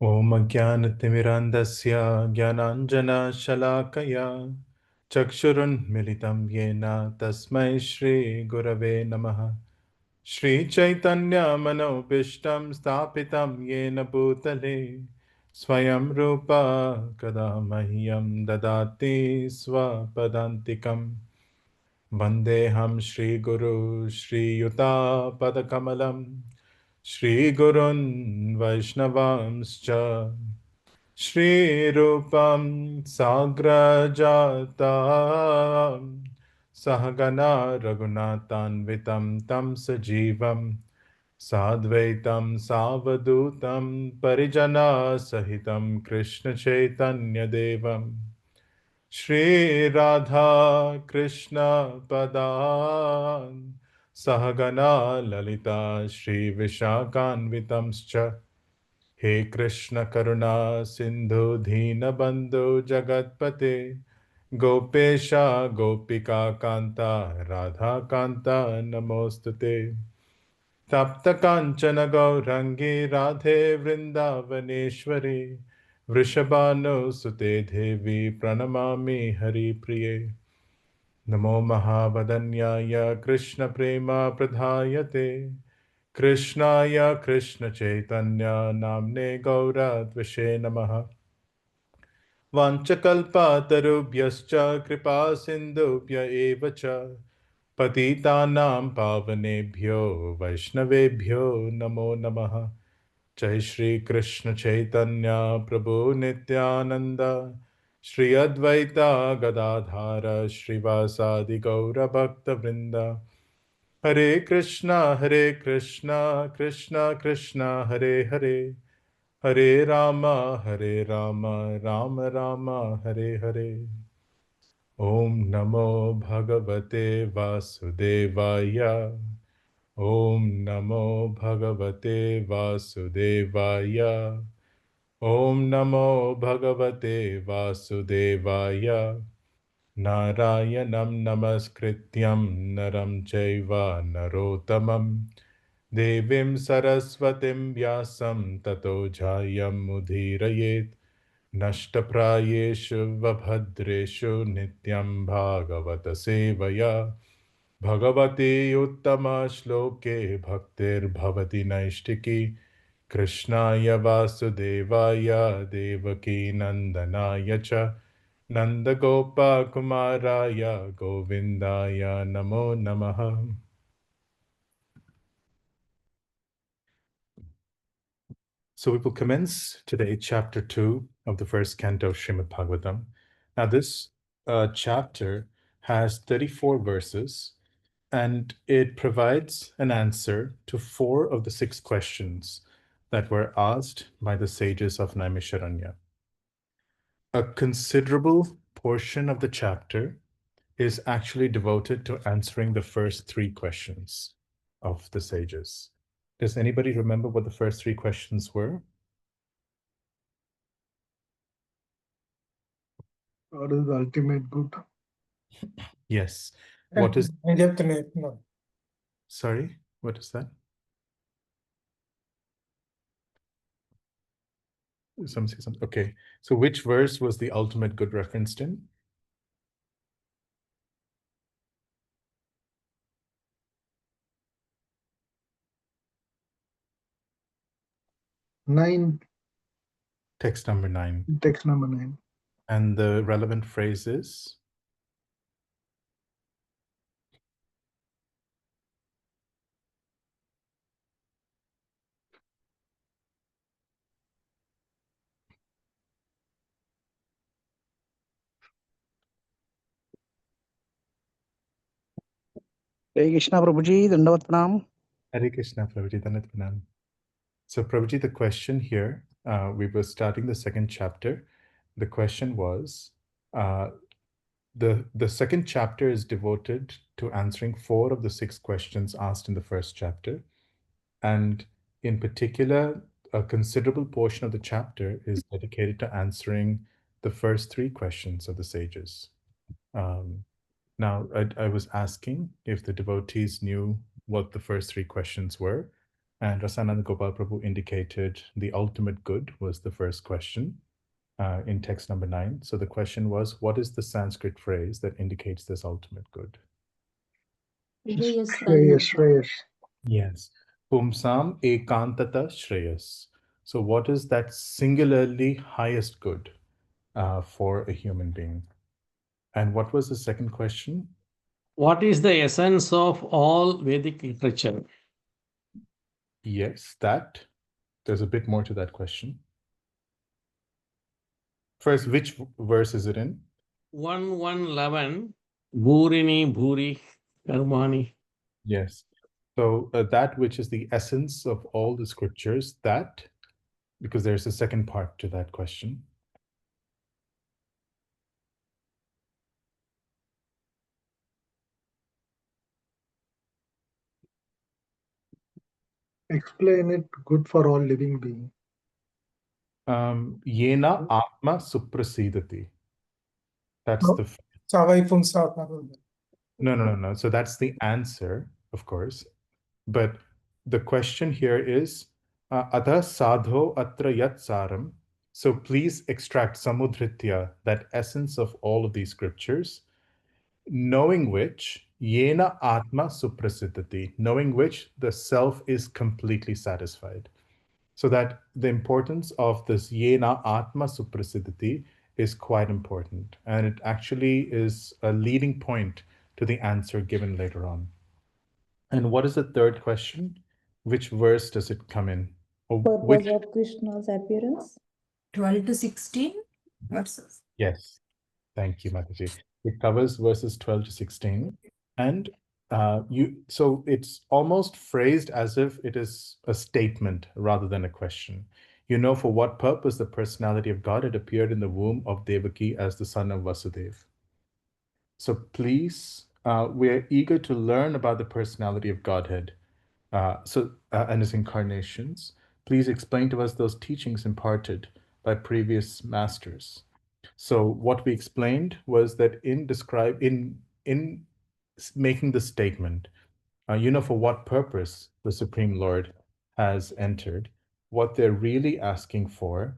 ॐ अज्ञानतिमिरान्धस्य ज्ञानाञ्जनशलाकया चक्षुरुन्मिलितं येन तस्मै श्रीगुरवे नमः। श्रीचैतन्यमनोभीष्टं स्थापितं येन भूतले स्वयं रूपा कदा मह्यं ददाति स्वपदान्तिकम्। वन्देऽहं श्रीगुरु श्रीयुतापदकमलं श्रीगुरुन् वैष्णवांश्च श्रीरूपं साग्रजातं सहगना रघुनाथान्वितं तं सजीवं साद्वैतं सावधूतं परिजनसहितं कृष्णचैतन्यदेवं श्रीराधा कृष्णपदान् सहगना ललिता श्रीविशाखान्वितंश्च हे कृष्ण करुणा सिंधु दीनबंधु जगतपते गोपेशा गोपिका कांता राधा कांता नमोस्तुते तप्त कांचन गौरंगी राधे वृंदावनेश्वरी वृषभानुसुते देवी प्रणमामि हरिप्रिये नमो महावदन्याय कृष्ण प्रेम प्रधायते कृष्णाय कृष्ण चैतन्य नाम्ने गौरत्वशे नमः। वाञ्छकल्पतरुभ्यश्च कृपा सिन्धुभ्य एव च पतितानां पावनेभ्यो वैष्णवेभ्यो नमो नमः। जय श्री कृष्ण चैतन्य प्रभु नित्यानंद श्री अद्वैता गदाधार श्रीवासादि गौरभक्तवृंद हरे कृष्णा कृष्णा कृष्णा हरे हरे हरे राम राम राम हरे हरे। ओम नमो भगवते वासुदेवाय। ओम नमो भगवते वासुदेवाय। ओम नमो भगवते वासुदेवाय। नारायणं नमस्कृत्यं नरं चैव नरोत्तमं देवीं सरस्वतीं व्यासं ततो जयमुदीरयेत् नष्टप्रायेषु वभद्रेषु नित्यं भागवत सेवया भगवती उत्तमश्लोके भक्तिर्भवति नैष्टिकी कृष्णाय वासुदेवाय देवकी नन्दनाय च नन्दगोपकुमाराय गोविन्दाय नमो नमः। So we will commence today chapter 2 of the first canto of Srimad Bhagvatam. Now this chapter has 34 verses and it provides an answer to 4 of the 6 questions that were asked by the sages of Naimisharanya. A considerable portion of the chapter is actually devoted to answering the first 3 questions of the sages. Does anybody remember what the first 3 questions were? What is the ultimate good? Yes. What is... No. Sorry, what is that? Some say something. Okay. So which verse was the ultimate good referenced in? Nine. Text number 9. Text number 9. And the relevant phrase is? Hare Krishna Prabhuji, Dandavat Pranam. Hare Krishna, Prabhuji, Dandavat Pranam. So Prabhuji, the question here, we were starting the second chapter. The question was, the second chapter is devoted to answering 4 of the 6 questions asked in the first chapter. And in particular, a considerable portion of the chapter is dedicated to answering the first 3 questions of the sages. Now, I was asking if the devotees knew what the first 3 questions were. And Rasananda Gopal Prabhu indicated the ultimate good was the first question in text number 9. So the question was, what is the Sanskrit phrase that indicates this ultimate good? Shreyas. Yes. Pumsam ekantata shreyas. So what is that singularly highest good for a human being? And what was the second question? What is the essence of all Vedic literature? Yes, that. There's a bit more to that question. First, which verse is it in? 1:11 Bhurini Bhuri Karmani. Yes. So that which is the essence of all the scriptures, that, because there's a second part to that question. Explain it good for all living beings. Yena atma suprasidati. That's No. the Savai Pumsa. no. So that's the answer, of course. But the question here is Adha sadho atra yat saram. So please extract samudritya, that essence of all of these scriptures, knowing which yena atma suprasiddhati, knowing which the self is completely satisfied. So that the importance of this yena atma suprasiddhati is quite important. And it actually is a leading point to the answer given later on. And what is the third question? Which verse does it come in? Or Purpose of Krishna's appearance? 12 to 16 verses. Yes. Thank you, Mataji. It covers verses 12 to 16. And so it's almost phrased as if it is a statement rather than a question. You know for what purpose the personality of God had appeared in the womb of Devaki as the son of Vasudeva. So please, we're eager to learn about the personality of Godhead and his incarnations. Please explain to us those teachings imparted by previous masters. So what we explained was that in making the statement, you know for what purpose the Supreme Lord has entered, what they're really asking for,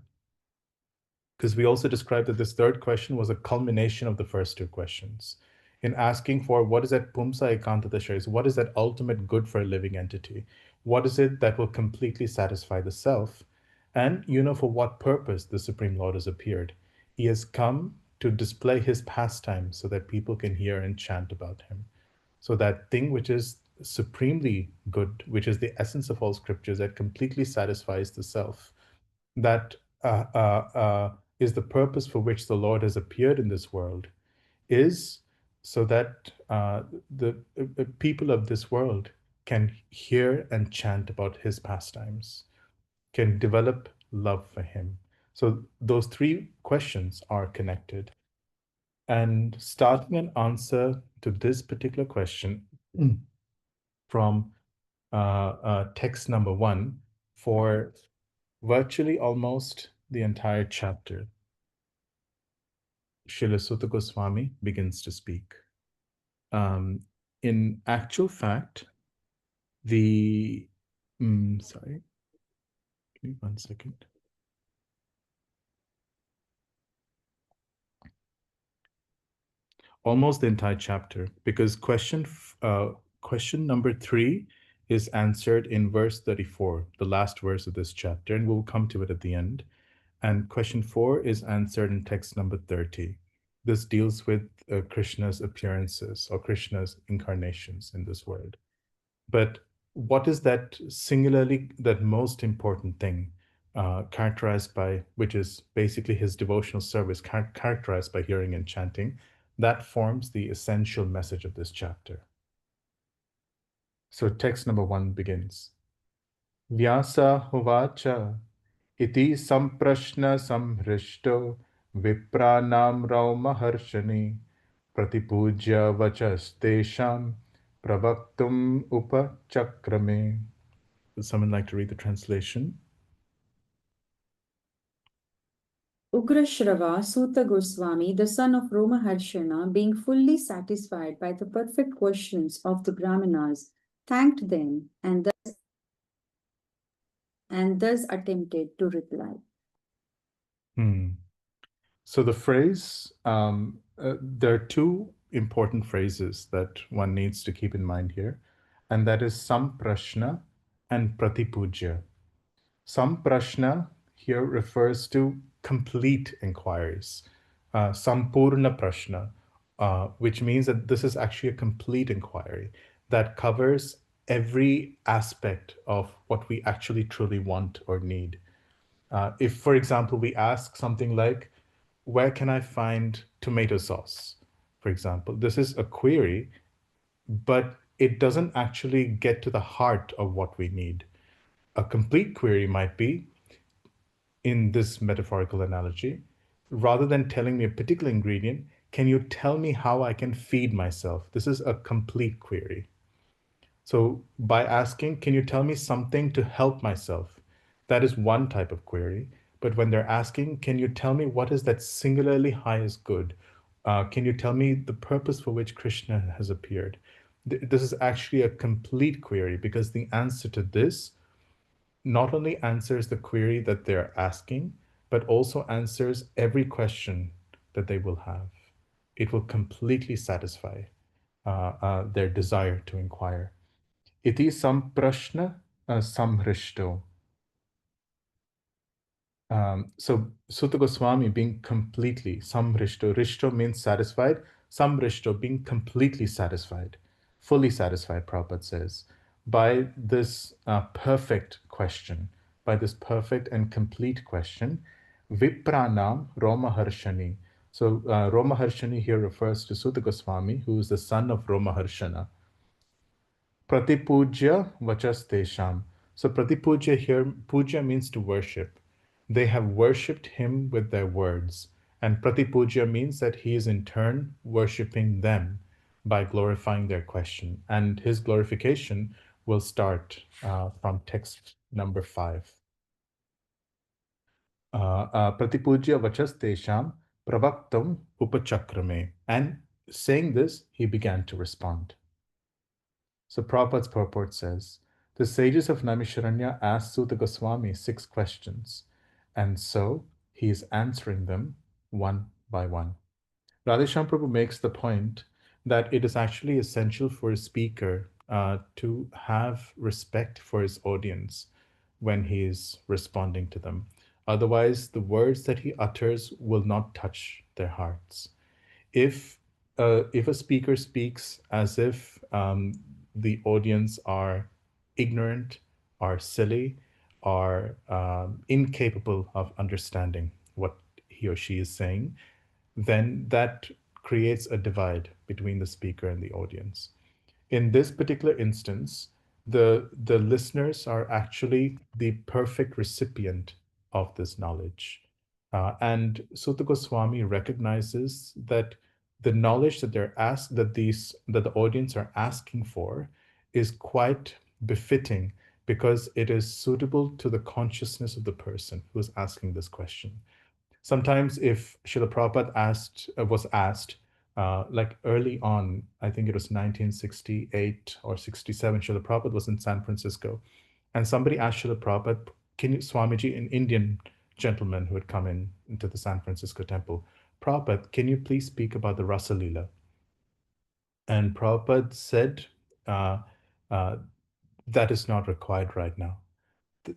because we also described that this third question was a culmination of the first two questions. In asking for what is that pumsa ekantata shreyas, what is that ultimate good for a living entity? What is it that will completely satisfy the self? And you know for what purpose the Supreme Lord has appeared. He has come to display his pastime so that people can hear and chant about him. So that thing which is supremely good, which is the essence of all scriptures, that completely satisfies the self, that is the purpose for which the Lord has appeared in this world, is so that the people of this world can hear and chant about his pastimes, can develop love for him. So those three questions are connected. And starting an answer to this particular question from text number 1 for virtually almost the entire chapter, Srila Sutta Goswami begins to speak. In actual fact, sorry, give me 1 second. Almost the entire chapter, because question number 3 is answered in verse 34, the last verse of this chapter, and we'll come to it at the end. And question 4 is answered in text number 30. This deals with Krishna's appearances or Krishna's incarnations in this world. But what is that singularly, that most important thing characterized by, which is basically his devotional service, characterized by hearing and chanting, that forms the essential message of this chapter. So text number 1 begins. Vyasa hovacha iti samprashna samhrishto vipranam raumaharshani pratipujya vachas tesham pravaktum upachakrame. Would someone like to read the translation? Ugrashrava Sutta Goswami, the son of Romaharshana, being fully satisfied by the perfect questions of the Brahmanas, thanked them and thus and thus attempted to reply. So the phrase, there are two important phrases that one needs to keep in mind here, and that is samprashna and pratipuja. Samprashna here refers to complete inquiries. Sampurna prashna, which means that this is actually a complete inquiry that covers every aspect of what we actually truly want or need. If, for example, we ask something like, where can I find tomato sauce? For example, this is a query, but it doesn't actually get to the heart of what we need. A complete query might be, in this metaphorical analogy, rather than telling me a particular ingredient, can you tell me how I can feed myself? This is a complete query. So by asking, can you tell me something to help myself? That is one type of query. But when they're asking, can you tell me what is that singularly highest good? Can you tell me the purpose for which Krishna has appeared? This is actually a complete query, because the answer to this not only answers the query that they're asking, but also answers every question that they will have. It will completely satisfy their desire to inquire. Iti samprashna samhrishto. So Sutta Goswami being completely samhrishto. Rishto means satisfied. Samrishto being completely satisfied, fully satisfied, Prabhupada says, by this perfect question, by this perfect and complete question, Vipranam Romaharshani. So Romaharshani here refers to Sutta Goswami, who is the son of Romaharshana. Pratipuja vachas tesham. So pratipuja here, puja means to worship. They have worshipped him with their words. And pratipuja means that he is in turn worshipping them by glorifying their question. And his glorification will start from text number 5. Pratipujya vachas tesham pravaktam upachakrame. And saying this, he began to respond. So Prabhupada's purport says, the sages of Naimisharanya asked Sutta Goswami 6 questions, and so he is answering them one by one. Radheshyam Prabhu makes the point that it is actually essential for a speaker to have respect for his audience when he is responding to them. Otherwise, the words that he utters will not touch their hearts. If a speaker speaks as if the audience are ignorant, are silly, are incapable of understanding what he or she is saying, then that creates a divide between the speaker and the audience. In this particular instance, the listeners are actually the perfect recipient of this knowledge. And Sutta Goswami recognizes that the knowledge that that the audience are asking for is quite befitting, because it is suitable to the consciousness of the person who is asking this question. Sometimes if Srila Prabhupada was asked, like early on, I think it was 1968 or 67, Srila Prabhupada was in San Francisco, and somebody asked Srila Prabhupada, can you, Swamiji, an Indian gentleman who had come into the San Francisco temple, Prabhupada, can you please speak about the Rasa Leela? And Prabhupada said, uh, uh, that is not required right now.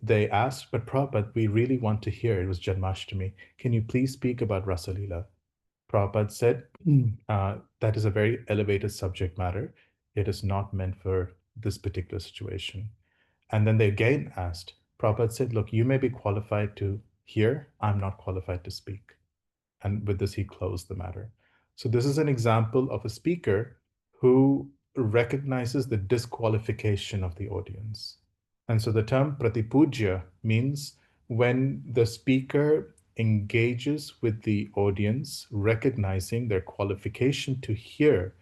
They asked, but Prabhupada, we really want to hear, it was Janmashtami, can you please speak about Rasa Leela? Prabhupada said, that is a very elevated subject matter. It is not meant for this particular situation. And then they again asked, Prabhupada said, look, you may be qualified to hear, I'm not qualified to speak. And with this, he closed the matter. So this is an example of a speaker who recognizes the disqualification of the audience. And so the term pratipuja means when the speaker engages with the audience, recognizing their qualification to hear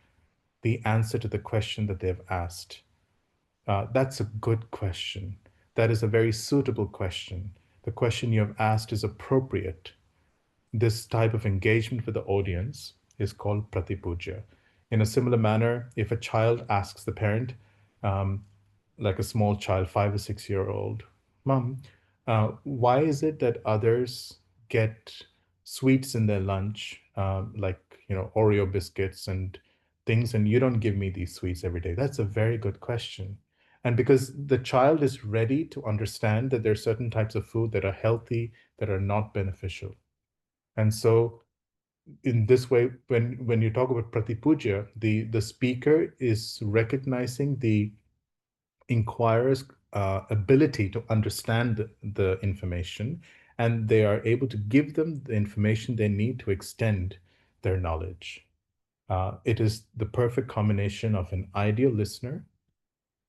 the answer to the question that they've asked. That's a good question. That is a very suitable question. The question you have asked is appropriate. This type of engagement with the audience is called pratipuja. In a similar manner, if a child asks the parent, like a small child, 5 or 6 year old, Mom, Why is it that others get sweets in their lunch, like Oreo biscuits and things, and you don't give me these sweets every day? That's a very good question. And because the child is ready to understand that there are certain types of food that are healthy, that are not beneficial. And so in this way, when you talk about pratipuja, the speaker is recognizing the inquirer's ability to understand the information, and they are able to give them the information they need to extend their knowledge. It is the perfect combination of an ideal listener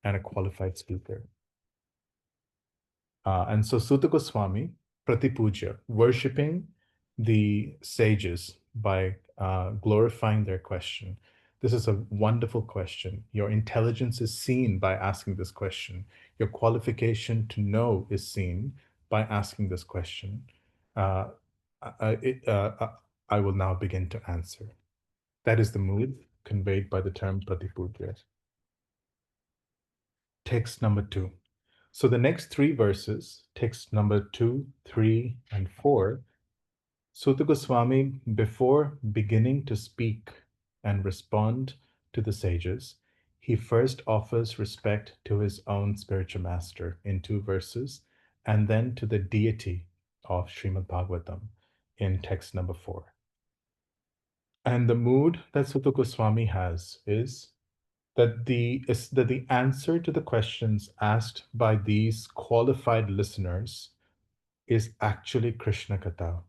and a qualified speaker. And so Sutta Goswami, Pratipuja, worshipping the sages by glorifying their question. This is a wonderful question. Your intelligence is seen by asking this question. Your qualification to know is seen by asking this question. I will now begin to answer. That is the mood conveyed by the term Pratipuja. Text number 2. So the next 3 verses, text number 2, 3, and 4, Sutta Goswami, before beginning to speak and respond to the sages, he first offers respect to his own spiritual master in 2 verses, and then to the deity of Srimad Bhagvatam in text number 4. And the mood that Sutta Goswami has is that the answer to the questions asked by these qualified listeners is actually Krishna Katha.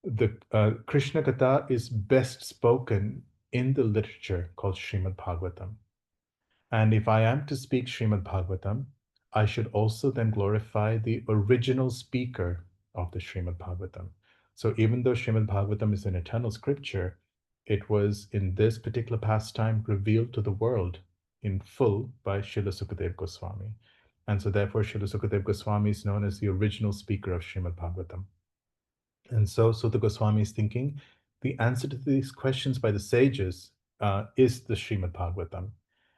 The Krishna Katha is best spoken in the literature called Srimad Bhagvatam. And if I am to speak Srimad Bhagavatam, I should also then glorify the original speaker of the Srimad Bhagavatam. So even though Srimad Bhagavatam is an eternal scripture, it was in this particular pastime revealed to the world in full by Srila Sukadeva Goswami. And so therefore Srila Sukadeva Goswami is known as the original speaker of Srimad Bhagavatam. And so Sutta Goswami is thinking the answer to these questions by the sages is the Srimad Bhagavatam.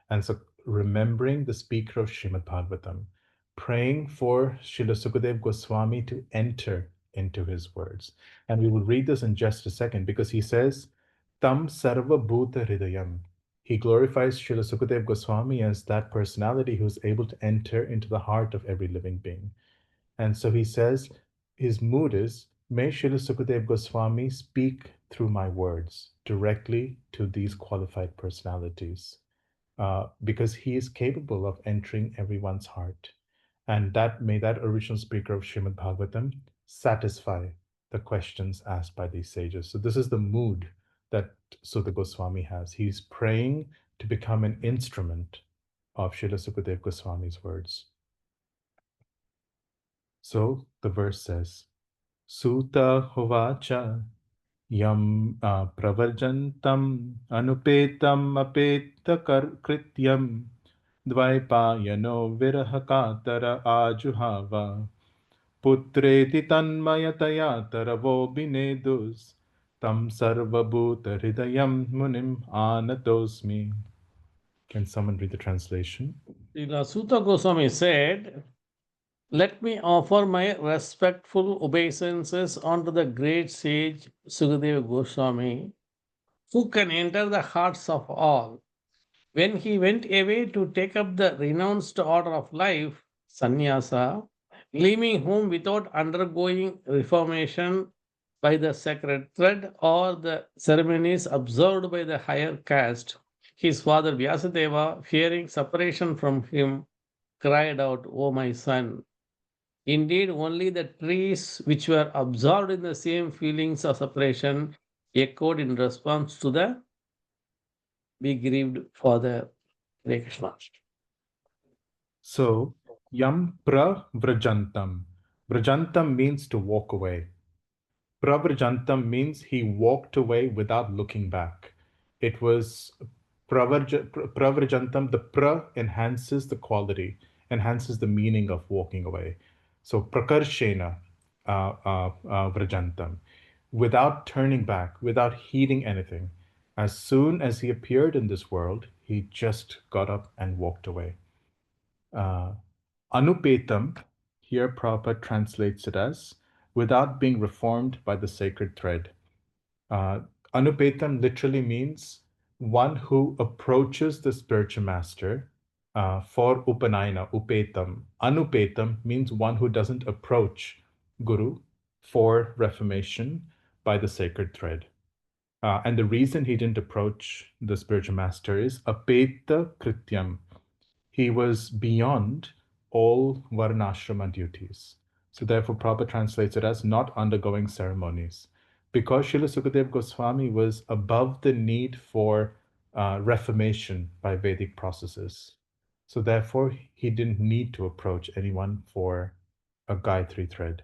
And so remembering the speaker of Srimad Bhagavatam, praying for Srila Sukadeva Goswami to enter into his words. And we will read this in just a second because he says, Tam Sarva Bhuta Hridayam. He glorifies Srila Sukadeva Goswami as that personality who is able to enter into the heart of every living being. And so he says, his mood is, may Srila Sukadeva Goswami speak through my words directly to these qualified personalities. Because he is capable of entering everyone's heart. And that may that original speaker of Srimad Bhagavatam satisfy the questions asked by these sages. So this is the mood that Sutta Goswami has. He's praying to become an instrument of Srila Sukadeva Goswami's words. So the verse says, Sutta hovacha Yam pravarjantam anupetam apeta krityam dvaipayano virahakatara ajuhava putreti tanmayataya taravo binedus tam sarvabhuta hridayam munim anatosmi. Can someone read the translation? Srila Sutta Goswami said, let me offer my respectful obeisances unto the great sage Sukadeva Goswami, who can enter the hearts of all. When he went away to take up the renounced order of life, sannyasa, leaving home without undergoing reformation by the sacred thread or the ceremonies observed by the higher caste, his father Vyasadeva, fearing separation from him, cried out, O my son, indeed, only the trees which were absorbed in the same feelings of separation echoed in response to the be grieved father. Hare Krishna. So, yam pravrajantam. Vrajantam means to walk away. Pravarjantam means he walked away without looking back. It was pravarjantam, the pra enhances the quality, enhances the meaning of walking away. So prakarshena vrajantam, without turning back, without heeding anything. As soon as he appeared in this world, he just got up and walked away. Anupetam, here Prabhupada translates it as without being reformed by the sacred thread. Anupetam literally means one who approaches the spiritual master for upanayana, upetam. Anupetam means one who doesn't approach Guru for reformation by the sacred thread. And the reason he didn't approach the spiritual master is apeta krityam. He was beyond all varnashrama duties. So therefore, Prabhupada translates it as not undergoing ceremonies. Because Srila Sukadeva Goswami was above the need for reformation by Vedic processes. So therefore, he didn't need to approach anyone for a Gayatri thread.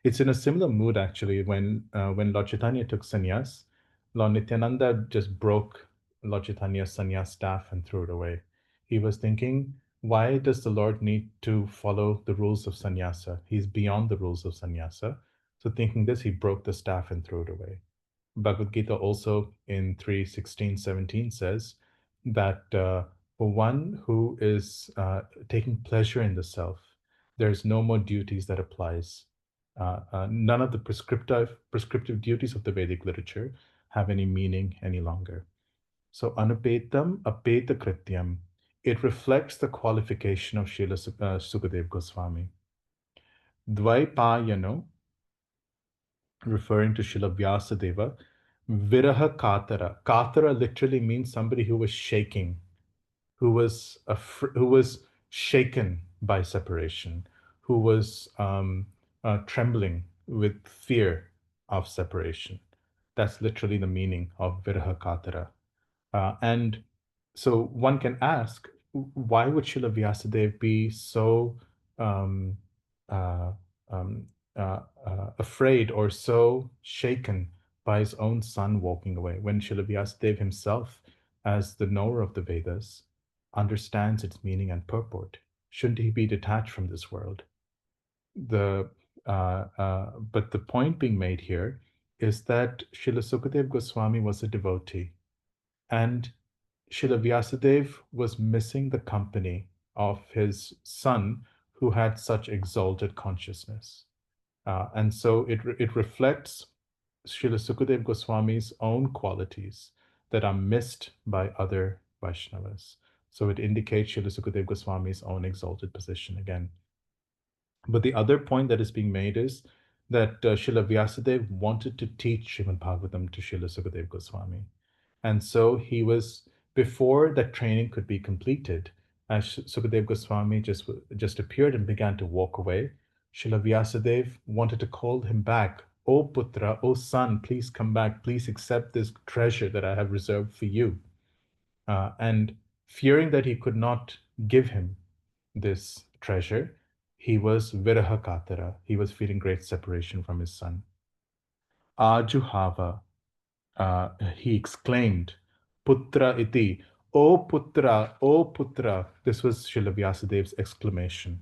It's in a similar mood actually when Lord Chaitanya took sannyas. Lord Nityananda just broke Lord Chaitanya's sannyas staff and threw it away. He was thinking, why does the Lord need to follow the rules of sannyasa? He's beyond the rules of sannyasa. So thinking this, he broke the staff and threw it away. Bhagavad Gita also in 3:16-17 says that for one who is taking pleasure in the self, there's no more duties that applies. None of the prescriptive duties of the Vedic literature have any meaning any longer. So anupetam apeta krityam. It reflects the qualification of Srila Sukadeva Goswami. Dvaipayano, referring to Srila Vyasadeva, viraha katara. Katara literally means somebody who was shaking, who was shaken by separation, who was trembling with fear of separation. That's literally the meaning of viraha katara. And so one can ask, why would Srila Vyasadeva be so uh, um, afraid or so shaken by his own son walking away when Srila Vyasadeva himself, as the knower of the Vedas, understands its meaning and purport? Shouldn't he be detached from this world? But the point being made here is that Srila Sukadeva Goswami was a devotee, and Srila Vyasadeva was missing the company of his son who had such exalted consciousness. And so it reflects Srila Sukadeva Goswami's own qualities that are missed by other Vaishnavas. So it indicates Srila Sukadeva Goswami's own exalted position again. But the other point that is being made is that Srila Vyasadeva wanted to teach Srimad Bhagavatam to Srila Sukadeva Goswami. And so he was, before that training could be completed, as Sukadeva Goswami just appeared and began to walk away, Srila Vyasadeva wanted to call him back. O Putra, O son, please come back. Please accept this treasure that I have reserved for you. And fearing that he could not give him this treasure, he was viraha katara. He was feeling great separation from his son. Ajuhava, he exclaimed, Putra iti, O Putra, O Putra. This was Srila Vyasadev's exclamation.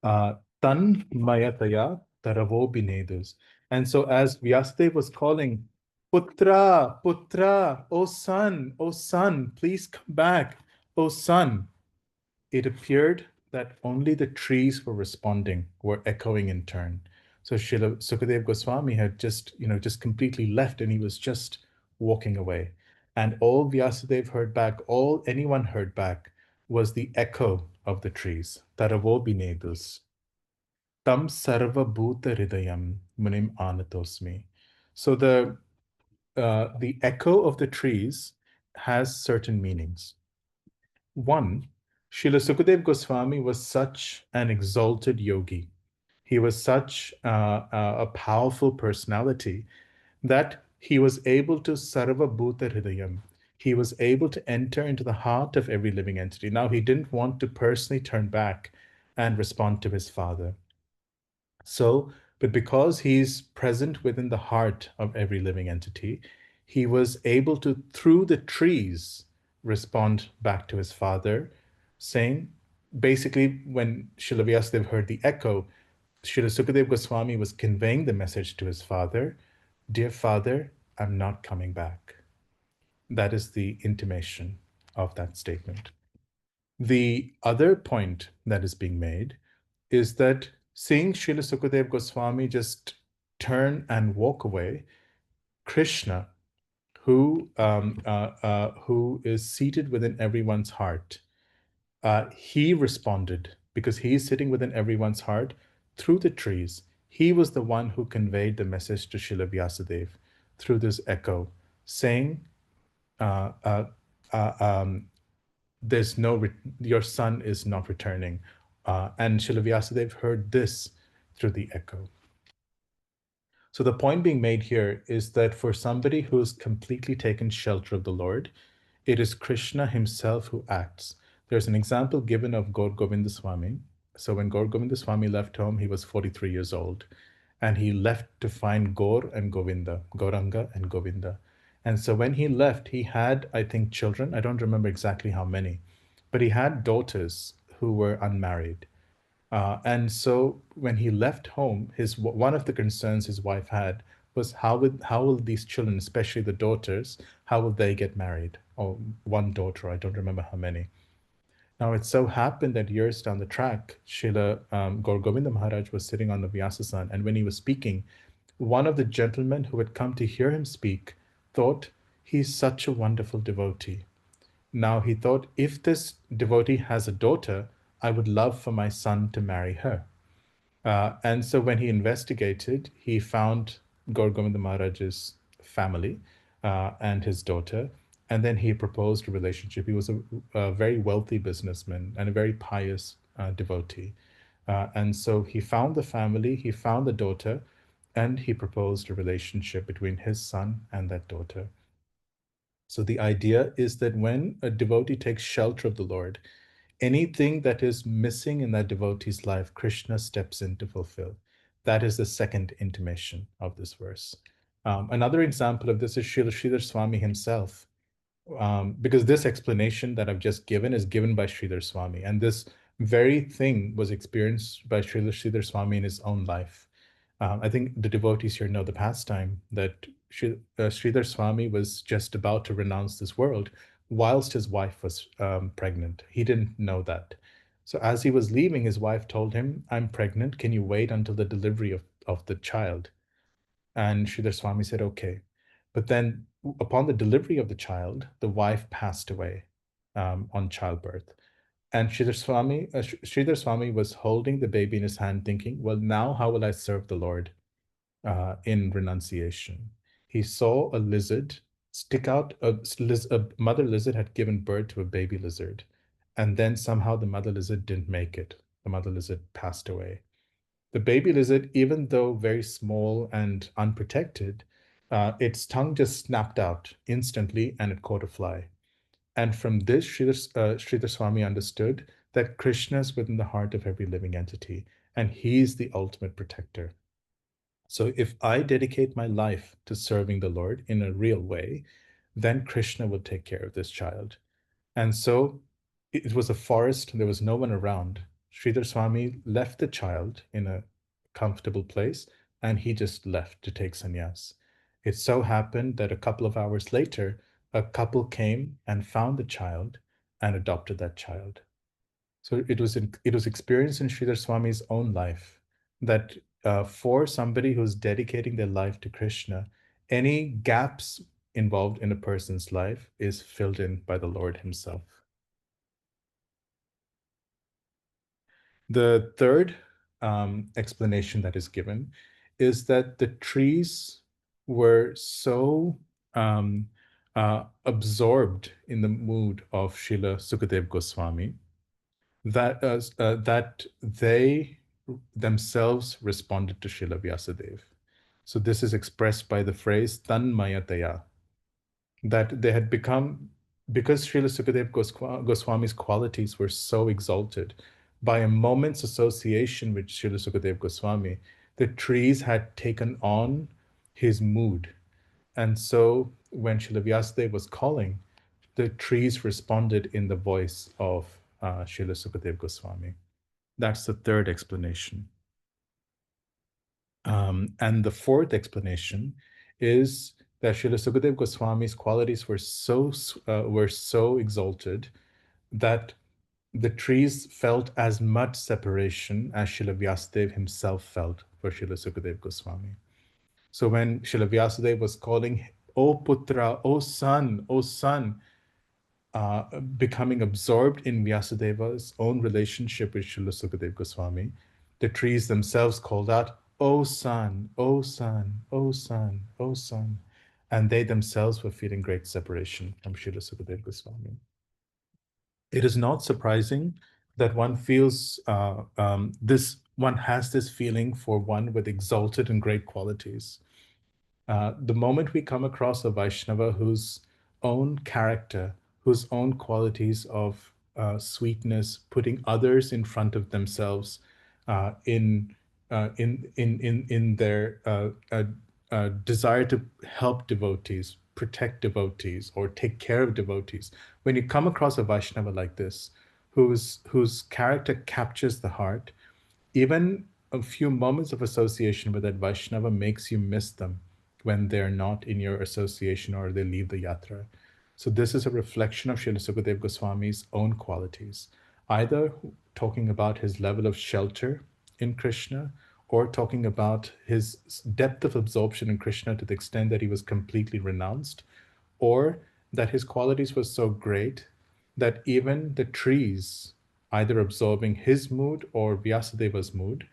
Tan mayataya taravo binedus. And so as Vyasadeva was calling, Putra, Putra, O son, please come back, O son, it appeared that only the trees were responding, were echoing in turn. So Srila Sukadeva Goswami had just completely left, and he was just walking away. And all Vyasadeva heard back, all anyone heard back, was the echo of the trees. Taravo binedus. Tam sarva bhuta hridayam munim anatosmi. So the echo of the trees has certain meanings. One, Srila Sukadeva Goswami was such an exalted yogi. He was such a powerful personality that he was able to sarva bhuta hridayam. He was able to enter into the heart of every living entity. Now, he didn't want to personally turn back and respond to his father. So, but because he's present within the heart of every living entity, he was able to, through the trees, respond back to his father, saying, basically, when Srila Vyasadeva heard the echo, Srila Sukadeva Goswami was conveying the message to his father, Dear father, I'm not coming back. That is the intimation of that statement. The other point that is being made is that seeing Srila Sukadev Goswami just turn and walk away, Krishna, who is seated within everyone's heart, he responded because he is sitting within everyone's heart through the trees. He was the one who conveyed the message to Srila Vyasadeva through this echo, saying, uh, uh, "There's your son is not returning," and Srila Vyasadeva heard this through the echo. So the point being made here is that for somebody who's completely taken shelter of the Lord, it is Krishna himself who acts. There's an example given of Gaur Govinda Swami. So when Gaur Govinda Swami left home, he was 43 years old. And he left to find Gaur and Govinda, Gauranga and Govinda. And so when he left, he had, I think, children. I don't remember exactly how many, but he had daughters who were unmarried. And so when he left home, one of the concerns his wife had was how will these children, especially the daughters, how will they get married? Or one daughter, I don't remember how many. Now it so happened that years down the track, Srila Gaur Govinda Maharaj was sitting on the Vyasasan, and when he was speaking, one of the gentlemen who had come to hear him speak thought, he's such a wonderful devotee. Now he thought, if this devotee has a daughter, I would love for my son to marry her. And so when he investigated, he found Gaur Govinda Maharaj's family and his daughter, and then he proposed a relationship. He was a very wealthy businessman and a very pious devotee. And so he found the family, he found the daughter, and he proposed a relationship between his son and that daughter. So the idea is that when a devotee takes shelter of the Lord, anything that is missing in that devotee's life, Krishna steps in to fulfill. That is the second intimation of this verse. Another example of this is Srila Sridhar Swami himself, because this explanation that I've just given is given by Sridhar Swami, and this very thing was experienced by Srila Sridhar Swami in his own life. I think the devotees here know the pastime that Sridhar Swami was just about to renounce this world whilst his wife was pregnant. He didn't know that. So as he was leaving, his wife told him, "I'm pregnant. Can you wait until the delivery of the child?" And Sridhar Swami said, "Okay." But then upon the delivery of the child, the wife passed away on childbirth. And Sridhar Swami was holding the baby in his hand thinking, well, now how will I serve the Lord in renunciation? He saw a lizard stick out, a mother lizard had given birth to a baby lizard. And then somehow the mother lizard didn't make it. The mother lizard passed away. The baby lizard, even though very small and unprotected, its tongue just snapped out instantly and it caught a fly. And from this, Sridhar Swami understood that Krishna is within the heart of every living entity, and he is the ultimate protector. So if I dedicate my life to serving the Lord in a real way, then Krishna will take care of this child. And so it was a forest, there was no one around. Sridhar Swami left the child in a comfortable place, and he just left to take sannyas. It so happened that a couple of hours later, a couple came and found the child and adopted that child. So it was experienced in Sridhar Swami's own life that for somebody who's dedicating their life to Krishna, any gaps involved in a person's life is filled in by the Lord himself. The third explanation that is given is that the trees were so absorbed in the mood of Srila Sukadev Goswami that they themselves responded to Srila Vyasadeva. So this is expressed by the phrase Tanmayataya, that they had become, because Srila Sukadev Goswami's qualities were so exalted, by a moment's association with Srila Sukadev Goswami, the trees had taken on his mood. And so when Srila Vyasadeva was calling, the trees responded in the voice of Srila Sukadev Goswami. That's the third explanation. And the fourth explanation is that Srila Sukadev Goswami's qualities were so exalted that the trees felt as much separation as Srila Vyasadeva himself felt for Srila Sukadeva Goswami. So when Srila Vyasadeva was calling, "O Putra, O son," becoming absorbed in Vyasadeva's own relationship with Srila Sukadeva Goswami, the trees themselves called out, "O son, O son, O son, O son." And they themselves were feeling great separation from Srila Sukadeva Goswami. It is not surprising that one feels one has this feeling for one with exalted and great qualities. The moment we come across a Vaishnava whose own character, whose own qualities of sweetness, putting others in front of themselves, in their desire to help devotees, protect devotees, or take care of devotees. When you come across a Vaishnava like this, whose character captures the heart, even a few moments of association with that Vaishnava makes you miss them when they're not in your association or they leave the yatra. So this is a reflection of Srila Sukadeva Goswami's own qualities, either talking about his level of shelter in Krishna, or talking about his depth of absorption in Krishna to the extent that he was completely renounced, or that his qualities were so great that even the trees, either absorbing his mood or Vyasadeva's mood,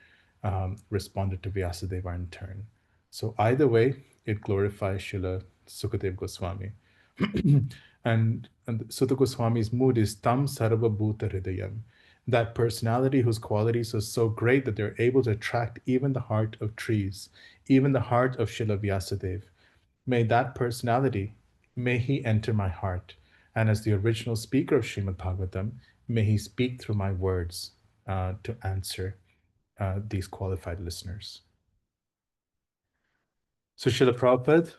responded to Vyasadeva in turn. So either way, it glorifies Srila Sukadeva Goswami. and Sutta Goswami's mood is Tam Sarva Bhuta Hridayam, that personality whose qualities are so great that they're able to attract even the heart of trees, even the heart of Srila Vyasadeva. May that personality, may he enter my heart. And as the original speaker of Srimad Bhagavatam, may he speak through my words to answer these qualified listeners. So Srila Prabhupada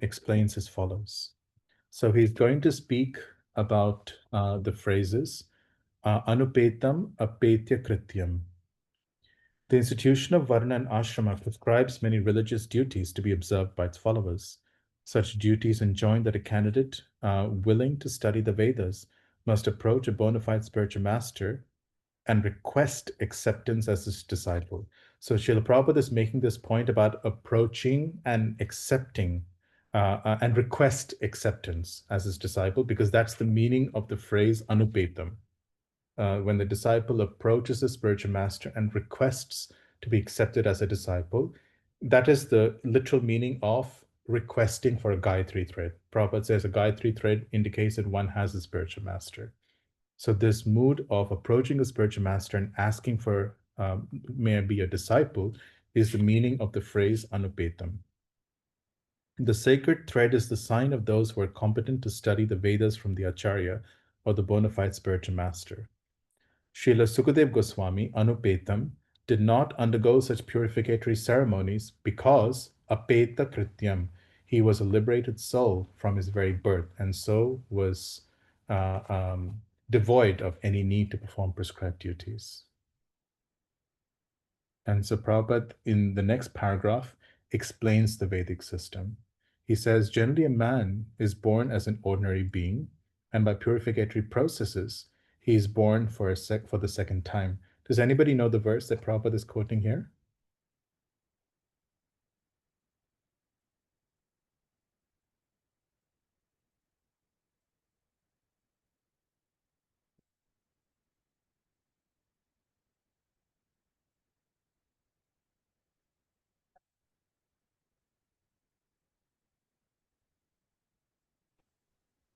explains as follows. So he's going to speak about the phrases Anupetam Apetya Krityam. The institution of Varna and Ashrama prescribes many religious duties to be observed by its followers. Such duties enjoin that a candidate willing to study the Vedas must approach a bona fide spiritual master and request acceptance as his disciple. So Srila Prabhupada is making this point about approaching and accepting and request acceptance as his disciple, because that's the meaning of the phrase anupetam. When the disciple approaches the spiritual master and requests to be accepted as a disciple, that is the literal meaning of requesting for a Gayatri thread. Prabhupada says a Gayatri thread indicates that one has a spiritual master. So this mood of approaching a spiritual master and asking for, may I be a disciple, is the meaning of the phrase anupetam. The sacred thread is the sign of those who are competent to study the Vedas from the Acharya or the bona fide spiritual master. Srila Sukadeva Goswami, Anupetam, did not undergo such purificatory ceremonies because apeta krityam, he was a liberated soul from his very birth, and so was devoid of any need to perform prescribed duties. And so Prabhupada, in the next paragraph, explains the Vedic system. He says, generally a man is born as an ordinary being, and by purificatory processes, he is born for the second time. Does anybody know the verse that Prabhupada is quoting here?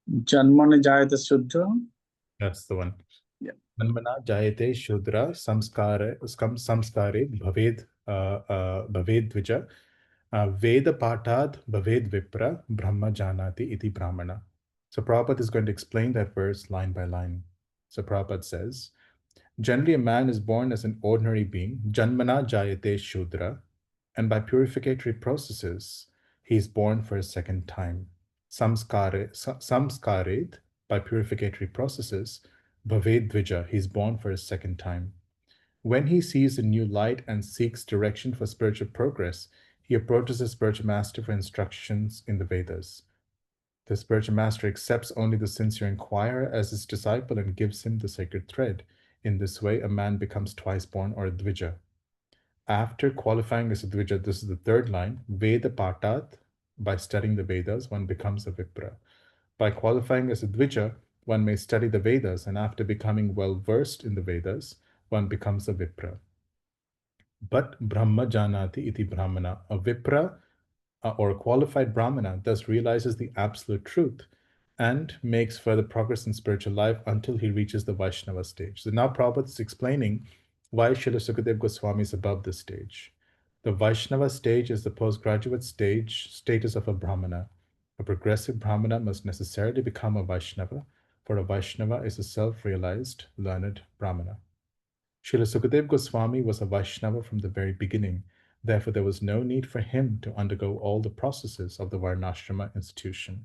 जन्मने जायते शुद्ध. That's the one. Yeah. Manmana jayate shudra samskare bhaved bhaved dvija veda patad bhaved vipra brahma janati iti brahmana. So Prabhupada is going to explain that verse line by line. So Prabhupada says, generally a man is born as an ordinary being, janmana jayate shudra, and by purificatory processes, he is born for a second time. Samskaret, by purificatory processes, bhaved dvija, he is born for a second time. When he sees a new light and seeks direction for spiritual progress, he approaches a spiritual master for instructions in the Vedas. The spiritual master accepts only the sincere inquirer as his disciple and gives him the sacred thread. In this way, a man becomes twice born or a dvija. After qualifying as a dvija, this is the third line, Veda Patat, by studying the Vedas, one becomes a Vipra. By qualifying as a dvija, one may study the Vedas, and after becoming well versed in the Vedas, one becomes a Vipra. But Brahma Janati iti Brahmana, a Vipra or a qualified Brahmana, thus realizes the absolute truth and makes further progress in spiritual life until he reaches the Vaishnava stage. So now Prabhupada is explaining why Srila Sukadeva Goswami is above this stage. The Vaishnava stage is the postgraduate status of a Brahmana. A progressive Brahmana must necessarily become a Vaishnava, for a Vaishnava is a self-realized, learned Brahmana. Srila Sukadeva Goswami was a Vaishnava from the very beginning. Therefore, there was no need for him to undergo all the processes of the Varnashrama institution.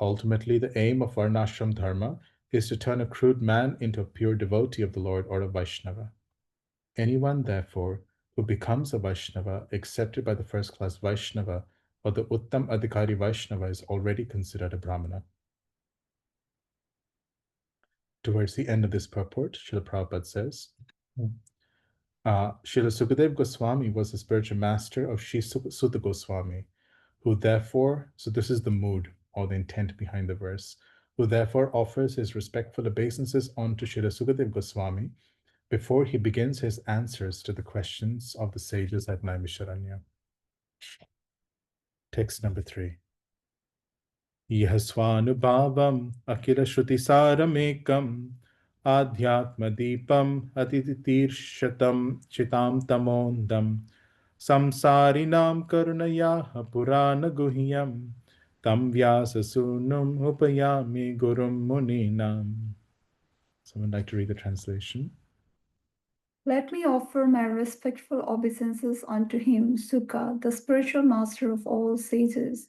Ultimately, the aim of Varnashram Dharma is to turn a crude man into a pure devotee of the Lord or a Vaishnava. Anyone, therefore, who becomes a Vaishnava, accepted by the first-class Vaishnava or the Uttam Adhikari Vaishnava, is already considered a Brahmana. Towards the end of this purport, Srila Prabhupada says, Srila Sukadeva Goswami was the spiritual master of Sri Sutta Goswami, who therefore, so this is the mood or the intent behind the verse, who therefore offers his respectful obeisances on to Srila Sukadeva Goswami before he begins his answers to the questions of the sages at Naimisharanya. Text number 3. Yahaswanubhavam akila shrutisāramekam adhyatmadīpam atititīrshatam chitam tamondam samsārinām karunayāha purāna guhyam tam vyasasunam upayami gurum muninam. Someone like to read the translation? Let me offer my respectful obeisances unto him, Sukha, the spiritual master of all sages,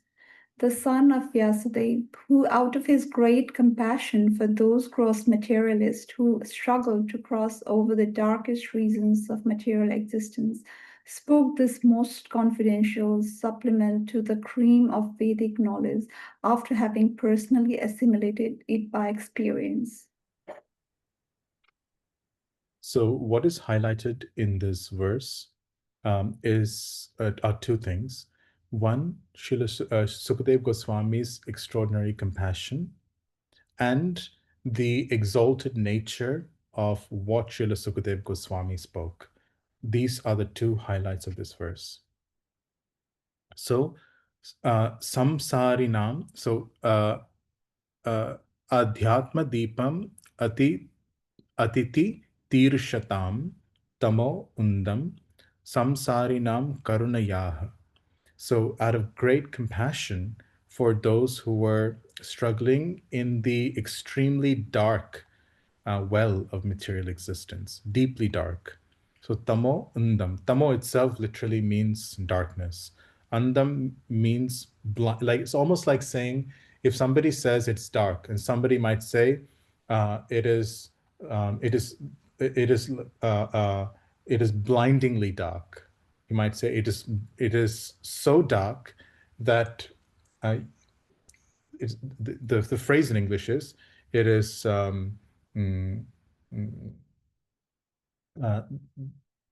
the son of Vyasadeva, who out of his great compassion for those gross materialists who struggle to cross over the darkest reasons of material existence, spoke this most confidential supplement to the cream of Vedic knowledge after having personally assimilated it by experience. So what is highlighted in this verse are two things. One, Srila Sukadeva Goswami's extraordinary compassion and the exalted nature of what Srila Sukadeva Goswami spoke. These are the two highlights of this verse. So, samsarinam, so adhyatma deepam atiti tirshatam tamo undam samsarinam karunayah. So out of great compassion for those who were struggling in the extremely dark well of material existence, deeply dark. So tamo undam. Tamo itself literally means darkness. Andam means like it's almost like saying if somebody says it's dark, and somebody might say it is blindingly dark. You might say it is so dark that the phrase in English is it is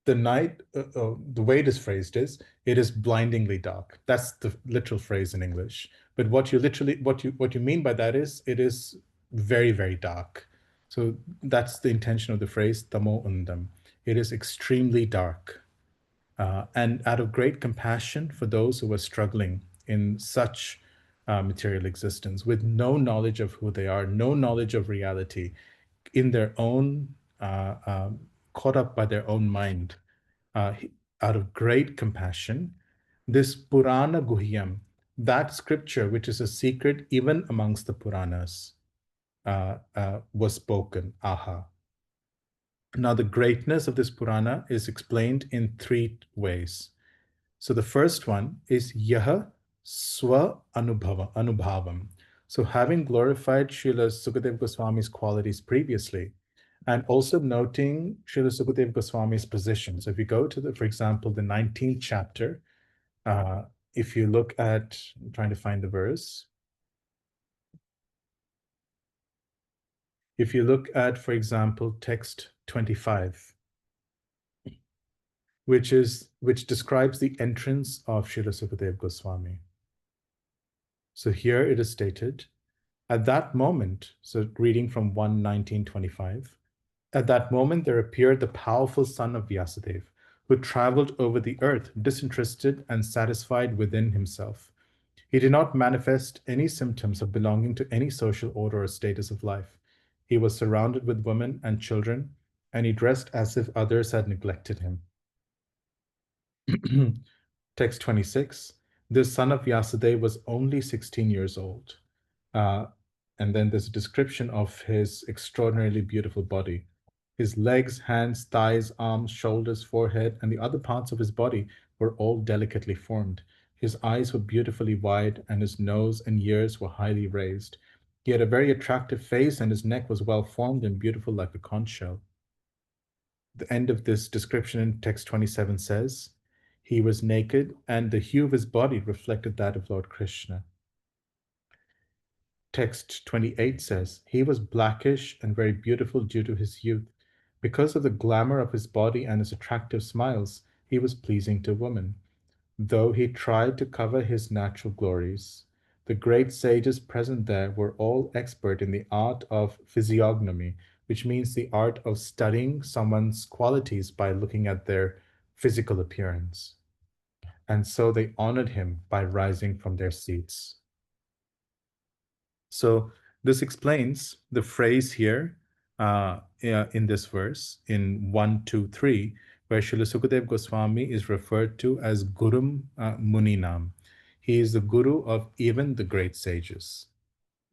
the night, the way it is phrased is, it is blindingly dark. That's the literal phrase in English. But what you mean by that is, it is very, very dark. So that's the intention of the phrase, tamo undam. It is extremely dark. And out of great compassion for those who are struggling in such material existence, with no knowledge of who they are, no knowledge of reality, in their own caught up by their own mind, out of great compassion, this Purana Guhyam, that scripture which is a secret even amongst the Puranas, was spoken, aha. Now the greatness of this Purana is explained in 3 ways. So the first one is Yaha Swa Anubhavam. So having glorified Srila Sukadeva Goswami's qualities previously, and also noting Srila Sukadeva Goswami's position. So if you go to, for example, the 19th chapter, if you look at, I'm trying to find the verse, If you look at, for example, text 25, which describes the entrance of Srila Sukadeva Goswami. So here it is stated, at that moment, so reading from 1:19:25, at that moment there appeared the powerful son of Vyasadeva, who traveled over the earth, disinterested and satisfied within himself. He did not manifest any symptoms of belonging to any social order or status of life. He was surrounded with women and children, and he dressed as if others had neglected him. Text 26, this son of Vyasadeva was only 16 years old. And then there's a description of his extraordinarily beautiful body. His legs, hands, thighs, arms, shoulders, forehead, and the other parts of his body were all delicately formed. His eyes were beautifully wide, and his nose and ears were highly raised. He had a very attractive face, and his neck was well formed and beautiful like a conch shell. The end of this description in text 27 says, he was naked, and the hue of his body reflected that of Lord Krishna. Text 28 says, he was blackish and very beautiful due to his youth. Because of the glamour of his body and his attractive smiles, he was pleasing to women, though he tried to cover his natural glories. The great sages present there were all expert in the art of physiognomy, which means the art of studying someone's qualities by looking at their physical appearance. And so they honored him by rising from their seats. So this explains the phrase here in this verse in 1, 2, 3, where Srila Sukadeva Goswami is referred to as Gurum Muninam. He is the guru of even the great sages.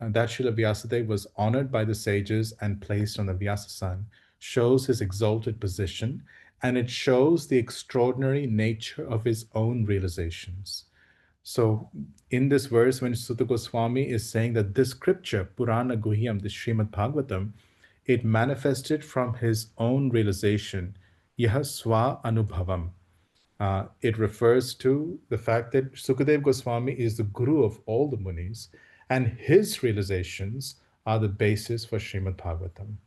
And that Srila Vyasadeva was honored by the sages and placed on the Vyasasan shows his exalted position, and it shows the extraordinary nature of his own realizations. So in this verse, when Sutta Goswami is saying that this scripture, Purana Guhyam, the Srimad Bhagvatam, it manifested from his own realization, Yaha Swa Anubhavam. It refers to the fact that Sukadeva Goswami is the guru of all the munis, and his realizations are the basis for Srimad Bhagvatam.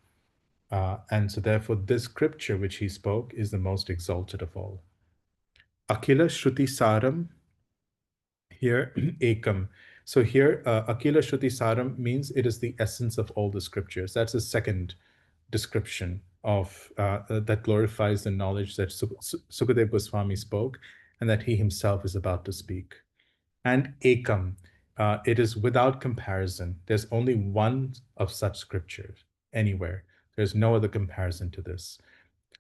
And so therefore, this scripture which he spoke is the most exalted of all. Akila Shruti Saram, here ekam. So here akila shruti saram means it is the essence of all the scriptures. That's the second description of that glorifies the knowledge that Sukadeva Goswami spoke and that he himself is about to speak. And ekam, it is without comparison. There's only one of such scriptures anywhere. There's no other comparison to this.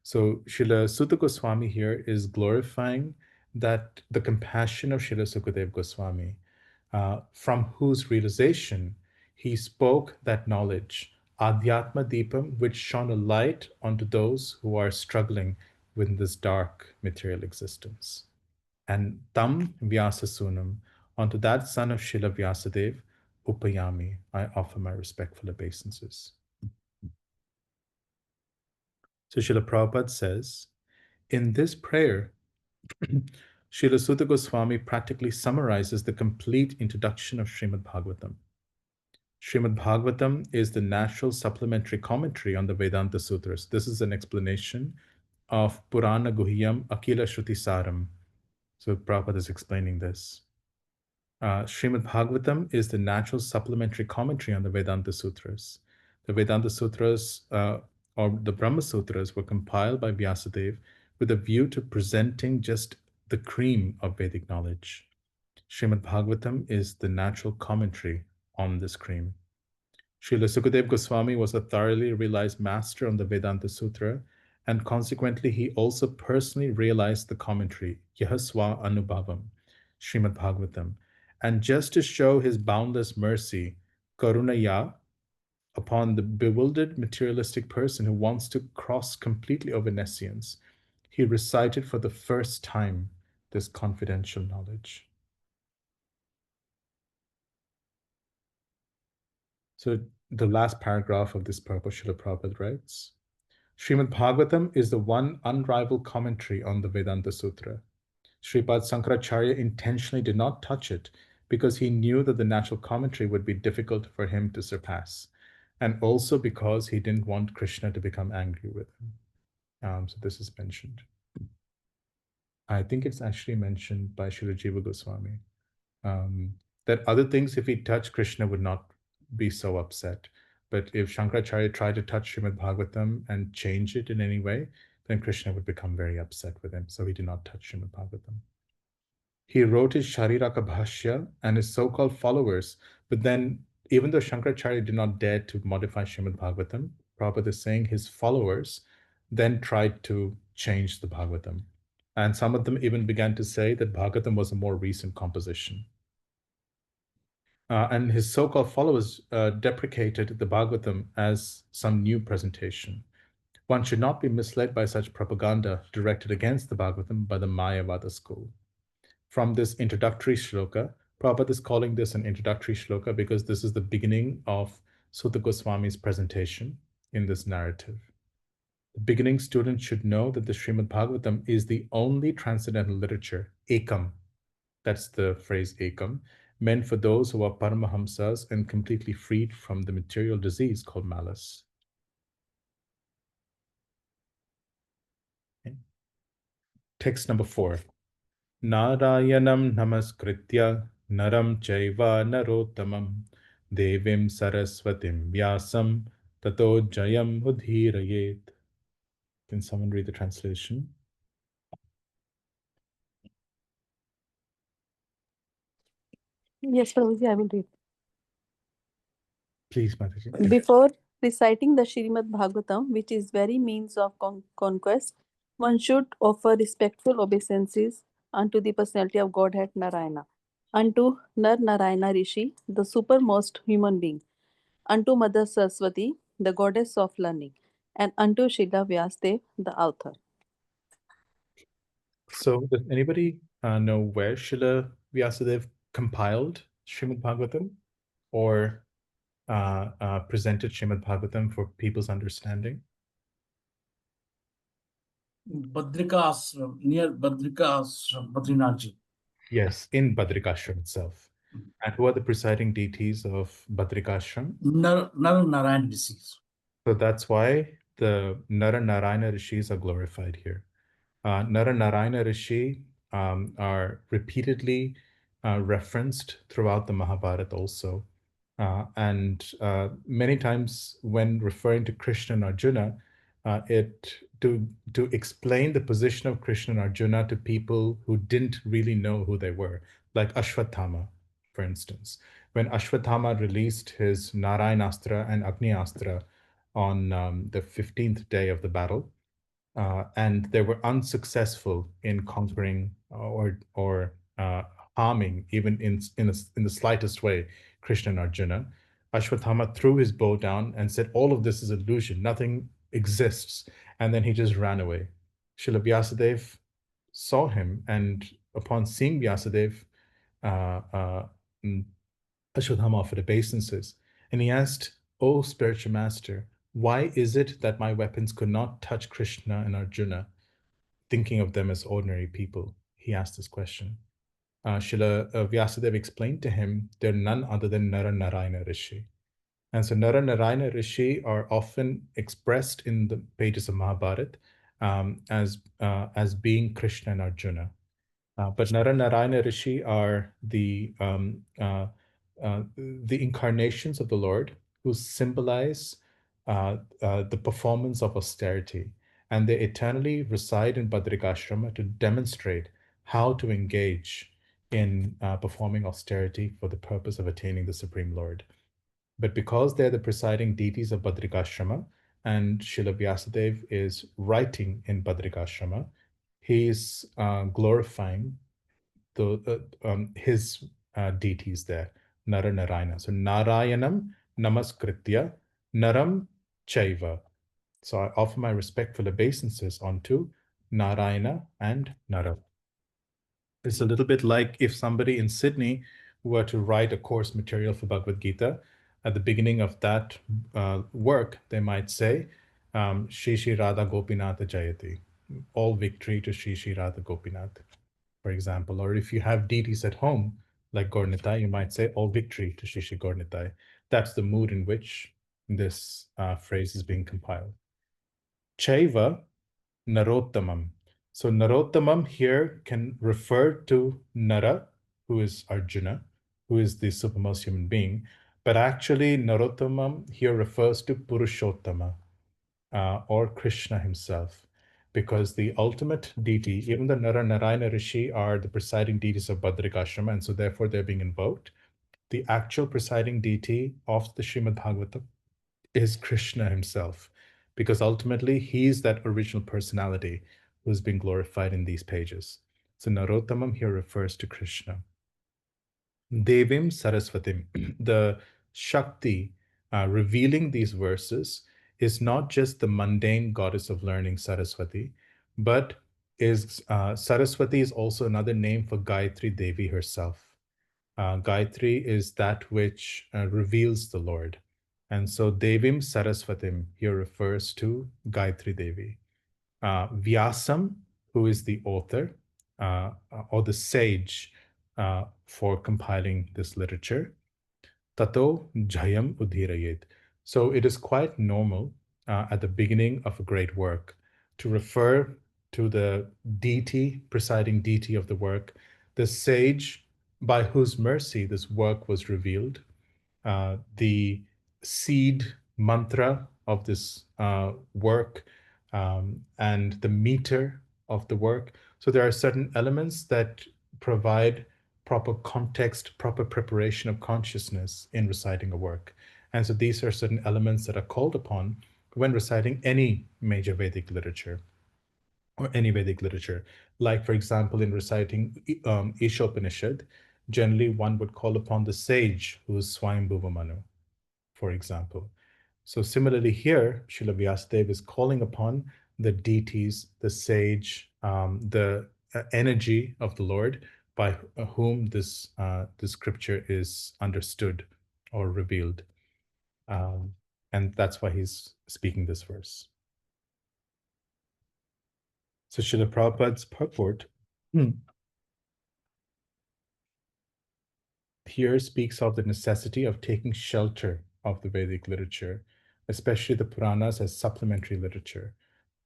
So Srila Sutta Goswami here is glorifying that the compassion of Srila Sukadeva Goswami, from whose realization he spoke that knowledge, Adhyatma Deepam, which shone a light onto those who are struggling with this dark material existence. And Tam Vyasasunam, onto that son of Srila Vyasadeva, Upayami, I offer my respectful obeisances. So Srila Prabhupada says, in this prayer, Srila Sutta Goswami practically summarizes the complete introduction of Srimad Bhagvatam. Srimad Bhagvatam is the natural supplementary commentary on the Vedanta Sutras. This is an explanation of Purana Guhyam Akila Shruti Saram. So Prabhupada is explaining this. Srimad Bhagavatam is the natural supplementary commentary on the Vedanta Sutras. The Vedanta Sutras or the Brahma Sutras were compiled by Vyasadeva with a view to presenting just the cream of Vedic knowledge. Srimad Bhagavatam is the natural commentary on this cream. Srila Sukadeva Goswami was a thoroughly realized master on the Vedanta Sutra, and consequently he also personally realized the commentary, Yahaswa Anubhavam, Srimad Bhagavatam. And just to show his boundless mercy, Karunaya, upon the bewildered materialistic person who wants to cross completely over nescience, he recited for the first time this confidential knowledge. So the last paragraph of this purport, Srila Prabhupada writes, Srimad Bhagavatam is the one unrivaled commentary on the Vedanta Sutra. Sripad Sankaracharya intentionally did not touch it because he knew that the natural commentary would be difficult for him to surpass. and also because he didn't want Krishna to become angry with him. So this is mentioned. I think it's actually mentioned by Srila Jiva Goswami. That other things, if he touched, Krishna would not be so upset. But if Shankaracharya tried to touch Srimad Bhagavatam and change it in any way, then Krishna would become very upset with him. So he did not touch Srimad Bhagavatam. He wrote his Shariraka Bhashya and his so-called followers, but then even though Shankaracharya did not dare to modify Srimad Bhagavatam, Prabhupada is saying his followers then tried to change the Bhagavatam. And some of them even began to say that Bhagavatam was a more recent composition. And his so-called followers deprecated the Bhagavatam as some new presentation. One should not be misled by such propaganda directed against the Bhagavatam by the Mayavada school. From this introductory shloka, Prabhupada is calling this an introductory shloka because this is the beginning of Sutta Goswami's presentation in this narrative. The beginning student should know that the Srimad Bhagavatam is the only transcendental literature, ekam, that's the phrase ekam, meant for those who are paramahamsas and completely freed from the material disease called malice. Okay. Text number 4. Narayanam namaskritya naram chaiva narottamam devim saraswatim vyasam tato jayam udhirayet. Can someone read the translation? Yes, Prabhuji, I will read. Please, Mataji. Before reciting the Srimad Bhagavatam, which is very means of conquest, one should offer respectful obeisances unto the personality of Godhead Narayana, unto Nar Narayana Rishi, the supermost human being, unto Mother Saraswati, the goddess of learning, and unto Srila Vyasdev, the author. So, does anybody know where Srila Vyasadeva compiled Srimad Bhagavatam or presented Srimad Bhagavatam for people's understanding? Badrika Ashram, near Badrika Ashram, Badrinathji. Yes, in Badrikashram itself. And who are the presiding deities of Badrikashram? Nar Narayan disease. So that's why the Nara Narayana Rishis are glorified here. Nara Narayana Rishi are repeatedly referenced throughout the Mahabharata also. And many times when referring to Krishna and Arjuna, to explain the position of Krishna and Arjuna to people who didn't really know who they were, like Ashwatthama, for instance. When Ashwatthama released his Narayanastra and Agni-astra on the 15th day of the battle, and they were unsuccessful in conquering or harming, even in the slightest way, Krishna and Arjuna. Ashwatthama threw his bow down and said, all of this is illusion, nothing exists. And then he just ran away. Srila Vyasadeva saw him, and upon seeing Vyasadeva, Ashwatthama offered obeisances, and he asked, "O spiritual master, why is it that my weapons could not touch Krishna and Arjuna?" Thinking of them as ordinary people, he asked this question. Srila Vyasadeva explained to him, they're none other than Nara Narayana Rishi. And so Nara Narayana Rishi are often expressed in the pages of Mahabharata as being Krishna and Arjuna. But Nara Narayana Rishi are the incarnations of the Lord who symbolize the performance of austerity. And they eternally reside in Badrikashrama to demonstrate how to engage in performing austerity for the purpose of attaining the Supreme Lord. But because they're the presiding deities of Badrikashrama, and Srila Vyasadeva is writing in Badrikashrama, he is glorifying his deities there, Nara Narayana. So Narayanam Namaskritya Naram Chaiva. So I offer my respectful obeisances onto Narayana and Nara. It's a little bit like if somebody in Sydney were to write a course material for Bhagavad Gita. At the beginning of that work, they might say, Shri Shri Radha Gopinath Jayati. All victory to Shri Shri Radha Gopinath, for example. Or if you have deities at home, like Gaurnitai, you might say, all victory to Shri Shri Gaurnitai. That's the mood in which this phrase is being compiled. Chaiva Narottamam. So Narottamam here can refer to Nara, who is Arjuna, who is the supermost human being. But actually, Narottamam here refers to Purushottama, or Krishna himself, because the ultimate deity, even the Nara Narayana Rishi are the presiding deities of Badrikashrama, and so therefore they're being invoked. The actual presiding deity of the Srimad Bhagavatam is Krishna himself, because ultimately he's that original personality who's been glorified in these pages. So Narottamam here refers to Krishna. Devim Saraswatim, the Shakti revealing these verses is not just the mundane goddess of learning Saraswati, but Saraswati is also another name for Gayatri Devi herself. Gayatri is that which reveals the Lord. And so Devim Saraswatim here refers to Gayatri Devi. Vyasam, who is the author or the sage for compiling this literature. Tato Jayam Udhirayet. So it is quite normal at the beginning of a great work to refer to the deity, presiding deity of the work, the sage by whose mercy this work was revealed, the seed mantra of this work, and the meter of the work. So there are certain elements that provide proper context, proper preparation of consciousness in reciting a work. And so these are certain elements that are called upon when reciting any major Vedic literature or any Vedic literature. Like, for example, in reciting Ishopanishad, generally one would call upon the sage who is Swayambhuva Manu, for example. So similarly here, Srila Vyasadeva is calling upon the deities, the sage, the energy of the Lord by whom this scripture is understood or revealed. And that's why he's speaking this verse. So Srila Prabhupada's purport here speaks of the necessity of taking shelter of the Vedic literature, especially the Puranas as supplementary literature,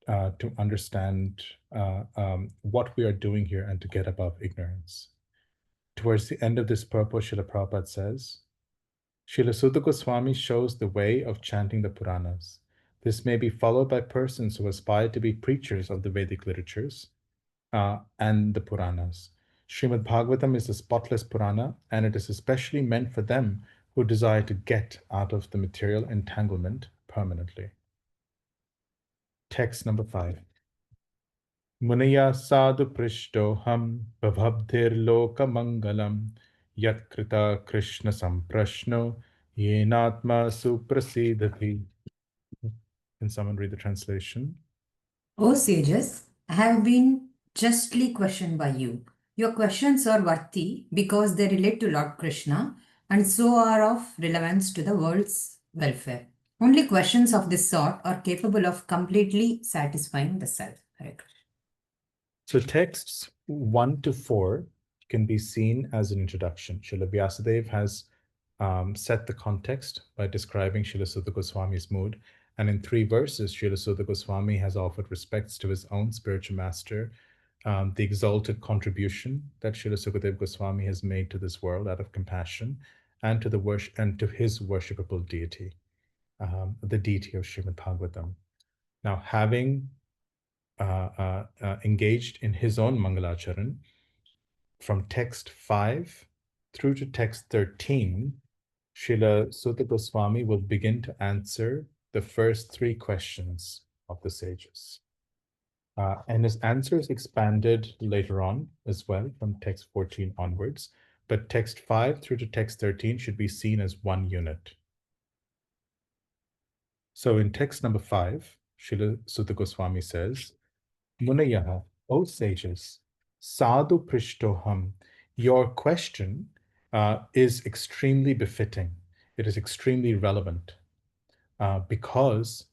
to understand what we are doing here and to get above ignorance. Towards the end of this purport, Srila Prabhupada says, Srila Sutta Goswami shows the way of chanting the Puranas. This may be followed by persons who aspire to be preachers of the Vedic literatures and the Puranas. Srimad Bhagavatam is a spotless Purana, and it is especially meant for them who desire to get out of the material entanglement permanently. Text number 5. Munaya sadhu prishtoham bhavabdhir mangalam yatkrita krishna samprashno yenatma suprasidati. Can someone read the translation? O sages, I have been justly questioned by you. Your questions are worthy because they relate to Lord Krishna and so are of relevance to the world's welfare. Only questions of this sort are capable of completely satisfying the self. Hare Krishna. So texts 1 to 4 can be seen as an introduction. Srila Vyasadeva has set the context by describing Srila Sutta Goswami's mood. And in 3 verses, Srila Sutta Goswami has offered respects to his own spiritual master, the exalted contribution that Srila Sukadeva Goswami has made to this world out of compassion, and to his worshipable deity, the deity of Srimad Bhagavatam. Now, having engaged in his own Mangalacharan, from text 5 through to text 13, Srila Sutta Goswami will begin to answer the first 3 questions of the sages. And his answer is expanded later on as well from text 14 onwards, but text 5 through to text 13 should be seen as one unit. So in text number 5, Srila Sutta Goswami says, Munayaha, O sages, sadhu prishtoham, your question is extremely befitting. It is extremely relevant because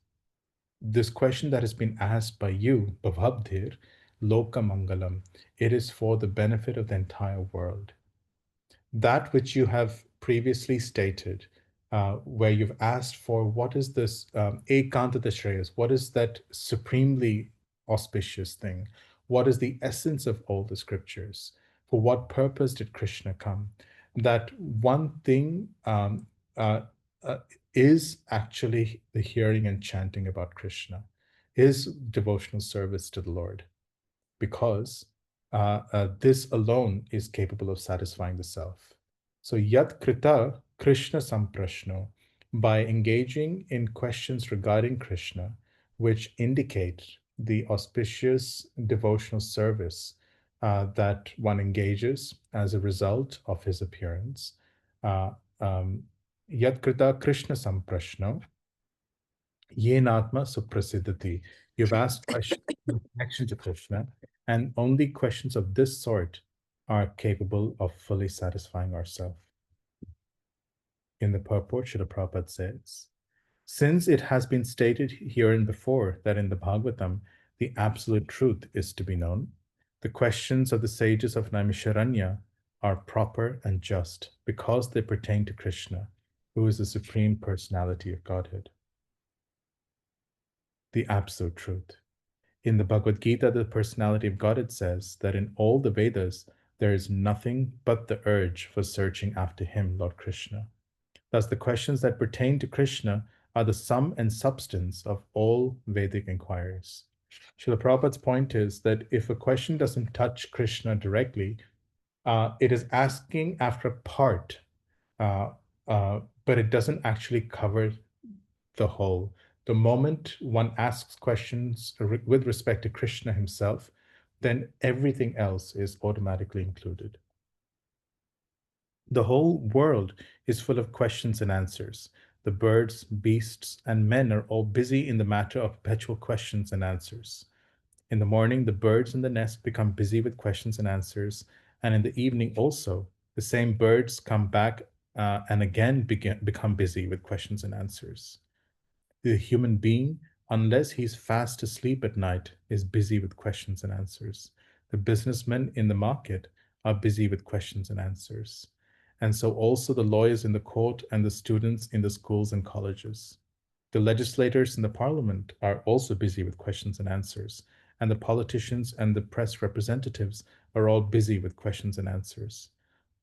this question that has been asked by you, Bhavabdhir, Loka Mangalam, it is for the benefit of the entire world. That which you have previously stated, where you've asked for what is this ekantata shreyas, what is that supremely auspicious thing? What is the essence of all the scriptures? For what purpose did Krishna come? That one thing uh, uh, is actually the hearing and chanting about Krishna, is devotional service to the Lord, because this alone is capable of satisfying the self. So yat krita Krishna samprashno, by engaging in questions regarding Krishna, which indicate the auspicious devotional service that one engages as a result of his appearance. Yat krita Krishna samprashno, yenatma suprasiddhati. You've asked questions in connection to Krishna, and only questions of this sort are capable of fully satisfying ourselves. In the purport, Srila Prabhupada says, since it has been stated herein before that in the Bhagavatam, the absolute truth is to be known, the questions of the sages of Naimisharanya are proper and just because they pertain to Krishna, who is the Supreme Personality of Godhead. The absolute truth. In the Bhagavad Gita, the personality of Godhead says that in all the Vedas, there is nothing but the urge for searching after him, Lord Krishna. Thus, the questions that pertain to Krishna are the sum and substance of all Vedic inquiries. Srila Prabhupada's point is that if a question doesn't touch Krishna directly, it is asking after a part, but it doesn't actually cover the whole. The moment one asks questions with respect to Krishna himself, then everything else is automatically included. The whole world is full of questions and answers. The birds, beasts, and men are all busy in the matter of perpetual questions and answers. In the morning, the birds in the nest become busy with questions and answers, and in the evening also, the same birds come back and again become busy with questions and answers. The human being, unless he's fast asleep at night, is busy with questions and answers. The businessmen in the market are busy with questions and answers. And so also the lawyers in the court and the students in the schools and colleges. The legislators in the parliament are also busy with questions and answers. And the politicians and the press representatives are all busy with questions and answers.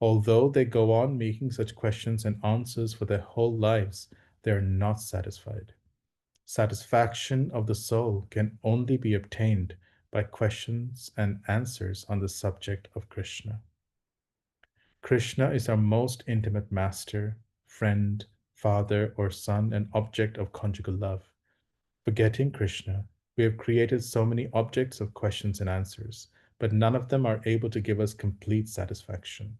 Although they go on making such questions and answers for their whole lives, they are not satisfied. Satisfaction of the soul can only be obtained by questions and answers on the subject of Krishna. Krishna is our most intimate master, friend, father, or son, and object of conjugal love. Forgetting Krishna, we have created so many objects of questions and answers, but none of them are able to give us complete satisfaction.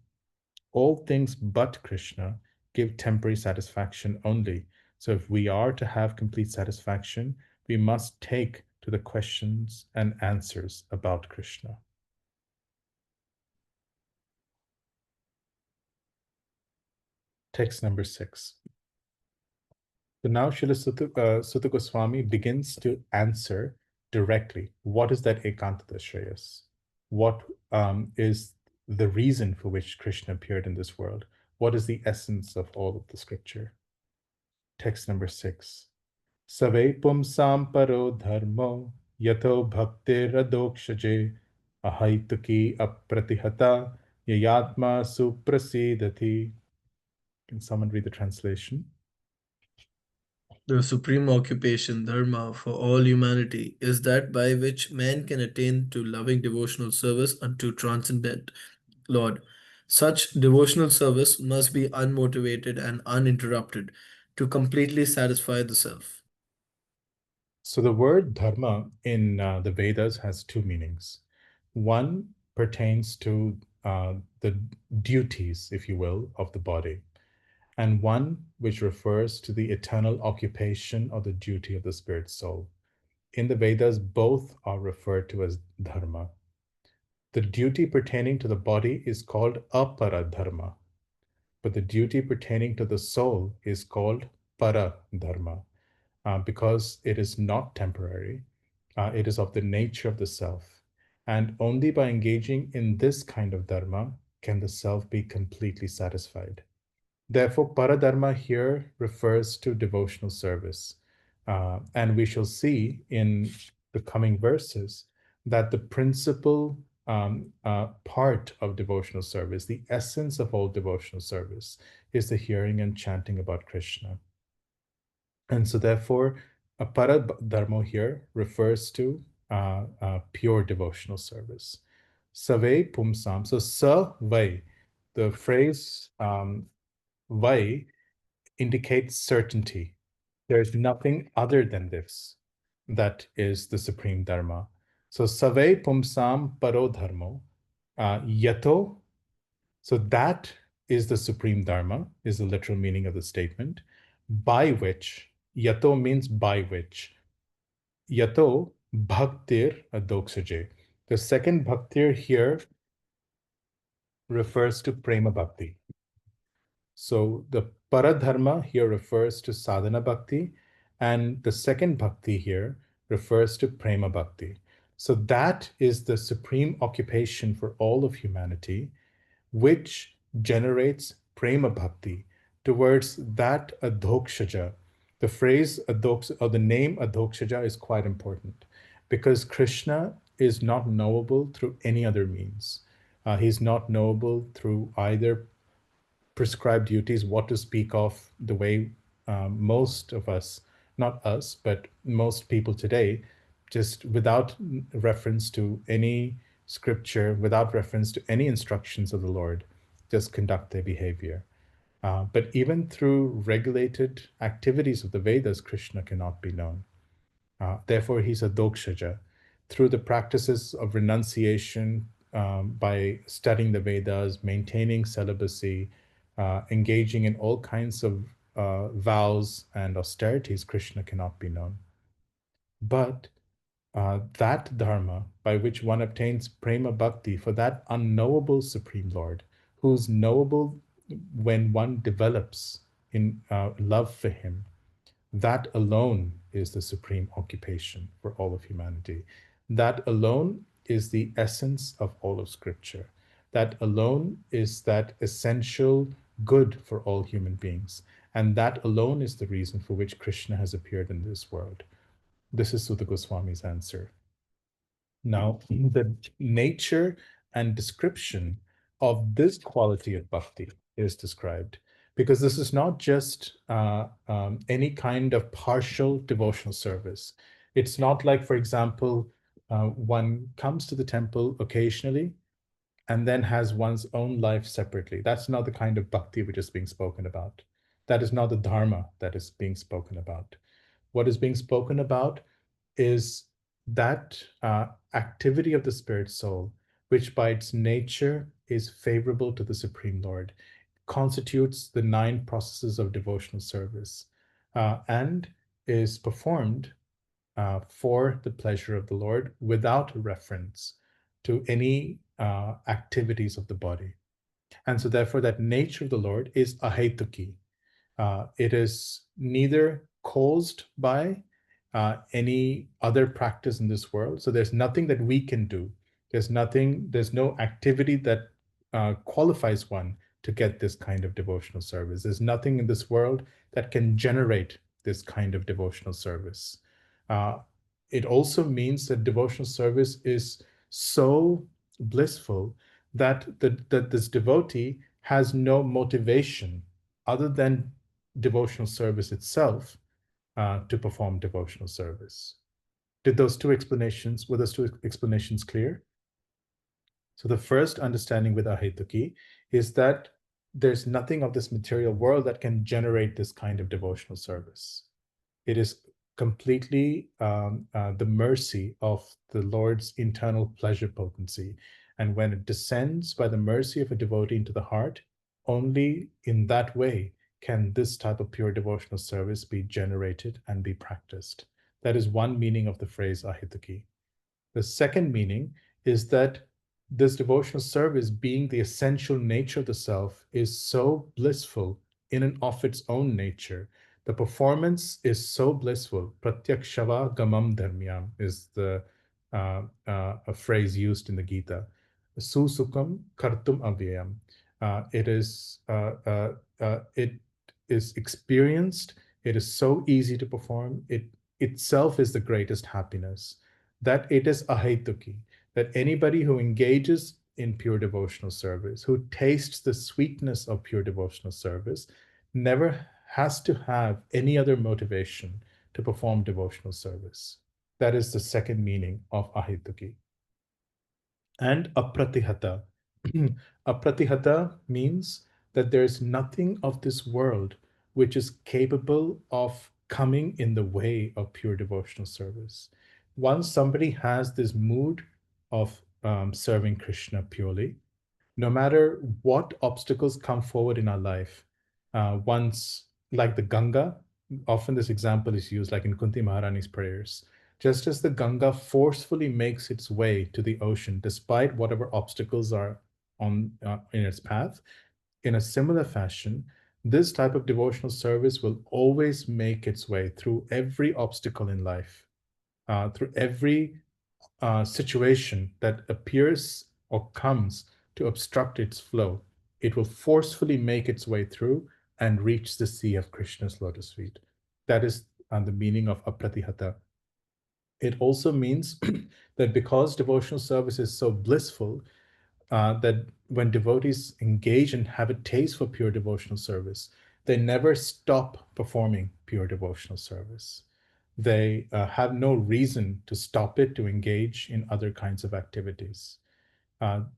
All things but Krishna give temporary satisfaction only. So if we are to have complete satisfaction, we must take to the questions and answers about Krishna. Text number 6. So now Srila Sutta Goswami begins to answer directly, what is that Ekantata Shreyas? What is the reason for which Krishna appeared in this world? What is the essence of all of the scripture? Text number 6. Save pumsam paro dharmo yato bhaktiradokshage ahaituki apratihata yayatma suprasidati. Can someone read the translation? The supreme occupation, dharma, for all humanity is that by which man can attain to loving devotional service unto transcendent Lord. Such devotional service must be unmotivated and uninterrupted to completely satisfy the self. So the word dharma in the Vedas has two meanings. One pertains to the duties, if you will, of the body, and one which refers to the eternal occupation or the duty of the spirit soul. In the Vedas, both are referred to as dharma. The duty pertaining to the body is called apara dharma, but the duty pertaining to the soul is called para dharma. Because it is not temporary, it is of the nature of the self. And only by engaging in this kind of dharma can the self be completely satisfied. Therefore, paradharma here refers to devotional service. And we shall see in the coming verses that the principal part of devotional service, the essence of all devotional service, is the hearing and chanting about Krishna. And so, therefore, a paradharma here refers to pure devotional service. Save pumsam. So, sa vai, the phrase vai indicates certainty. There's nothing other than this that is the supreme dharma. So, save pumsam paro dharmo yato. So, that is the supreme dharma, is the literal meaning of the statement, by which, yato means by which, yato bhaktir adoksaje. The second bhaktir here refers to prema bhakti. So the paradharma here refers to sadhana bhakti, and the second bhakti here refers to prema bhakti. So that is the supreme occupation for all of humanity, which generates prema bhakti towards that adhokshaja. The phrase adhokshaja, or the name adhokshaja, is quite important because Krishna is not knowable through any other means. He's not knowable through either prescribed duties, what to speak of, the way most of us, not us, but most people today, just without reference to any scripture, without reference to any instructions of the Lord, just conduct their behavior. But even through regulated activities of the Vedas, Krishna cannot be known. Therefore, he's a dokshaja. Through the practices of renunciation, by studying the Vedas, maintaining celibacy, engaging in all kinds of vows and austerities, Krishna cannot be known. But that dharma by which one obtains prema bhakti for that unknowable Supreme Lord, who's knowable when one develops in love for him, that alone is the supreme occupation for all of humanity. That alone is the essence of all of Scripture. That alone is that essential good for all human beings. And that alone is the reason for which Krishna has appeared in this world. This is Sutta Goswami's answer. Now, the nature and description of this quality of bhakti is described, because this is not just any kind of partial devotional service. It's not like, for example, one comes to the temple occasionally and then has one's own life separately. That's not the kind of bhakti which is being spoken about. That is not the dharma that is being spoken about. What is being spoken about is that activity of the spirit soul, which by its nature is favorable to the Supreme Lord, constitutes the 9 processes of devotional service, and is performed for the pleasure of the Lord without reference to any activities of the body. And so therefore that nature of the Lord is ahetuki. It is neither caused by any other practice in this world. So there's nothing that we can do. There's no activity that qualifies one to get this kind of devotional service. There's nothing in this world that can generate this kind of devotional service. It also means that devotional service is so blissful that this devotee has no motivation other than devotional service itself to perform devotional service. Were those two explanations clear? So the first understanding with ahetuki is that there's nothing of this material world that can generate this kind of devotional service. It is completely the mercy of the Lord's internal pleasure potency. And when it descends by the mercy of a devotee into the heart, only in that way can this type of pure devotional service be generated and be practiced. That is one meaning of the phrase ahituki. The second meaning is that this devotional service, being the essential nature of the self, is so blissful in and of its own nature. The performance is so blissful. Pratyakshava gamam dharmyam is a phrase used in the Gita. Susukam kartum avyayam. It is experienced. It is so easy to perform. It itself is the greatest happiness. That it is ahetuki. That anybody who engages in pure devotional service, who tastes the sweetness of pure devotional service, never has to have any other motivation to perform devotional service. That is the second meaning of ahetuki. And apratihata. Apratihata means that there is nothing of this world which is capable of coming in the way of pure devotional service. Once somebody has this mood of serving Krishna purely, no matter what obstacles come forward in our life, once, like the Ganga, often this example is used, like in Kunti Maharani's prayers. Just as the Ganga forcefully makes its way to the ocean, despite whatever obstacles are on in its path, in a similar fashion, this type of devotional service will always make its way through every obstacle in life, through every situation that appears or comes to obstruct its flow. It will forcefully make its way through and reach the sea of Krishna's lotus feet. That is the meaning of apratihata. It also means that because devotional service is so blissful, that when devotees engage and have a taste for pure devotional service, they never stop performing pure devotional service. They have no reason to stop it to engage in other kinds of activities.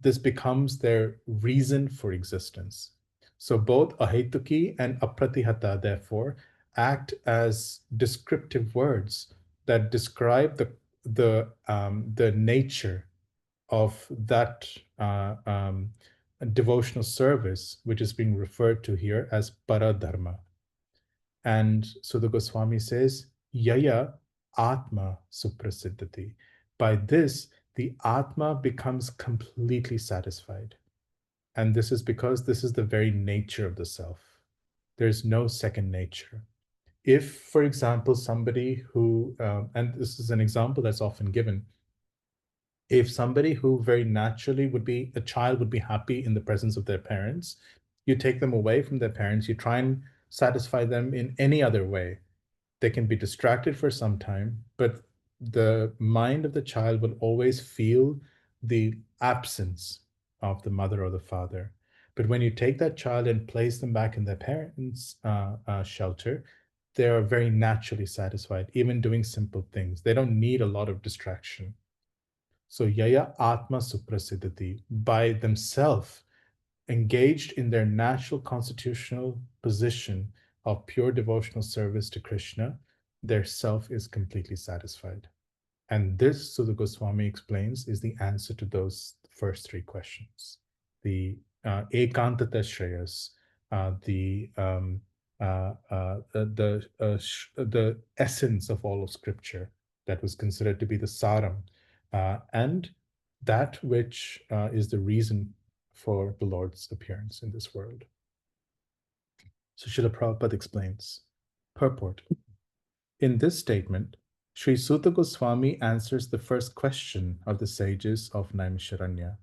This becomes their reason for existence. So both ahetuki and apratihata, therefore, act as descriptive words that describe the nature of that devotional service, which is being referred to here as paradharma. And so the Goswami says, Yaya Atma Suprasiddhati. By this, the Atma becomes completely satisfied. And this is because this is the very nature of the self. There's no second nature. If, for example, somebody who, and this is an example that's often given, if somebody who very naturally would be, a child would be happy in the presence of their parents, you take them away from their parents, you try and satisfy them in any other way, they can be distracted for some time, but the mind of the child will always feel the absence of the mother or the father. But when you take that child and place them back in their parents' shelter, they are very naturally satisfied, even doing simple things. They don't need a lot of distraction. So Yaya Atma Suprasiddhati, by themselves, engaged in their natural constitutional position of pure devotional service to Krishna, their self is completely satisfied. And this, so the Goswami explains, is the answer to those first three questions. The ekantata shreyas, the essence of all of scripture that was considered to be the saram, and that which is the reason for the Lord's appearance in this world. So Srila Prabhupada explains, purport. In this statement, Sri Suta Goswami answers the first question of the sages of Naimisharanya.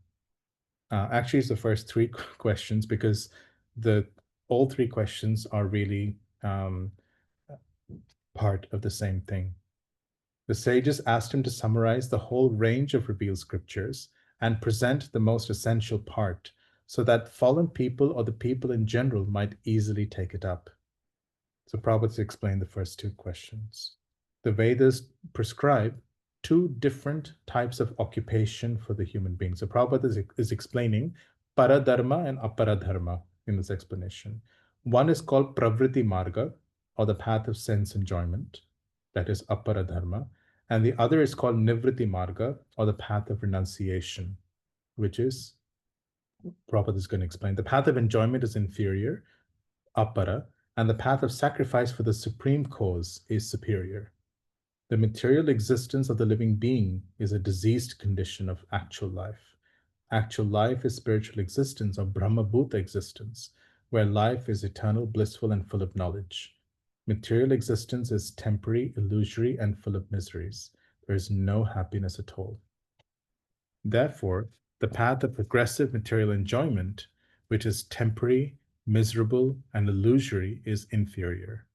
Actually, it's the first three questions because all three questions are really part of the same thing. The sages asked him to summarize the whole range of revealed scriptures and present the most essential part so that fallen people or the people in general might easily take it up. So Prabhupada explained the first two questions. The Vedas prescribe two different types of occupation for the human being. So Prabhupada is explaining paradharma and aparadharma in this explanation. One is called pravriti marga, or the path of sense enjoyment, that is aparadharma, and the other is called nivriti marga, or the path of renunciation, which is, Prabhupada is going to explain, the path of enjoyment is inferior, apara, and the path of sacrifice for the supreme cause is superior. The material existence of the living being is a diseased condition of actual life. Actual life is spiritual existence or Brahma-bhuta existence, where life is eternal, blissful, and full of knowledge. Material existence is temporary, illusory, and full of miseries. There is no happiness at all. Therefore, the path of progressive material enjoyment, which is temporary, miserable, and illusory, is inferior.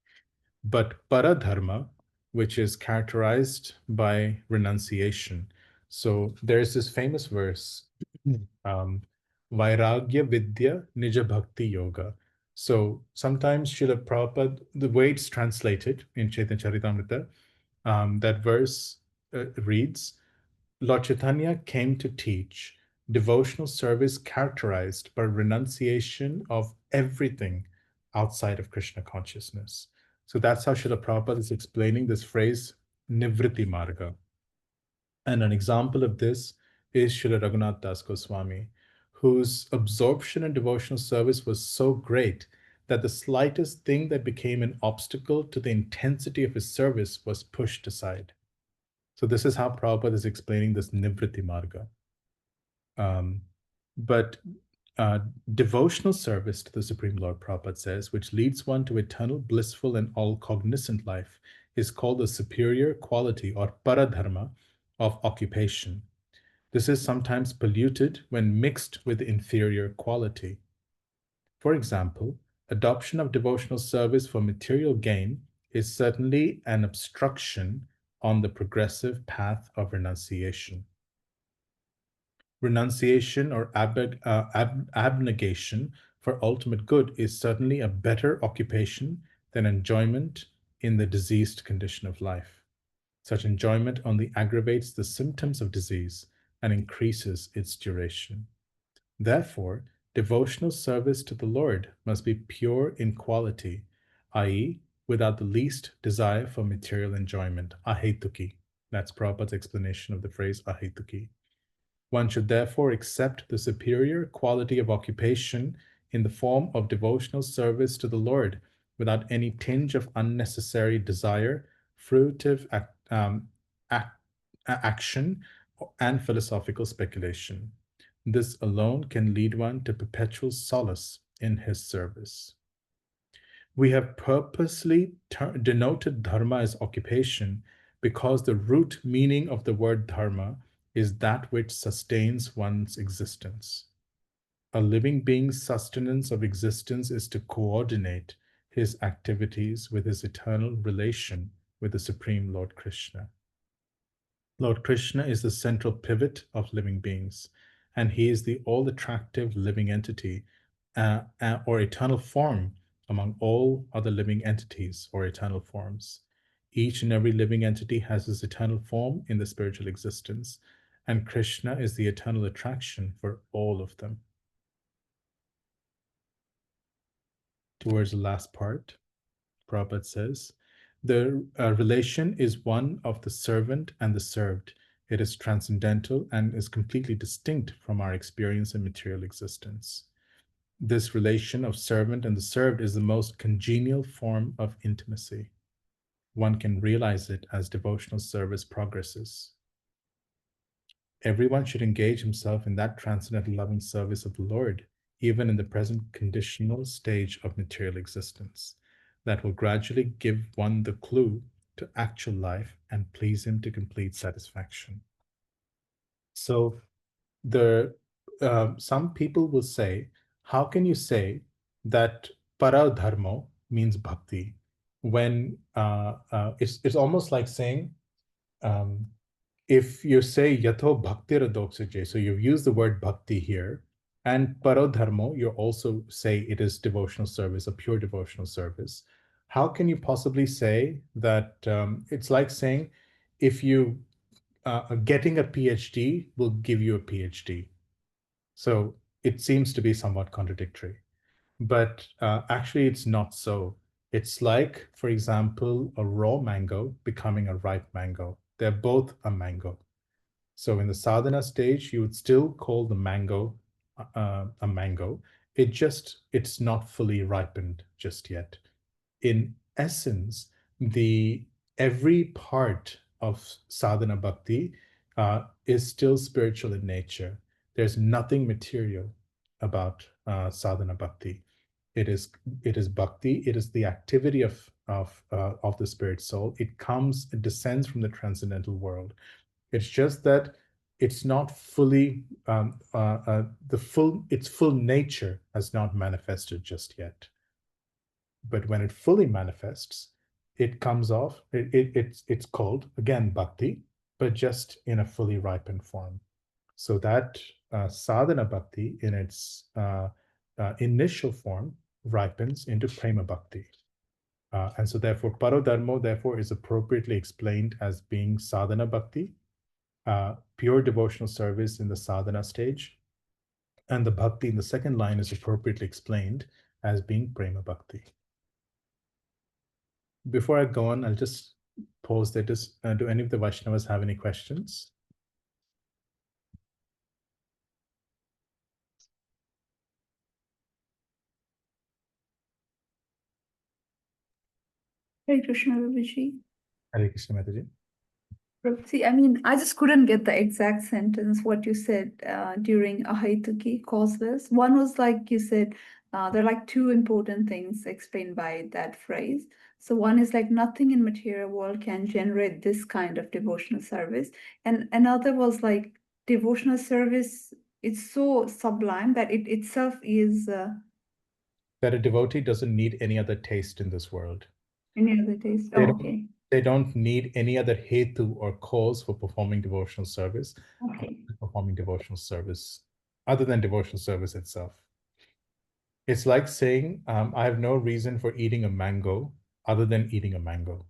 But paradharma, which is characterized by renunciation. So there's this famous verse, Vairagya Vidya Nija Bhakti Yoga. So sometimes Srila Prabhupada, the way it's translated in Chaitanya Charitamrita, that verse reads, Lord Chaitanya came to teach devotional service characterized by renunciation of everything outside of Krishna consciousness. So that's how Srila Prabhupada is explaining this phrase, Nivritti Marga. And an example of this is Srila Raghunath Das Goswami, whose absorption in devotional service was so great that the slightest thing that became an obstacle to the intensity of his service was pushed aside. So this is how Prabhupada is explaining this Nivritti Marga. But devotional service to the Supreme Lord, Prabhupada says, which leads one to eternal, blissful, and all-cognizant life, is called the superior quality or paradharma of occupation. This is sometimes polluted when mixed with inferior quality. For example, adoption of devotional service for material gain is certainly an obstruction on the progressive path of renunciation. Renunciation or abnegation for ultimate good is certainly a better occupation than enjoyment in the diseased condition of life. Such enjoyment only aggravates the symptoms of disease and increases its duration. Therefore, devotional service to the Lord must be pure in quality, i.e., without the least desire for material enjoyment, ahetuki. That's Prabhupada's explanation of the phrase ahetuki. One should therefore accept the superior quality of occupation in the form of devotional service to the Lord without any tinge of unnecessary desire, fruitive action, and philosophical speculation. This alone can lead one to perpetual solace in his service. We have purposely denoted dharma as occupation because the root meaning of the word dharma is that which sustains one's existence. A living being's sustenance of existence is to coordinate his activities with his eternal relation with the Supreme Lord Krishna. Lord Krishna is the central pivot of living beings, and he is the all-attractive living entity or eternal form among all other living entities or eternal forms. Each and every living entity has its eternal form in the spiritual existence, and Krishna is the eternal attraction for all of them. Towards the last part, Prabhupada says, the relation is one of the servant and the served. It is transcendental and is completely distinct from our experience in material existence. This relation of servant and the served is the most congenial form of intimacy. One can realize it as devotional service progresses. Everyone should engage himself in that transcendental loving service of the Lord, even in the present conditional stage of material existence. That will gradually give one the clue to actual life and please him to complete satisfaction. So some people will say, how can you say that paradharma means bhakti when it's almost like saying, if you say yatho bhakti radoksaje, so you've used the word bhakti here, and parodharmo, you also say it is devotional service, a pure devotional service. How can you possibly say that it's like saying if you getting a PhD will give you a PhD? So it seems to be somewhat contradictory, but actually it's not so. It's like, for example, a raw mango becoming a ripe mango. They're both a mango. So in the sadhana stage, you would still call the mango a mango. It's not fully ripened just yet. In essence, every part of sadhana bhakti is still spiritual in nature. There's nothing material about sadhana bhakti. It is bhakti. It is the activity of the spirit soul. It descends from the transcendental world. It's just that it's not fully its full nature has not manifested just yet. But when it fully manifests, it comes off. It's called again bhakti, but just in a fully ripened form. So that sadhana bhakti in its initial form ripens into prema bhakti. And so therefore, parodharmo therefore is appropriately explained as being sadhana bhakti, pure devotional service in the sadhana stage. And the bhakti in the second line is appropriately explained as being prema bhakti. Before I go on, I'll just pause there. Do any of the Vaishnavas have any questions? Hare Krishna, Prabhuji. Hare Krishna, Mataji. See, I mean, I just couldn't get the exact sentence, what you said during Ahaituki causeless. One was like you said, there are like two important things explained by that phrase. So one is like nothing in material world can generate this kind of devotional service. And another was like devotional service, it's so sublime that it itself is That a devotee doesn't need any other taste in this world. any other taste. They Oh, don't, okay. they don't need any other hetu or cause for performing devotional service. Okay. Performing devotional service other than devotional service itself. It's like saying, I have no reason for eating a mango other than eating a mango.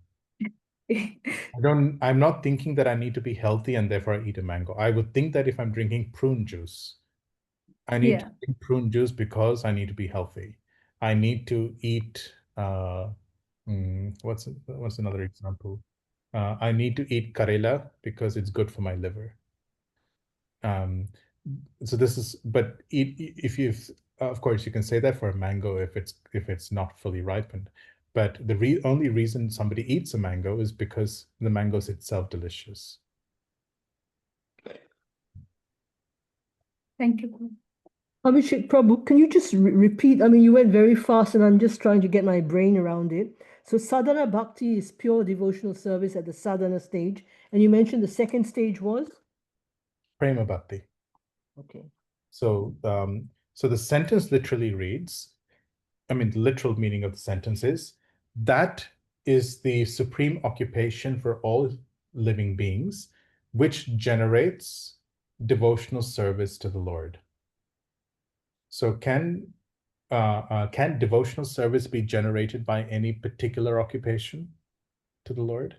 I'm not thinking that I need to be healthy and therefore I eat a mango. I would think that if I'm drinking prune juice, I need to drink prune juice because I need to be healthy. I need to eat, what's another example? I need to eat karela because it's good for my liver. So this is, but if you've, of course, you can say that for a mango if it's not fully ripened. But the only reason somebody eats a mango is because the mango is itself delicious. Thank you. Abhishek, Prabhu, can you just repeat? I mean, you went very fast and I'm just trying to get my brain around it. So sadhana bhakti is pure devotional service at the sadhana stage. And you mentioned the second stage was? Prema bhakti. Okay. So, so the sentence literally reads, I mean, the literal meaning of the sentence is, that is the supreme occupation for all living beings, which generates devotional service to the Lord. So can devotional service be generated by any particular occupation to the Lord?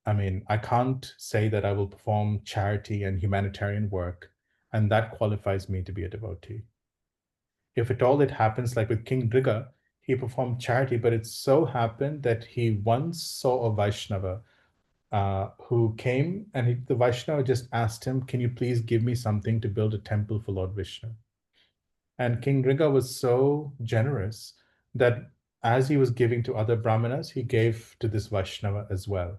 I mean, I can't say that I will perform charity and humanitarian work, and that qualifies me to be a devotee. If at all it happens, like with King Driga, he performed charity, but it so happened that he once saw a Vaishnava who came, and the Vaishnava just asked him, can you please give me something to build a temple for Lord Vishnu? And King Driga was so generous that as he was giving to other Brahmanas, he gave to this Vaishnava as well.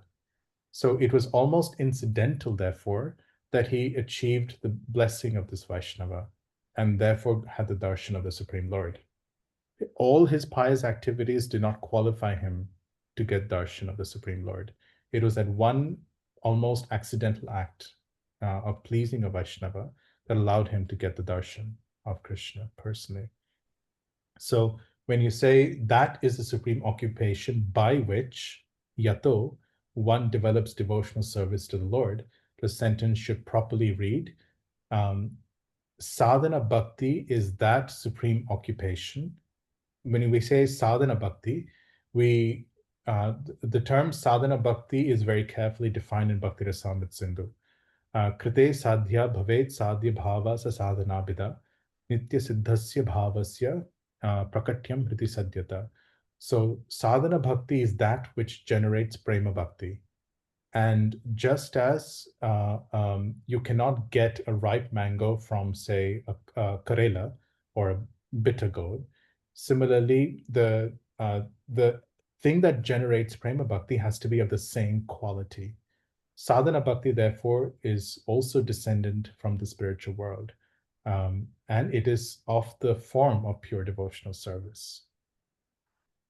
So it was almost incidental, therefore, that he achieved the blessing of this Vaishnava and therefore had the darshan of the Supreme Lord. All his pious activities did not qualify him to get darshan of the Supreme Lord. It was that one almost accidental act of pleasing a Vaishnava that allowed him to get the darshan of Krishna personally. So when you say that is the supreme occupation by which yato one develops devotional service to the Lord, the sentence should properly read, sadhana bhakti is that supreme occupation. When we say sadhana bhakti, the term sadhana bhakti is very carefully defined in Bhakti Rasamrita Sindhu. Krite sadhya bhavet sadhya bhava sa sadhana bida nitya siddhasya bhavasya prakatyam hriti sadyata. So sadhana bhakti is that which generates prema bhakti. And just as you cannot get a ripe mango from, say, a karela or a bitter gourd, similarly, the thing that generates prema bhakti has to be of the same quality. Sadhana bhakti, therefore, is also descendant from the spiritual world, and it is of the form of pure devotional service.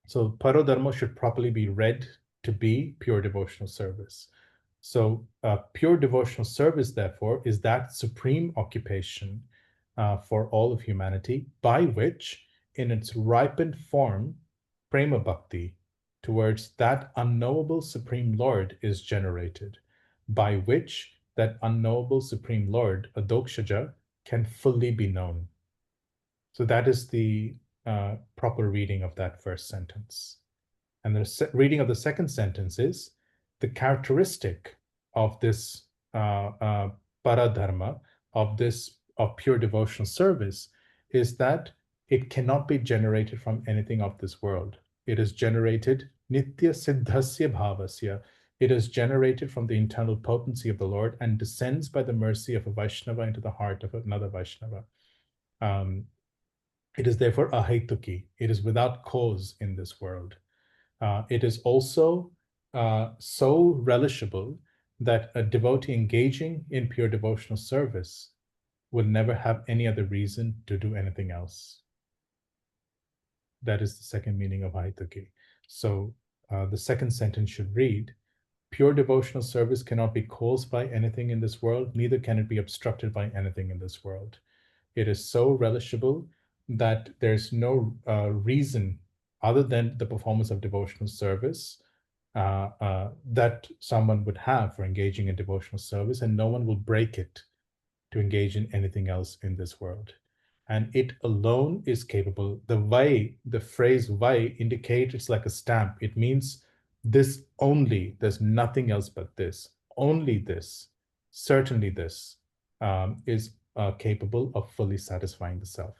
So parodharma should properly be read to be pure devotional service. So pure devotional service, therefore, is that supreme occupation for all of humanity, by which, in its ripened form, prema bhakti towards that unknowable Supreme Lord is generated, by which that unknowable Supreme Lord, Adokshaja, can fully be known. So that is the proper reading of that first sentence. And the reading of the second sentence is the characteristic of this paradharma, of pure devotional service, is that it cannot be generated from anything of this world. It is generated nitya siddhasya bhavasya. It is generated from the internal potency of the Lord and descends by the mercy of a Vaishnava into the heart of another Vaishnava. It is therefore ahetuki. It is without cause in this world. It is also so relishable that a devotee engaging in pure devotional service will never have any other reason to do anything else. That is the second meaning of ahetuki. So the second sentence should read, pure devotional service cannot be caused by anything in this world, neither can it be obstructed by anything in this world. It is so relishable that there's no reason other than the performance of devotional service that someone would have for engaging in devotional service, and no one will break it to engage in anything else in this world. And it alone is capable. The phrase vai indicates it's like a stamp. It means this only, there's nothing else but this, only this, certainly this is capable of fully satisfying the self.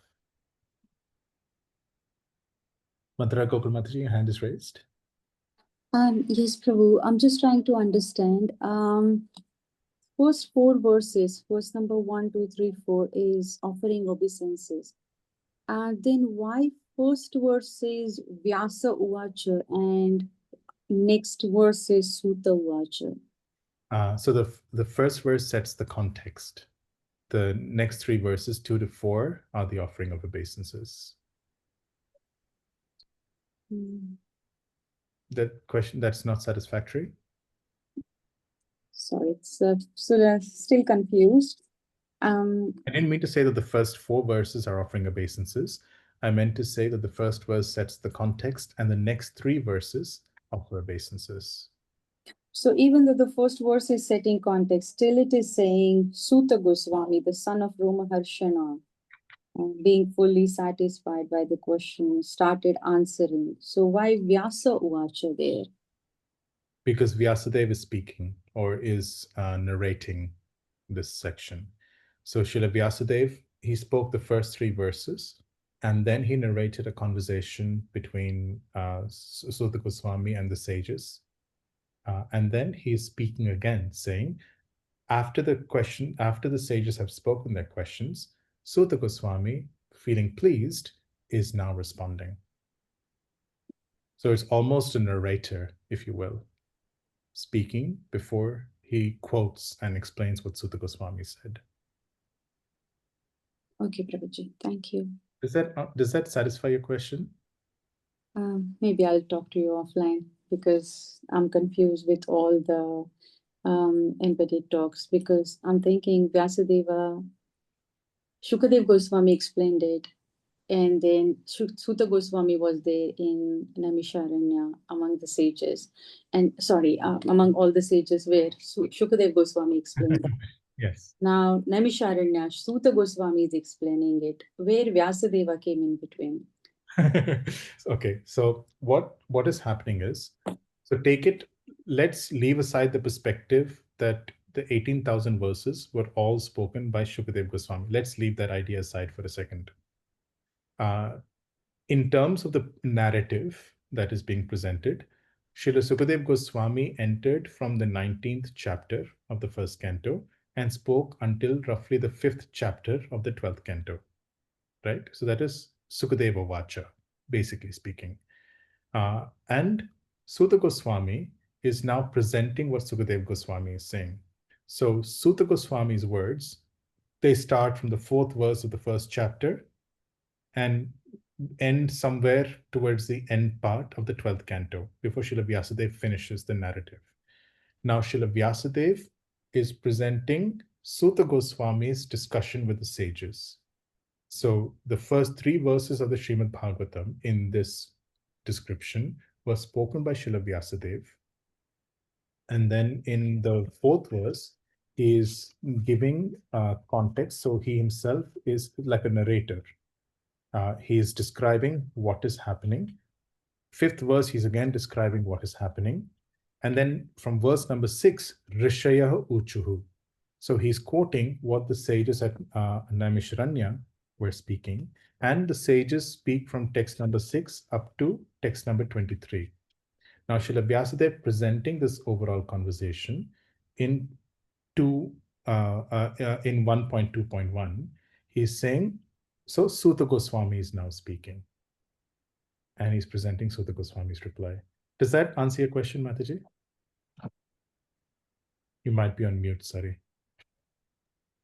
Madhura Gokul Mataji, your hand is raised. Yes, Prabhu. I'm just trying to understand. First four verses, verse number 1, 2, 3, 4 is offering obeisances. Then why first verse says Vyasa Uvacha and next verse is Sutta Uvacha? So the first verse sets the context. The next three verses, 2 to 4, are the offering of obeisances. That question, that's not satisfactory? Sorry, it's still confused. I didn't mean to say that the first 4 verses are offering obeisances. I meant to say that the first verse sets the context and the next 3 verses offer obeisances. So even though the first verse is setting context, still it is saying Sutta Goswami, the son of Romaharshana, being fully satisfied by the question, started answering. So why Vyasa Uvacha there? Because Vyasadeva is speaking or is narrating this section. So Srila Vyasadeva, he spoke the first 3 verses, and then he narrated a conversation between Sutta Goswami and the sages. And then he's speaking again, saying, after the sages have spoken their questions, Sutta Goswami, feeling pleased, is now responding. So it's almost a narrator, if you will, speaking before he quotes and explains what Sutta Goswami said. Okay, Prabhuji, thank you. Does that satisfy your question? Maybe I'll talk to you offline because I'm confused with all the embodied talks, because I'm thinking Vyasadeva, Shukadev Goswami explained it, and then Sutta Goswami was there in Naimisharanya among the sages, and among all the sages where Shukadev Goswami explained that. Yes. Now Naimisharanya, Sutta Goswami is explaining it, where Vyasadeva came in between. Okay, so what is happening is, so let's leave aside the perspective that the 18,000 verses were all spoken by Shukadev Goswami. Let's leave that idea aside for a second. In terms of the narrative that is being presented, Srila Sukadev Goswami entered from the 19th chapter of the first canto and spoke until roughly the 5th chapter of the 12th canto, right? So that is Sukadeva Vacha, basically speaking. And Sutta Goswami is now presenting what Sukadev Goswami is saying. So Sutta Goswami's words, they start from the 4th verse of the first chapter and end somewhere towards the end part of the 12th canto before Srila Vyasadeva finishes the narrative. Now, Srila Vyasadeva is presenting Suta Goswami's discussion with the sages. So the first 3 verses of the Srimad Bhagavatam in this description were spoken by Srila Vyasadeva. And then in the 4th verse, he is giving context. So he himself is like a narrator. He is describing what is happening. 5th verse, he's again describing what is happening. And then from verse number 6, Rishayah Uchuhu. So he's quoting what the sages at Naimisharanya were speaking. And the sages speak from text number 6 up to text number 23. Now, Srila Vyasadeva presenting this overall conversation in 1.2.1, he's saying, so Suta Goswami is now speaking. And he's presenting Suta Goswami's reply. Does that answer your question, Mataji? You might be on mute, sorry.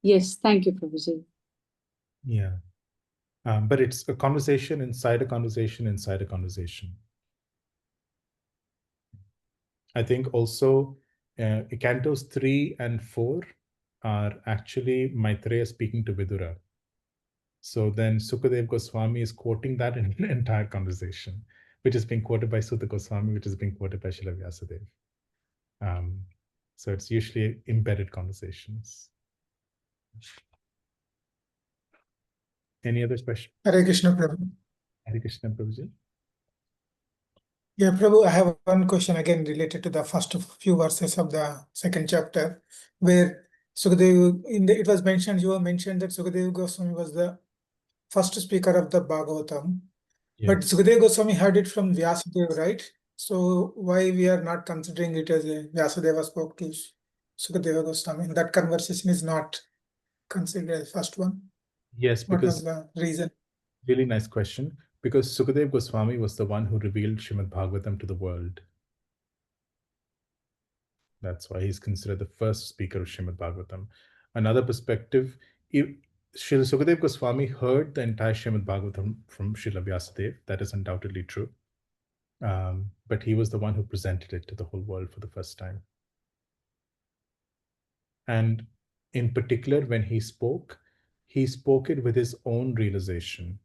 Yes, thank you, Prabhuji. Yeah. But it's a conversation inside a conversation inside a conversation. I think also cantos 3 and 4 are actually Maitreya speaking to Vidura. So then Sukadeva Goswami is quoting that in an entire conversation, which is being quoted by Suta Goswami, which is being quoted by Srila Vyasadeva. So it's usually embedded conversations. Any other question? Hare Krishna, Prabhu. Hare Krishna, Prabhuji. Yeah, Prabhu, I have one question again related to the first few verses of the second chapter, where Sukadeva, it was mentioned, you have mentioned that Sukadeva Goswami was the first speaker of the Bhagavatam, but Yes. Sukadeva Goswami heard it from Vyasadeva, right? So why we are not considering it as a Vyasadeva spoke to Sukadeva Goswami? That conversation is not considered as first one. Yes, What was because the reason? really nice question. Because Sukadeva Goswami was the one who revealed Srimad Bhagavatam to the world. That's why he's considered the first speaker of Srimad Bhagavatam. Another perspective, Srila Sukadeva Goswami heard the entire Srimad Bhagavatam from Srila Vyasadeva. That is undoubtedly true. But he was the one who presented it to the whole world for the first time. And in particular, when he spoke it with his own realization.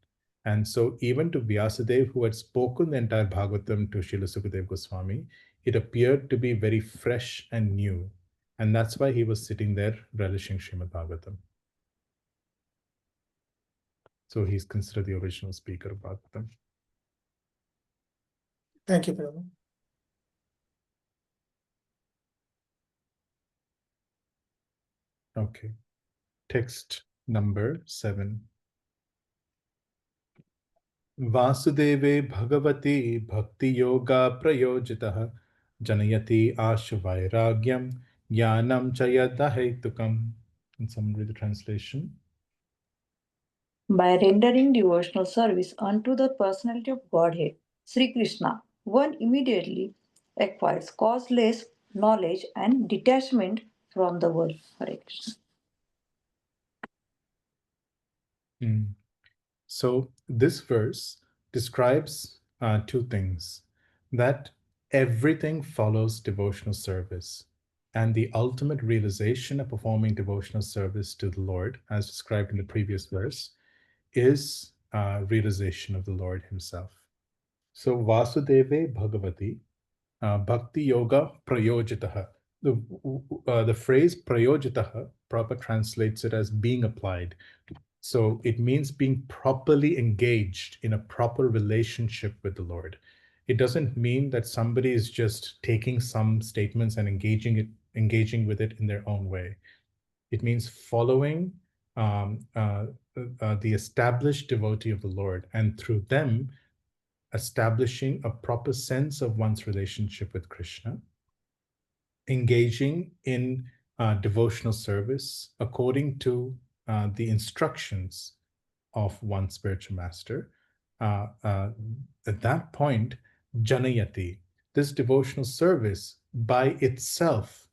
And so even to Vyasadeva, who had spoken the entire Bhagavatam to Srila Sukadeva Goswami, it appeared to be very fresh and new. And that's why he was sitting there relishing Srimad Bhagavatam. So he's considered the original speaker of Bhagavatam. Thank you, Prabhu. Okay. Text number 7. Vasudeve Bhagavati Bhakti Yoga Prayojitah Janayati Ashvairagyam Jnanam Chayadahaitukam. And some read the translation. By rendering devotional service unto the personality of Godhead, Sri Krishna, one immediately acquires causeless knowledge and detachment from the world. Hare Krishna. So this verse describes 2 things. That everything follows devotional service. And the ultimate realization of performing devotional service to the Lord, as described in the previous verse, is realization of the Lord himself. So Vasudeve Bhagavati Bhakti Yoga Prayojitaha. The phrase Prayojitaha proper translates it as being applied. So it means being properly engaged in a proper relationship with the Lord. It doesn't mean that somebody is just taking some statements and engaging with it in their own way. It means following the established devotee of the Lord, and through them establishing a proper sense of one's relationship with Krishna, engaging in devotional service according to the instructions of one spiritual master. At that point, janayati, this devotional service by itself,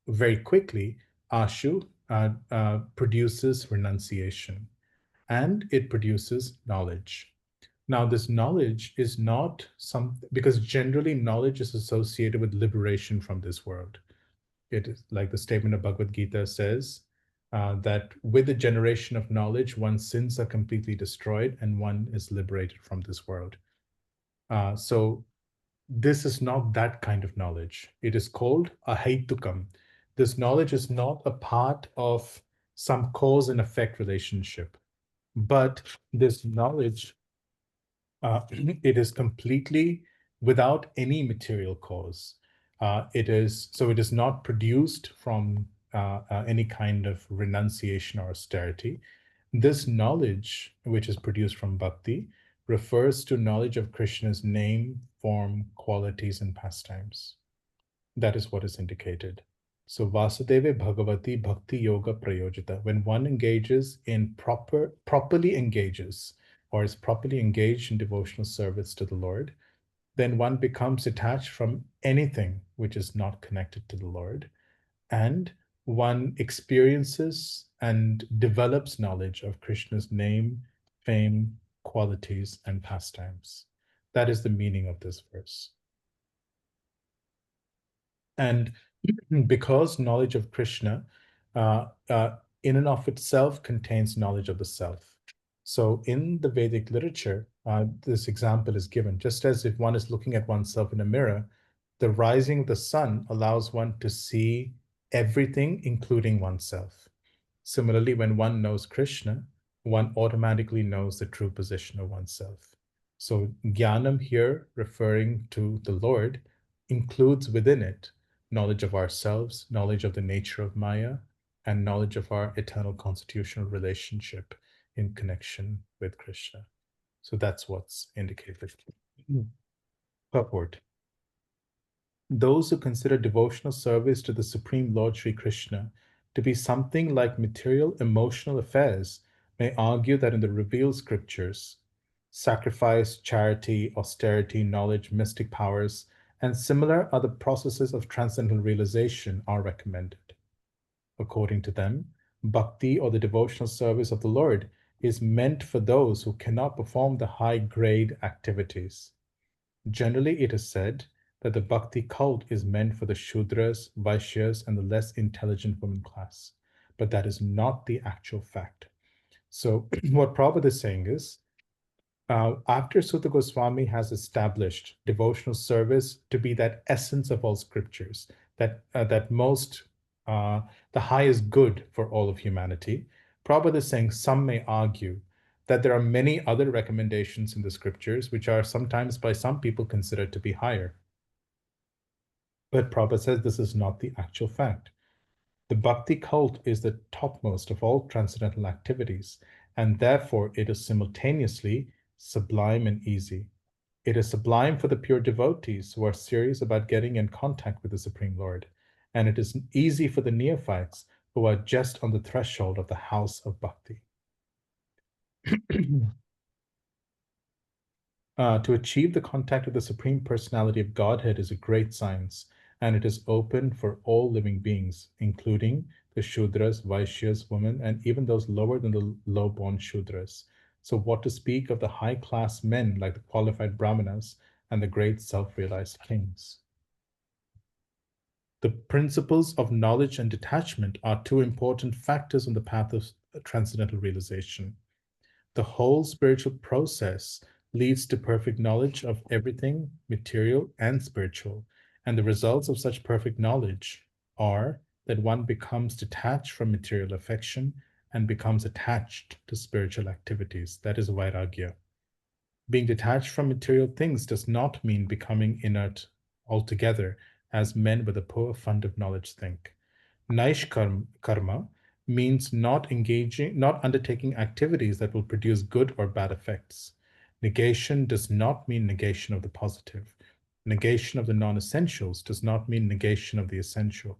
very quickly, ashu, produces renunciation, and it produces knowledge. Now, this knowledge is not because generally knowledge is associated with liberation from this world. It is like the statement of Bhagavad Gita says that with the generation of knowledge, one's sins are completely destroyed and one is liberated from this world. So this is not that kind of knowledge. It is called ahaitukam. This knowledge is not a part of some cause and effect relationship, but this knowledge, it is completely without any material cause. It is not produced from any kind of renunciation or austerity. This knowledge, which is produced from bhakti, refers to knowledge of Krishna's name, form, qualities, and pastimes. That is what is indicated. So Vasudeva Bhagavati Bhakti Yoga Prayojita. When one engages in properly engages or is properly engaged in devotional service to the Lord, then one becomes detached from anything which is not connected to the Lord, and one experiences and develops knowledge of Krishna's name, fame, qualities, and pastimes. That is the meaning of this verse. And because knowledge of Krishna in and of itself contains knowledge of the self. So in the Vedic literature, this example is given, just as if one is looking at oneself in a mirror, the rising of the sun allows one to see everything, including oneself. Similarly, when one knows Krishna, one automatically knows the true position of oneself. So Jnanam here, referring to the Lord, includes within it knowledge of ourselves, knowledge of the nature of Maya, and knowledge of our eternal constitutional relationship in connection with Krishna. So that's what's indicated. Purport. Those who consider devotional service to the Supreme Lord Sri Krishna to be something like material emotional affairs may argue that in the revealed scriptures, sacrifice, charity, austerity, knowledge, mystic powers, and similar other processes of transcendental realization are recommended. According to them, bhakti, or the devotional service of the Lord, is meant for those who cannot perform the high-grade activities. Generally, it is said that the bhakti cult is meant for the Shudras, Vaishyas, and the less intelligent women class. But that is not the actual fact. So what Prabhupada is saying is, after Sutta Goswami has established devotional service to be that essence of all scriptures, that most, the highest good for all of humanity, Prabhupada is saying some may argue that there are many other recommendations in the scriptures which are sometimes by some people considered to be higher. But Prabhupada says this is not the actual fact. The bhakti cult is the topmost of all transcendental activities, and therefore it is simultaneously sublime and easy. It is sublime for the pure devotees who are serious about getting in contact with the Supreme Lord, and it is easy for the neophytes who are just on the threshold of the house of bhakti. To achieve the contact with the Supreme Personality of Godhead is a great science, and it is open for all living beings, including the Shudras, Vaishyas, women, and even those lower than the low-born Shudras. So what to speak of the high-class men like the qualified Brahmanas and the great self-realized kings? The principles of knowledge and detachment are two important factors on the path of transcendental realization. The whole spiritual process leads to perfect knowledge of everything material and spiritual, and the results of such perfect knowledge are that one becomes detached from material affection and becomes attached to spiritual activities. That is Vairagya. Being detached from material things does not mean becoming inert altogether, as men with a poor fund of knowledge think. Karma means not undertaking activities that will produce good or bad effects. Negation does not mean negation of the positive. Negation of the non-essentials does not mean negation of the essential.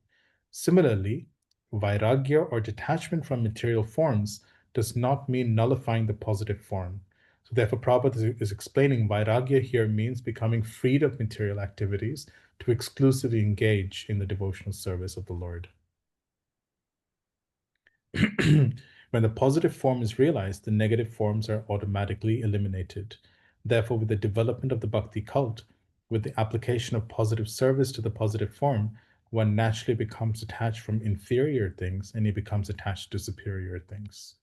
Similarly, vairagya, or detachment from material forms, does not mean nullifying the positive form. So therefore, Prabhupada is explaining vairagya here means becoming freed of material activities to exclusively engage in the devotional service of the Lord. When the positive form is realized, the negative forms are automatically eliminated. Therefore, with the development of the bhakti cult, with the application of positive service to the positive form, one naturally becomes attached from inferior things and he becomes attached to superior things.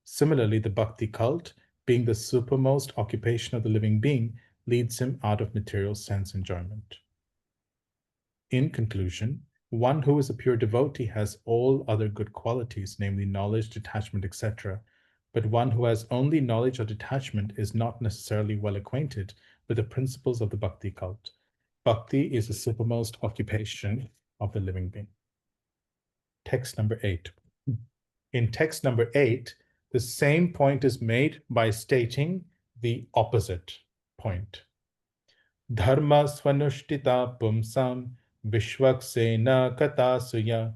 Similarly, the bhakti cult, being the supermost occupation of the living being, leads him out of material sense enjoyment. In conclusion, one who is a pure devotee has all other good qualities, namely knowledge, detachment, etc. But one who has only knowledge or detachment is not necessarily well acquainted with the principles of the bhakti cult. Bhakti is the supermost occupation of the living being. Text number 8. In text number 8, the same point is made by stating the opposite point. Dharma svanushtita pumsam vishwaksena katasuya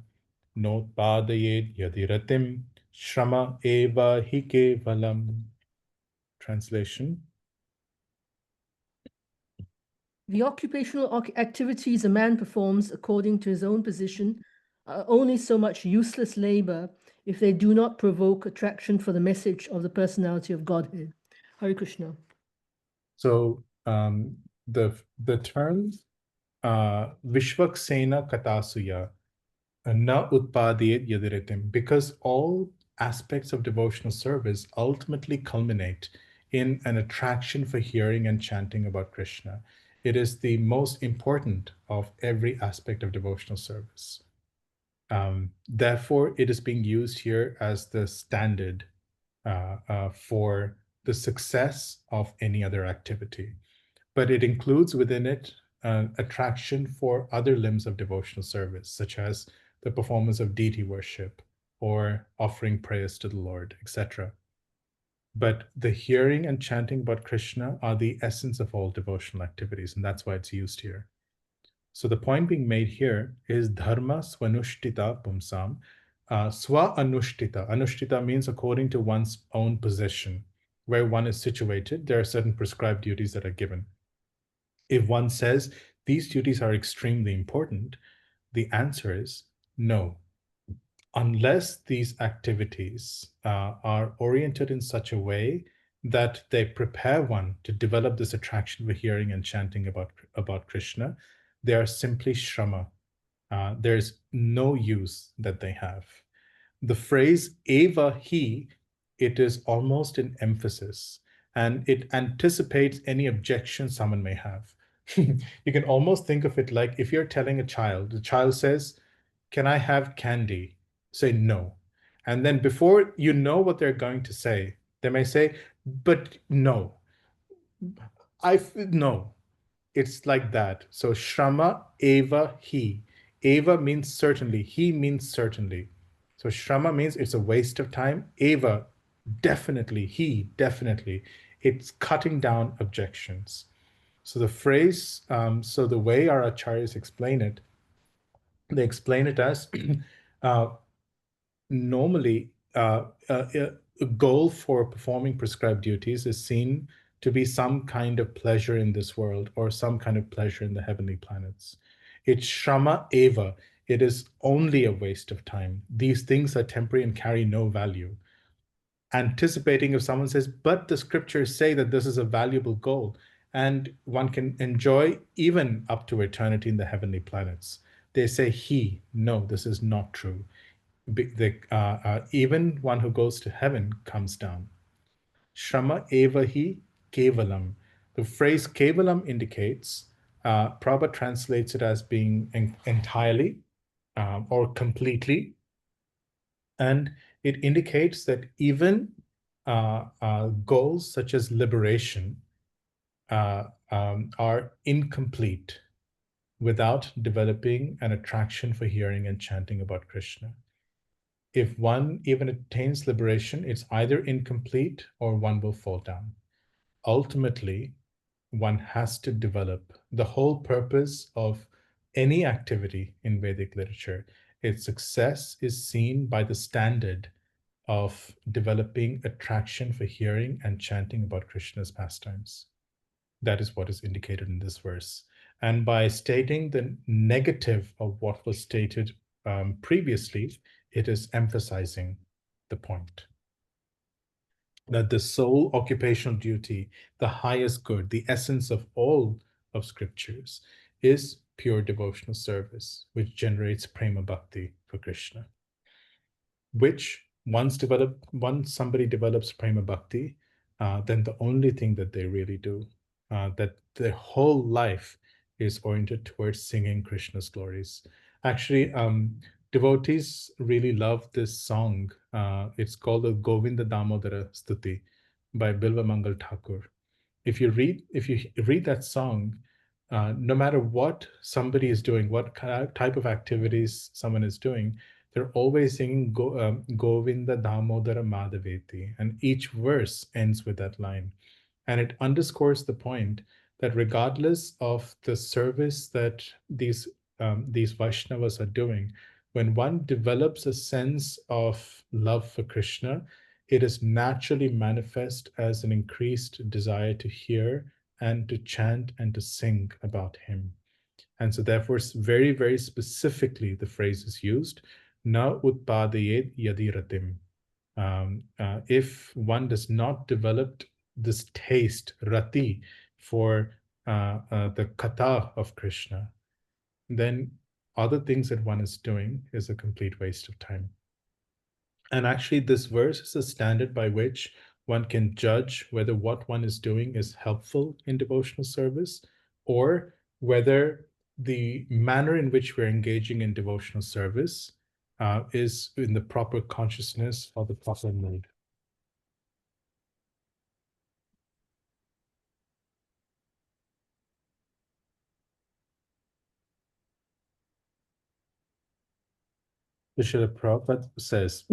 notpadayed yadiratim shrama eva hi kevalam. Translation. The occupational activities a man performs according to his own position are only so much useless labor if they do not provoke attraction for the message of the personality of Godhead. Hare Krishna. So the term Vishwaksena Katasuya na utpadiyet yadiritim, because all aspects of devotional service ultimately culminate in an attraction for hearing and chanting about Krishna. It is the most important of every aspect of devotional service. Therefore, it is being used here as the standard for the success of any other activity. But it includes within it attraction for other limbs of devotional service, such as the performance of deity worship or offering prayers to the Lord, etc. But the hearing and chanting about Krishna are the essence of all devotional activities, and that's why it's used here. So the point being made here is dharma svanushtita pumsam. Swa anushtita. Anushtita means according to one's own position. Where one is situated, there are certain prescribed duties that are given. If one says these duties are extremely important, the answer is no. Unless these activities are oriented in such a way that they prepare one to develop this attraction for hearing and chanting about Krishna, they are simply shrama. There's no use that they have. The phrase eva he, it is almost an emphasis, and it anticipates any objection someone may have. You can almost think of it like if you're telling a child, the child says, "Can I have candy?" Say no. And then before you know what they're going to say, they may say, "But no. No." It's like that. So shrama eva he. Eva means certainly. He means certainly. So shrama means it's a waste of time. Eva, definitely. He, definitely. It's cutting down objections. So the phrase, so the way our acharyas explain it, they explain it as normally a goal for performing prescribed duties is seen to be some kind of pleasure in this world or some kind of pleasure in the heavenly planets. It's shrama eva. It is only a waste of time. These things are temporary and carry no value. Anticipating if someone says, but the scriptures say that this is a valuable goal and one can enjoy even up to eternity in the heavenly planets. They say no, this is not true. Even one who goes to heaven comes down. Shrama eva hi kevalam. The phrase kevalam indicates, Prabhupada translates it as being entirely or completely. And it indicates that even goals such as liberation are incomplete without developing an attraction for hearing and chanting about Krishna. If one even attains liberation, it's either incomplete or one will fall down. Ultimately, one has to develop the whole purpose of any activity in Vedic literature. Its success is seen by the standard of developing attraction for hearing and chanting about Krishna's pastimes. That is what is indicated in this verse. And by stating the negative of what was stated previously, it is emphasizing the point. that the sole occupational duty, the highest good, the essence of all of scriptures, is pure devotional service, which generates prema bhakti for Krishna. Which once somebody develops prema bhakti, then the only thing that they really do, that their whole life is oriented towards singing Krishna's glories. Actually, devotees really love this song. It's called the Govinda Damodara Stuti by Bilva Mangal Thakur. If you read that song, no matter what somebody is doing, what type of activities someone is doing, they're always singing Govinda Damodara Madhaveti, and each verse ends with that line. And it underscores the point that regardless of the service that these Vaishnavas are doing, when one develops a sense of love for Krishna, it is naturally manifest as an increased desire to hear and to chant and to sing about him. And so therefore, very, very specifically, the phrase is used, na utpadayet yadi ratim. If one does not develop this taste, rati, for the katha of Krishna, then other things that one is doing is a complete waste of time. And actually, this verse is a standard by which one can judge whether what one is doing is helpful in devotional service, or whether the manner in which we're engaging in devotional service is in the proper consciousness or the proper mood. The Srila Prabhupada says,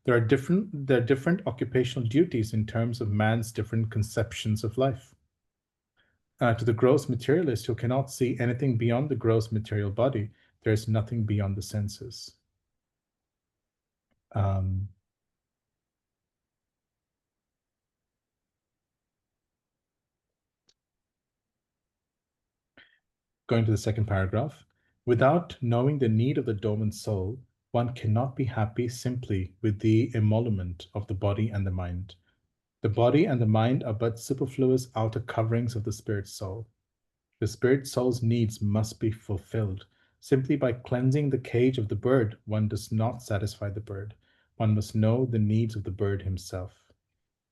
there are different occupational duties in terms of man's different conceptions of life. To the gross materialist who cannot see anything beyond the gross material body, there is nothing beyond the senses. Going to the second paragraph. Without knowing the need of the dormant soul, one cannot be happy simply with the emolument of the body and the mind. The body and the mind are but superfluous outer coverings of the spirit soul. The spirit soul's needs must be fulfilled. Simply by cleansing the cage of the bird, one does not satisfy the bird. One must know the needs of the bird himself.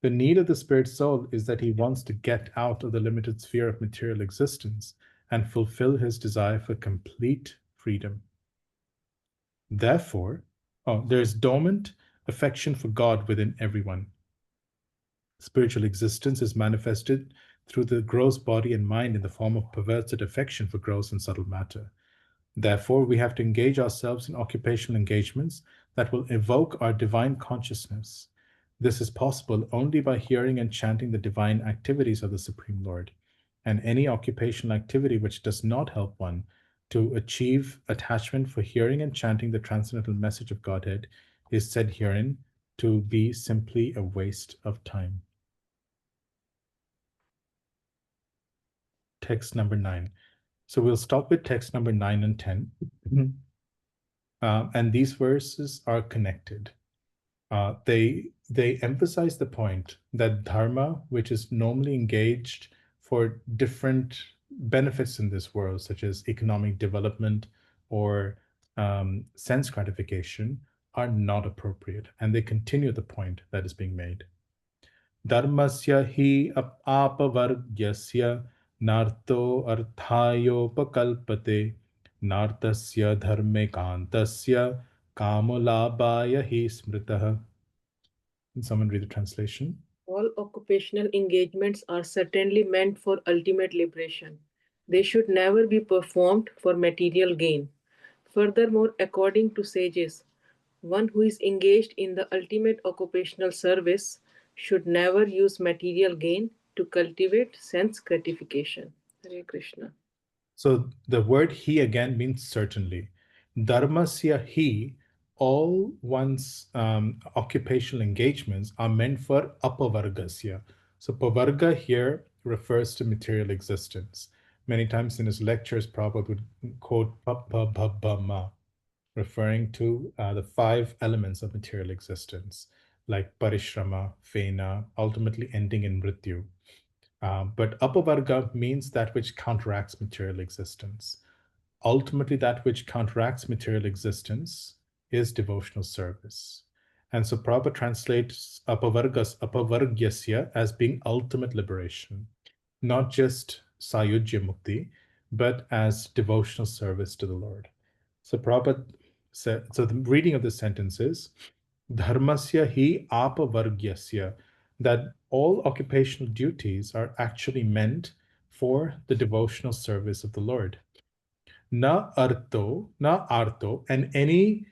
The need of the spirit soul is that he wants to get out of the limited sphere of material existence and fulfill his desire for complete freedom. Therefore, there is dormant affection for God within everyone. Spiritual existence is manifested through the gross body and mind in the form of perverted affection for gross and subtle matter. Therefore, we have to engage ourselves in occupational engagements that will evoke our divine consciousness. This is possible only by hearing and chanting the divine activities of the Supreme Lord. And any occupational activity which does not help one to achieve attachment for hearing and chanting the transcendental message of Godhead is said herein to be simply a waste of time. Text number 9. So we'll stop with text number 9 and 10. And these verses are connected. They emphasize the point that dharma, which is normally engaged for different benefits in this world, such as economic development or sense gratification, are not appropriate. And they continue the point that is being made. Dharmasya hi apavargyasya narto arthayopakalpate nartasya dharme kantasya kamolabhaya hi smritah. Can someone read the translation? All occupational engagements are certainly meant for ultimate liberation. They should never be performed for material gain. Furthermore, according to sages, one who is engaged in the ultimate occupational service should never use material gain to cultivate sense gratification. Hare Krishna. So the word he again means certainly. Dharmasya he, all one's occupational engagements are meant for apavargasya. So pavarga here refers to material existence. Many times in his lectures, Prabhupada would quote papabhabama, referring to the 5 elements of material existence. like parishrama, fena, ultimately ending in mrityu. But apavarga means that which counteracts material existence. Ultimately, that which counteracts material existence is devotional service. And so Prabhupada translates apavargyasya as being ultimate liberation, not just sayujya mukti, but as devotional service to the Lord. So Prabhupada said, so the reading of the sentence is, dharmasya hi apavargyasya, that all occupational duties are actually meant for the devotional service of the Lord. Na arto, and any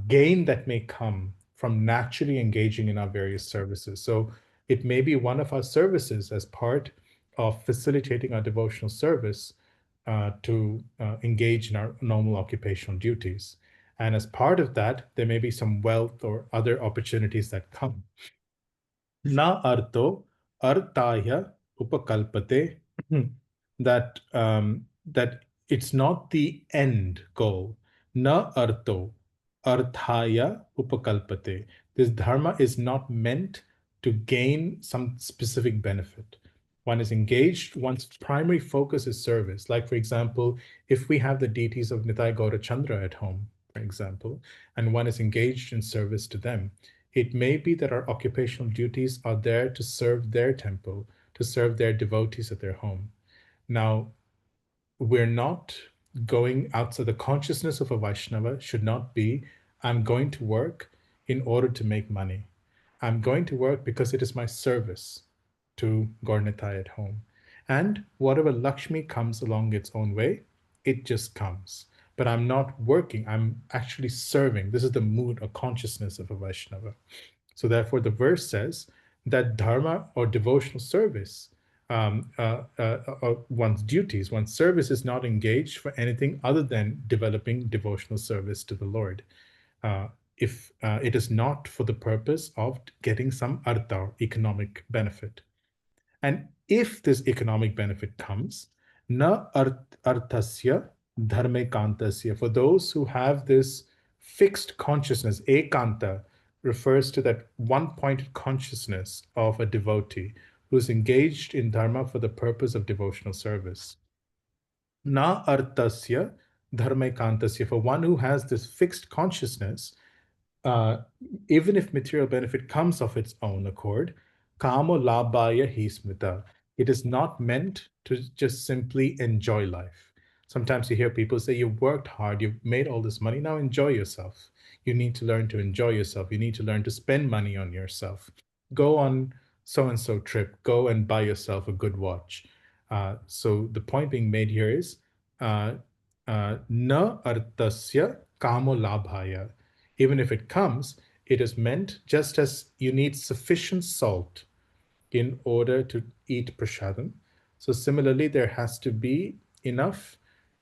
gain that may come from naturally engaging in our various services. So it may be one of our services as part of facilitating our devotional service to engage in our normal occupational duties. And as part of that, there may be some wealth or other opportunities that come. Na arto artaya upakalpate, that it's not the end goal. Na arto arthaya upakalpate. This dharma is not meant to gain some specific benefit. One is engaged, one's primary focus is service. Like, for example, if we have the deities of Nitai Gaura Chandra at home, for example, and one is engaged in service to them, it may be that our occupational duties are there to serve their temple, to serve their devotees at their home. Now, we're not going outside. The consciousness of a Vaishnava should not be, I'm going to work in order to make money. I'm going to work because it is my service to Gaurnitai at home. And whatever Lakshmi comes along its own way, it just comes. But I'm not working, I'm actually serving. This is the mood or consciousness of a Vaishnava. So therefore, the verse says that dharma or devotional service, one's duties, one's service is not engaged for anything other than developing devotional service to the Lord. If it is not for the purpose of getting some artha, economic benefit. And if this economic benefit comes, na arthasya dharme kantasya, for those who have this fixed consciousness, ekanta refers to that one-pointed consciousness of a devotee who is engaged in dharma for the purpose of devotional service. Na arthasya dharme kantasya, for one who has this fixed consciousness, even if material benefit comes of its own accord, kamo labhaya hi smita. It is not meant to just simply enjoy life. Sometimes you hear people say, you've worked hard, you've made all this money, now enjoy yourself. You need to learn to enjoy yourself. You need to learn to spend money on yourself. Go on so-and-so trip. Go and buy yourself a good watch. So the point being made here is, na artasya kamo labhaya. Even if it comes, it is meant just as you need sufficient salt in order to eat prasadam. So similarly, there has to be enough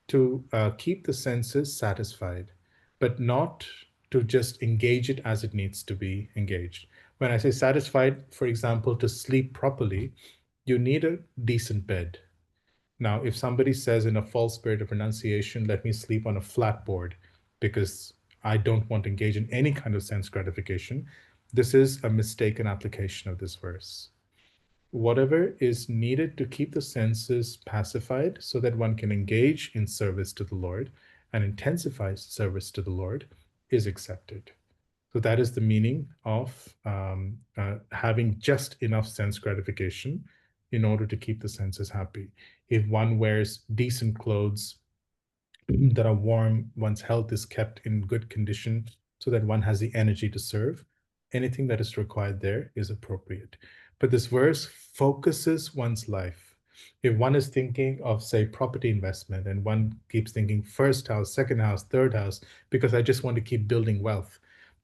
to keep the senses satisfied, but not to just engage it as it needs to be engaged. When I say satisfied, for example, to sleep properly, you need a decent bed. Now, if somebody says in a false spirit of renunciation, let me sleep on a flat board because I don't want to engage in any kind of sense gratification, this is a mistaken application of this verse. Whatever is needed to keep the senses pacified so that one can engage in service to the Lord and intensify service to the Lord is accepted. So that is the meaning of having just enough sense gratification in order to keep the senses happy. If one wears decent clothes that are warm, one's health is kept in good condition so that one has the energy to serve, anything that is required there is appropriate. But this verse focuses one's life. If one is thinking of, say, property investment, and one keeps thinking first house, second house, third house, because I just want to keep building wealth,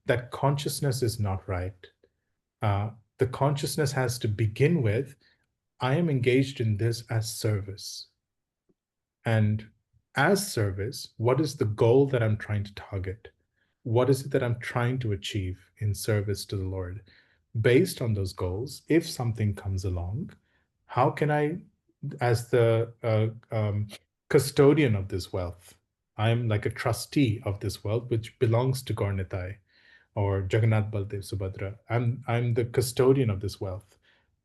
that consciousness is not right. The consciousness has to begin with, I am engaged in this as service. And as service, what is the goal that I'm trying to target? What is it that I'm trying to achieve in service to the Lord? Based on those goals, if something comes along, how can I, as the custodian of this wealth, I'm like a trustee of this wealth, which belongs to Gaurnitai. or Jagannath Baldev Subhadra. I'm the custodian of this wealth.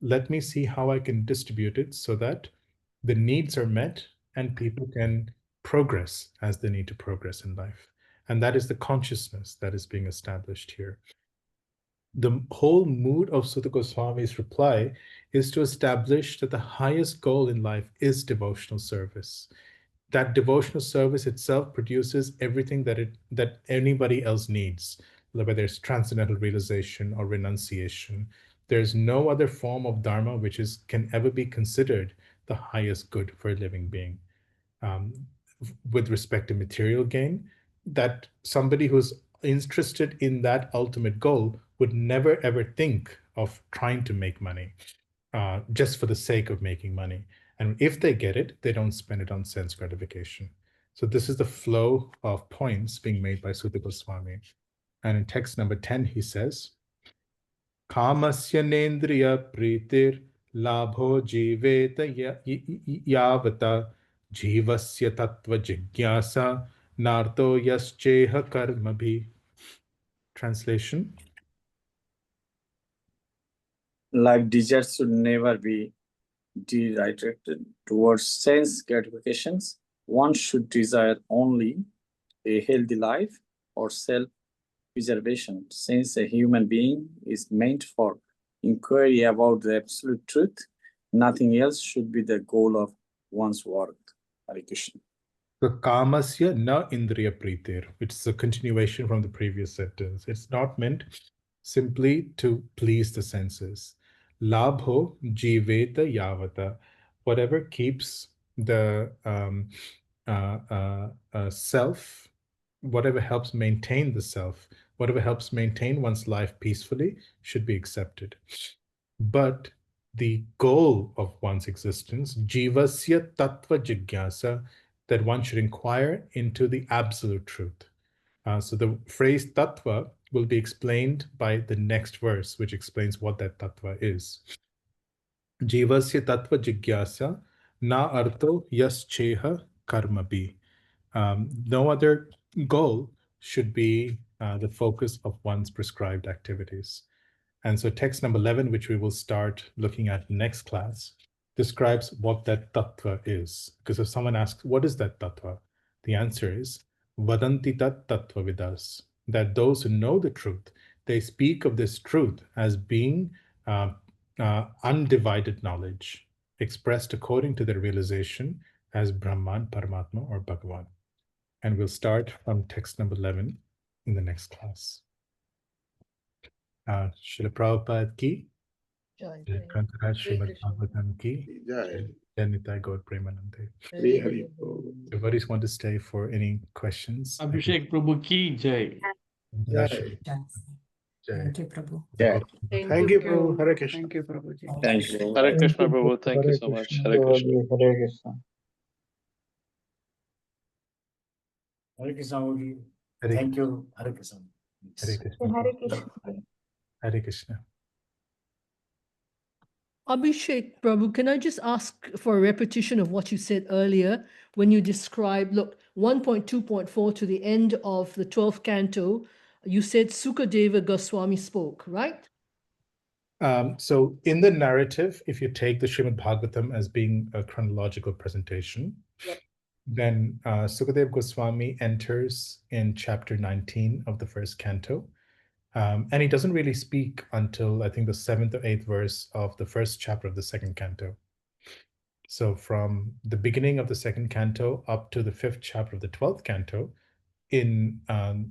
Let me see how I can distribute it so that the needs are met and people can progress as they need to progress in life. And that is the consciousness that is being established here. The whole mood of Sutta Goswami's reply is to establish that the highest goal in life is devotional service. That devotional service itself produces everything that anybody else needs, whether it's transcendental realization or renunciation. There's no other form of dharma which can ever be considered the highest good for a living being. With respect to material gain, that somebody who's interested in that ultimate goal would never ever think of trying to make money just for the sake of making money. And if they get it, they don't spend it on sense gratification. So this is the flow of points being made by Sutta Goswami. And in text number 10, he says, Kamasya nendriya pritir labho jiveta yavata jivasya tattva jigyasa narto yascheha karmabhi. Translation. Life desires should never be directed towards sense gratifications. One should desire only a healthy life or self-preservation, since a human being is meant for inquiry about the absolute truth. Nothing else should be the goal of one's work. Hare Krishna. The kamasya na indriya pritir, which is a continuation from the previous sentence. It's not meant simply to please the senses. Labho jiveta yavata, whatever keeps the self, whatever helps maintain the self, whatever helps maintain one's life peacefully should be accepted. But the goal of one's existence, jivasya tattva jigyasa, that one should inquire into the absolute truth. So the phrase tattva will be explained by the next verse, which explains what that tattva is. Jivasya tattva jigyasa na arto yascheha karmabi. No other goal should be the focus of one's prescribed activities. And so text number 11, which we will start looking at next class, describes what that tattva is. Because if someone asks, what is that tattva? The answer is, vadanti tat tattva vidas, that those who know the truth, they speak of this truth as being undivided knowledge, expressed according to their realization as Brahman, Paramatma, or Bhagavan. And we'll start from text number 11 in the next class. Srila Prabhupada ki, Kantaraj Srimad Bhagavatam ki, Nitai Gaur Premanande. Everybody's want to stay for any questions? Abhishek Prabhu ki jai. Jai. Thank you, Prabhu. Thank you, Prabhu. Hare Krishna. Thank you, Prabhuji. Thank you. Hare Krishna, Prabhu. Thank you so much. Hare Krishna. Hare Krishna. Hare Krishna, Prabhuji. Hare Thank you. Hare Krishna. Hare Krishna. Hare Krishna. Hare Krishna. Abhishek, Prabhu, can I just ask for a repetition of what you said earlier when you described, look, 1.2.4 to the end of the 12th canto, you said Sukadeva Goswami spoke, right? So in the narrative, if you take the Srimad Bhagavatam as being a chronological presentation, then Sukadeva Goswami enters in chapter 19 of the first canto. And he doesn't really speak until I think the 7th or 8th verse of the first chapter of the second canto. So from the beginning of the second canto up to the 5th chapter of the 12th canto, in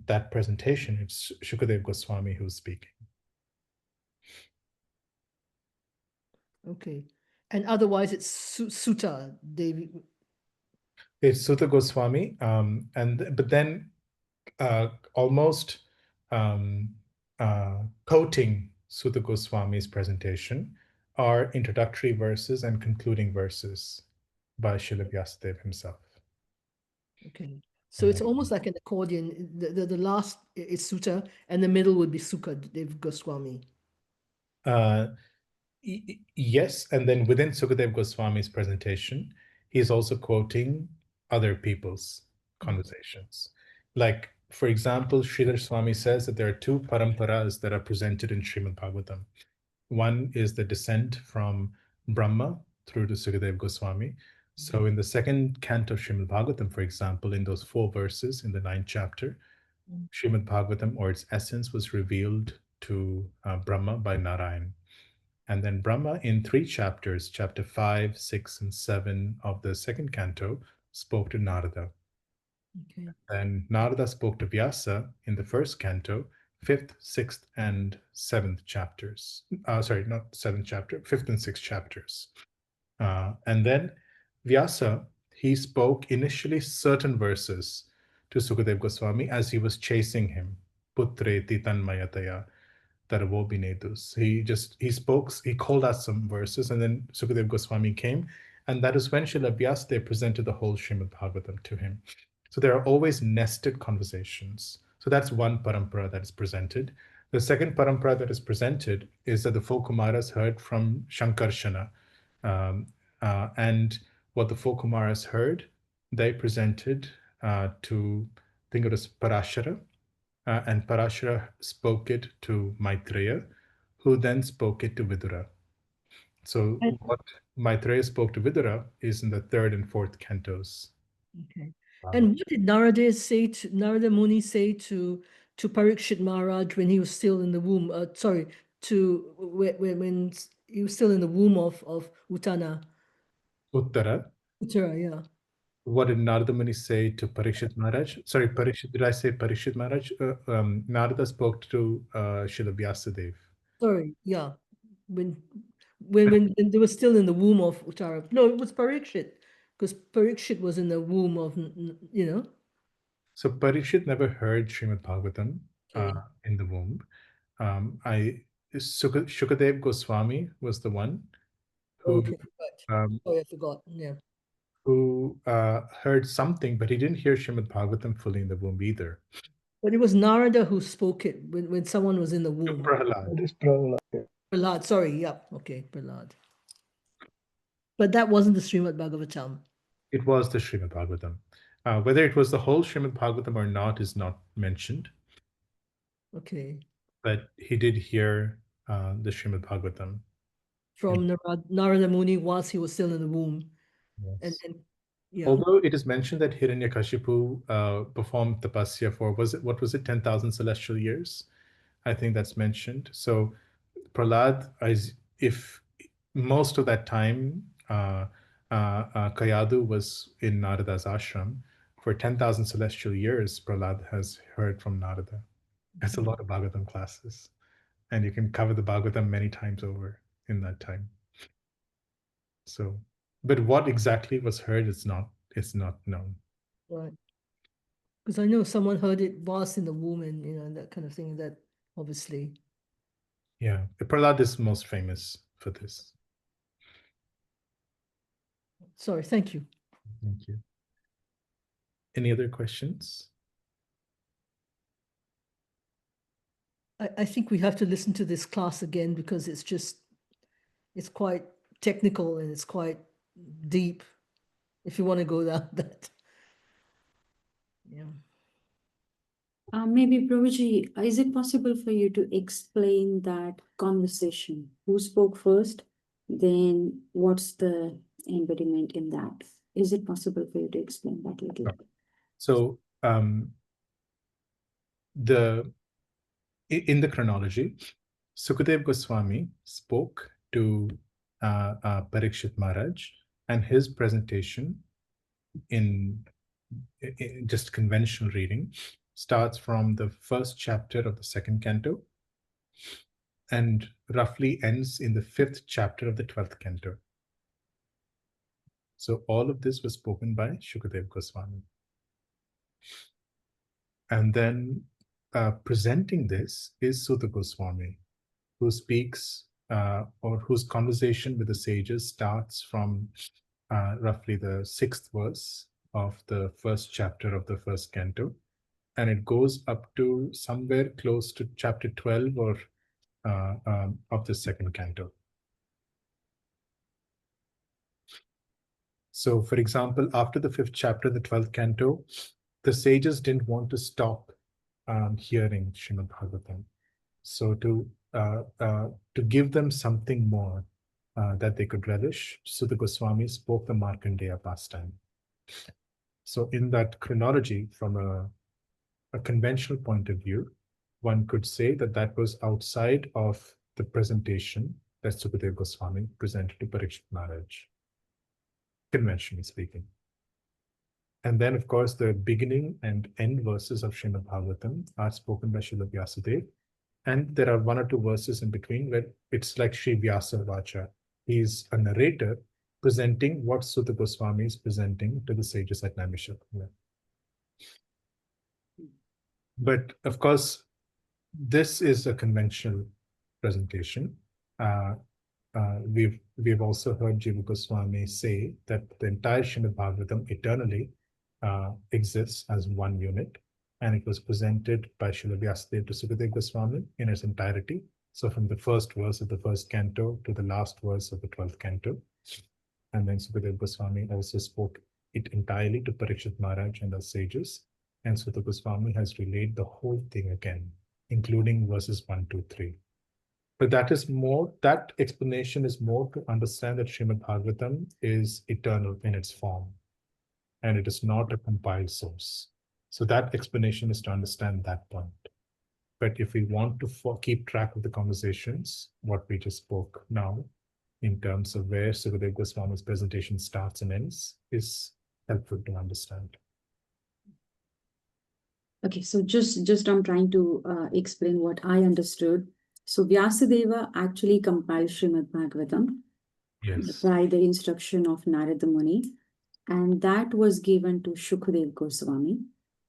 that presentation, it's Shukadeva Goswami who's speaking. Okay. And otherwise it's Sutta, Devi. It's Sutta Goswami, but then almost coating Sutta Goswami's presentation are introductory verses and concluding verses by Srila Vyasadeva himself. Okay. So it's almost like an accordion. The last is Sutta and the middle would be Sukadeva Goswami. Yes, and then within Sukadeva Goswami's presentation, he's also quoting other people's conversations. Like For example, Sridhar Swami says that there are two paramparas that are presented in Srimad Bhagavatam. One is the descent from Brahma through to Sukadeva Goswami. So in the second canto of Srimad Bhagavatam, for example, in those 4 verses in the 9th chapter, Srimad Bhagavatam, or its essence, was revealed to Brahma by Narayan. And then Brahma, in 3 chapters, chapter 5, 6, and 7 of the second canto, spoke to Narada. Okay. And Narada spoke to Vyasa in the first canto, 5th, 6th, and 7th chapters. Sorry, not 7th chapter, 5th and 6th chapters. And then Vyasa, he spoke initially certain verses to Sukadeva Goswami as he was chasing him. Putreti tanmayataya taravo binedus. He called out some verses, and then Sukadeva Goswami came, and that is when Srila Vyasadeva presented the whole Srimad Bhagavatam to him. So there are always nested conversations. So that's one parampara that is presented. The second parampara that is presented is that the four Kumaras heard from Shankarshana. And what the four Kumaras heard, they presented to, I think it was Parashara, and Parashara spoke it to Maitreya, who then spoke it to Vidura. So what Maitreya spoke to Vidura is in the 3rd and 4th cantos. Okay. And what did Narada Muni say to Parikshit Maharaj when he was still in the womb? When he was still in the womb of Uttara, yeah. What did Narada Muni say to Parikshit Maharaj? Sorry, did I say Parikshit Maharaj? Narada spoke to Srila Vyasadeva. Sorry, yeah. When they were still in the womb of Uttara. No, it was Parikshit, because Parikshit was in the womb of, So Parikshit never heard Srimad Bhagavatam in the womb. Shukadev Goswami was the one who, I forgot, yeah. who heard something, but he didn't hear Srimad Bhagavatam fully in the womb either. But it was Narada who spoke it when someone was in the womb. Prahlad. It is Prahlad. Prahlad, sorry, yeah, okay, Prahlad. But that wasn't the Srimad Bhagavatam. It was the Srimad Bhagavatam. Whether it was the whole Srimad Bhagavatam or not is not mentioned. Okay. But he did hear the Srimad Bhagavatam. From Narada Muni whilst he was still in the womb. Yes. And yeah. Although it is mentioned that Hiranyakashipu performed tapasya for, what was it, 10,000 celestial years? I think that's mentioned. So Prahlad, if most of that time, Kayadu was in Narada's ashram, for 10,000 celestial years, Prahlad has heard from Narada. That's a lot of Bhagavatam classes. And you can cover the Bhagavatam many times over in that time. So, but what exactly was heard is not known. Right. Because I know someone heard it whilst in the womb and that kind of thing, that obviously. Yeah, Prahlad is most famous for this. Sorry, thank you. Thank you. Any other questions? I think we have to listen to this class again because it's quite technical and it's quite deep if you want to go down that. Yeah. Maybe Prabhuji, is it possible for you to explain that conversation? Who spoke first? Then what's the embodiment in that? Is it possible for you to explain that a little bit? So in the chronology, Sukadev Goswami spoke to Parikshit Maharaj, and his presentation in just conventional reading starts from the 1st chapter of the 2nd canto and roughly ends in the 5th chapter of the 12th canto. So all of this was spoken by Shukadev Goswami. And then presenting this is Sutta Goswami, who speaks or whose conversation with the sages starts from roughly the 6th verse of the 1st chapter of the 1st canto, and it goes up to somewhere close to chapter 12 or of the 2nd canto. So, for example, after the 5th chapter, the 12th canto, the sages didn't want to stop hearing Srimad Bhagavatam. So to give them something more that they could relish, Sutta Goswami spoke the Markandeya pastime. So in that chronology, from a conventional point of view, one could say that that was outside of the presentation that Sukadeva Goswami presented to Parikshit Maharaj, conventionally speaking. And then, of course, the beginning and end verses of Srimad Bhagavatam are spoken by Srila Vyasadeva. And there are one or two verses in between where it's like Sri Vyasa Vacha. He's a narrator presenting what Sutta Goswami is presenting to the sages at Naimisharanya. But of course, this is a conventional presentation. We've also heard Jiva Goswami say that the entire Srimad Bhagavatam eternally exists as one unit, and it was presented by Srila Vyasadeva to Sukadeva Goswami in its entirety. So from the first verse of the first canto to the last verse of the 12th canto. And then Sukadeva Goswami also spoke it entirely to Parikshit Maharaj and the sages. And Sutta Goswami has relayed the whole thing again, including verses 1, 2, 3. But that explanation is more to understand that Srimad Bhagavatam is eternal in its form, and it is not a compiled source. So that explanation is to understand that point. But if we want to keep track of the conversations, what we just spoke now, in terms of where Sukadeva Goswami's presentation starts and ends, is helpful to understand. Okay, so just I'm trying to explain what I understood. So Vyasadeva actually compiled Srimad Bhagavatam by the instruction of Narada Muni, and that was given to Shukadev Goswami.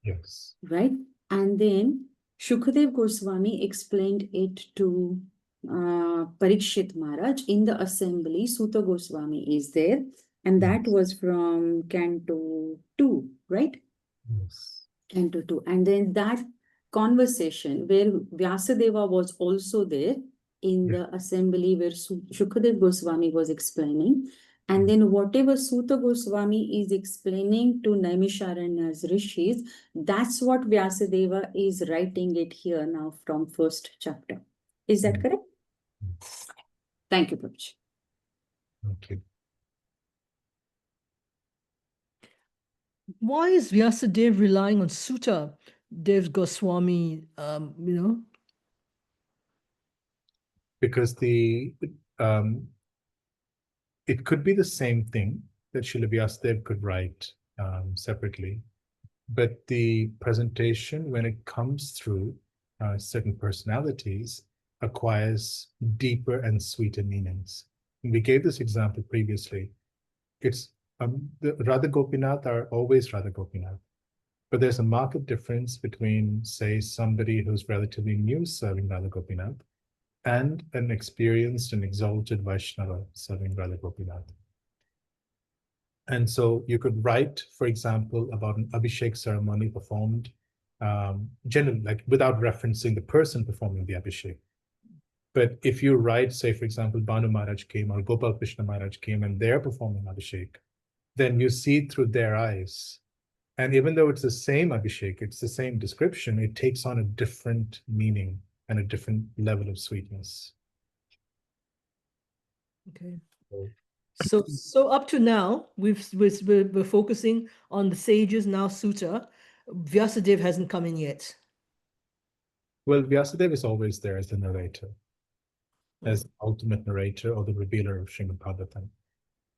Yes. Right? And then Shukadev Goswami explained it to Parikshit Maharaj in the assembly. Sutta Goswami is there, and that was from Canto 2, right? Yes. Canto 2. And then that conversation where Vyasadeva was also there in the assembly where Shukadev Goswami was explaining. And then whatever Sutta Goswami is explaining to Naimisharanya's rishis, that's what Vyasadeva is writing it here now from first chapter. Is that correct? Thank you, Prabhuji. Okay. Why is Vyasadeva relying on Sutta Dev Goswami, Because it could be the same thing that Srila Vyasadeva could write separately, but the presentation, when it comes through certain personalities, acquires deeper and sweeter meanings. And we gave this example previously. It's the Radha Gopinath are always Radha Gopinath, but there's a marked difference between, say, somebody who's relatively new serving Radha Gopinath and an experienced and exalted Vaishnava serving Radha Gopinath. And so you could write, for example, about an Abhishek ceremony performed generally, like without referencing the person performing the Abhishek. But if you write, say, for example, Banu Maharaj came or Gopal Krishna Maharaj came and they're performing Abhishek, then you see it through their eyes. And even though it's the same Abhishek, it's the same description, it takes on a different meaning and a different level of sweetness. Okay. So up to now, we're focusing on the sages, now Sutta. Vyasadeva hasn't come in yet. Well, Vyasadeva is always there as the narrator, as the ultimate narrator or the revealer of Srimad Bhagavatam.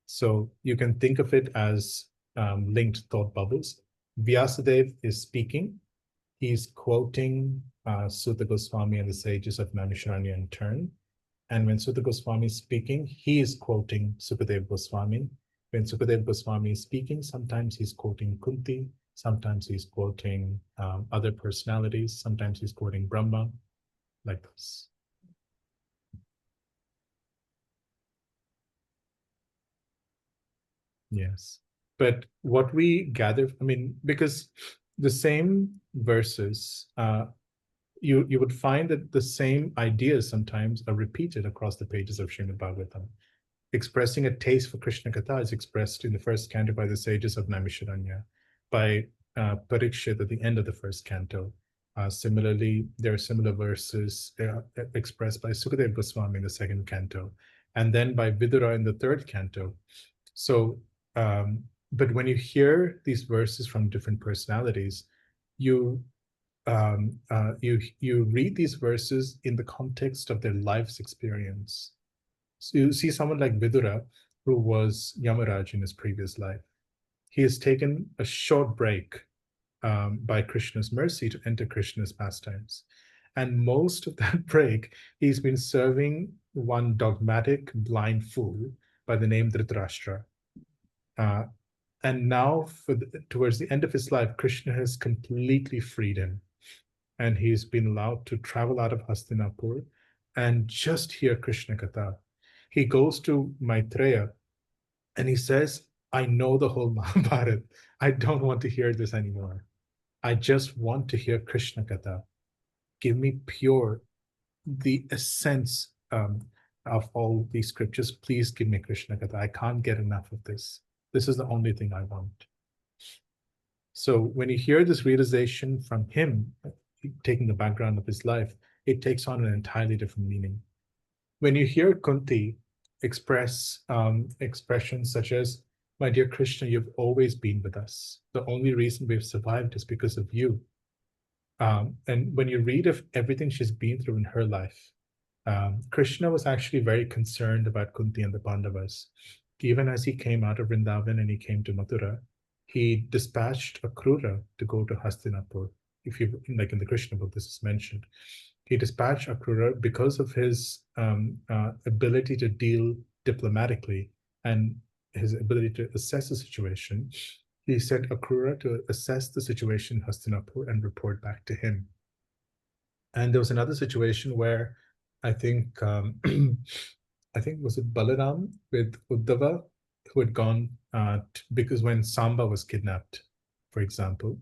So you can think of it as linked thought bubbles. Vyasadeva is speaking. He's quoting Sutta Goswami and the sages of Naimisharanya in turn. And when Sutta Goswami is speaking, he is quoting Sukadeva Goswami. When Sukadeva Goswami is speaking, sometimes he's quoting Kunti, sometimes he's quoting other personalities, sometimes he's quoting Brahma, like this. Yes. But what we gather, I mean, because the same verses, you would find that the same ideas sometimes are repeated across the pages of Srimad Bhagavatam. Expressing a taste for Krishna Katha is expressed in the first canto by the sages of Naimisharanya, by Parikshit at the end of the first canto. Similarly, there are similar verses expressed by Sukadeva Goswami in the second canto, and then by Vidura in the third canto. So, but when you hear these verses from different personalities, you read these verses in the context of their life's experience. So you see someone like Vidura, who was Yamaraj in his previous life. He has taken a short break by Krishna's mercy to enter Krishna's pastimes. And most of that break, he's been serving one dogmatic blind fool by the name Dhritarashtra. And now, towards the end of his life, Krishna has completely freed him. And he's been allowed to travel out of Hastinapur and just hear Krishna Katha. He goes to Maitreya and he says, I know the whole Mahabharata. I don't want to hear this anymore. I just want to hear Krishna Katha. Give me the essence of all these scriptures. Please give me Krishna Katha. I can't get enough of this. This is the only thing I want. So when you hear this realization from him, taking the background of his life, it takes on an entirely different meaning. When you hear Kunti express expressions such as, my dear Krishna, you've always been with us. The only reason we've survived is because of you. And when you read of everything she's been through in her life, Krishna was actually very concerned about Kunti and the Pandavas. Even as he came out of Vrindavan and he came to Mathura, he dispatched Akrura to go to Hastinapur. If you like in the Krishna book, this is mentioned. He dispatched Akrura because of his ability to deal diplomatically and his ability to assess the situation. He sent Akrura to assess the situation in Hastinapur and report back to him. And there was another situation where I think was it Balaram with Uddhava, who had gone because when Samba was kidnapped, for example,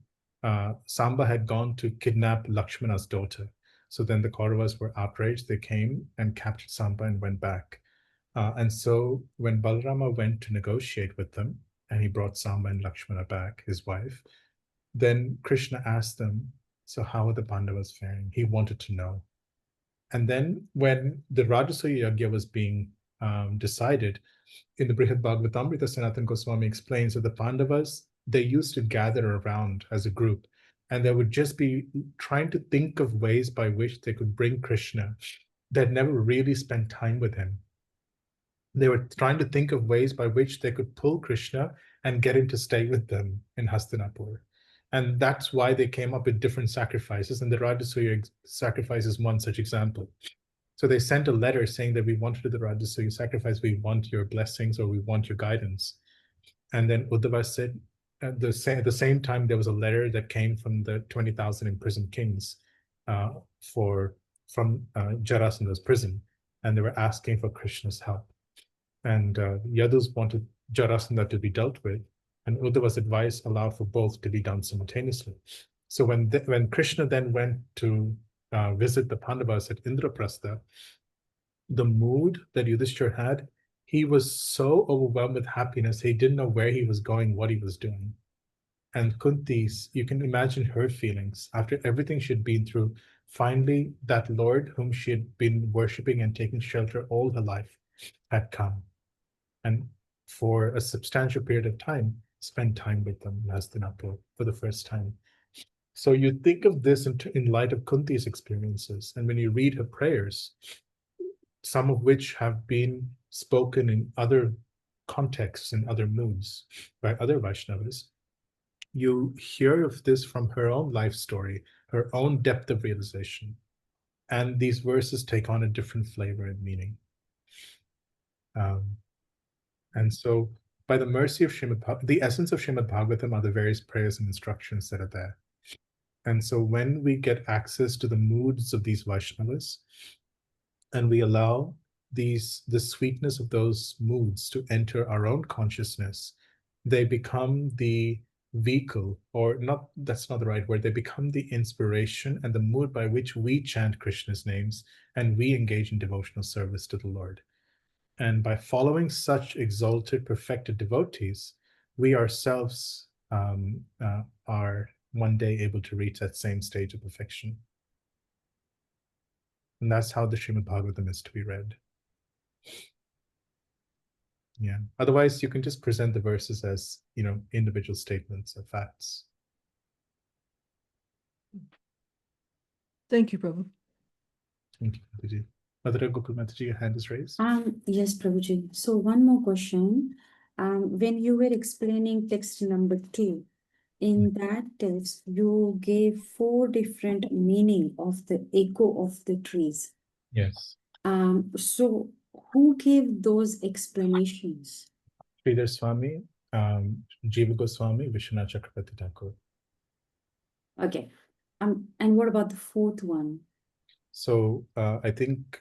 Samba had gone to kidnap Lakshmana's daughter. So then the Kauravas were outraged. They came and captured Samba and went back. And so when Balarama went to negotiate with them, and he brought Samba and Lakshmana back, his wife, then Krishna asked them, so how are the Pandavas faring? He wanted to know. And then when the Rajasuya Yagya was being decided, in the Brihad Bhagavatamrita, Sanatana Goswami explains that the Pandavas, they used to gather around as a group, and they would just be trying to think of ways by which they could bring Krishna. They'd never really spent time with him. They were trying to think of ways by which they could pull Krishna and get him to stay with them in Hastinapur. And that's why they came up with different sacrifices, and the Rajasuya sacrifice is one such example. So they sent a letter saying that we want to do the Rajasuya sacrifice, we want your blessings or we want your guidance. And then Uddhava said, at the same time, there was a letter that came from the 20,000 imprisoned kings from Jarasandha's prison, and they were asking for Krishna's help. And Yadus wanted Jarasandha to be dealt with, and Uddhava's advice allowed for both to be done simultaneously. So when Krishna then went to visit the Pandavas at Indraprastha, the mood that Yudhishthira had, he was so overwhelmed with happiness, he didn't know where he was going, what he was doing. And Kunti's, you can imagine her feelings after everything she'd been through. Finally, that Lord whom she had been worshipping and taking shelter all her life had come. And for a substantial period of time, spent time with them in Hastinapur for the first time. So you think of this in light of Kunti's experiences, and when you read her prayers, some of which have been spoken in other contexts and other moods by other Vaishnavas, you hear of this from her own life story, her own depth of realization. And these verses take on a different flavor and meaning. And so by the mercy of the essence of Srimad Bhagavatam are the various prayers and instructions that are there. And so when we get access to the moods of these Vaishnavas, and we allow the sweetness of those moods to enter our own consciousness, they become the vehicle, or not, that's not the right word, they become the inspiration and the mood by which we chant Krishna's names and we engage in devotional service to the Lord. And by following such exalted, perfected devotees, we ourselves are one day able to reach that same stage of perfection. And that's how the Srimad Bhagavatam is to be read. Yeah. Otherwise, you can just present the verses as, individual statements or facts. Thank you, Prabhu. Thank you, Mataji. Madhura Gokul Mataji, your hand is raised. Yes, Prabhuji. So one more question. When you were explaining text number 2, in that text, you gave 4 different meaning of the echo of the trees. Yes. So who gave those explanations? Sridhar Swami, Jiva Goswami, Vishwanath Chakravarti Thakur. Okay. And what about the 4th one? So I think,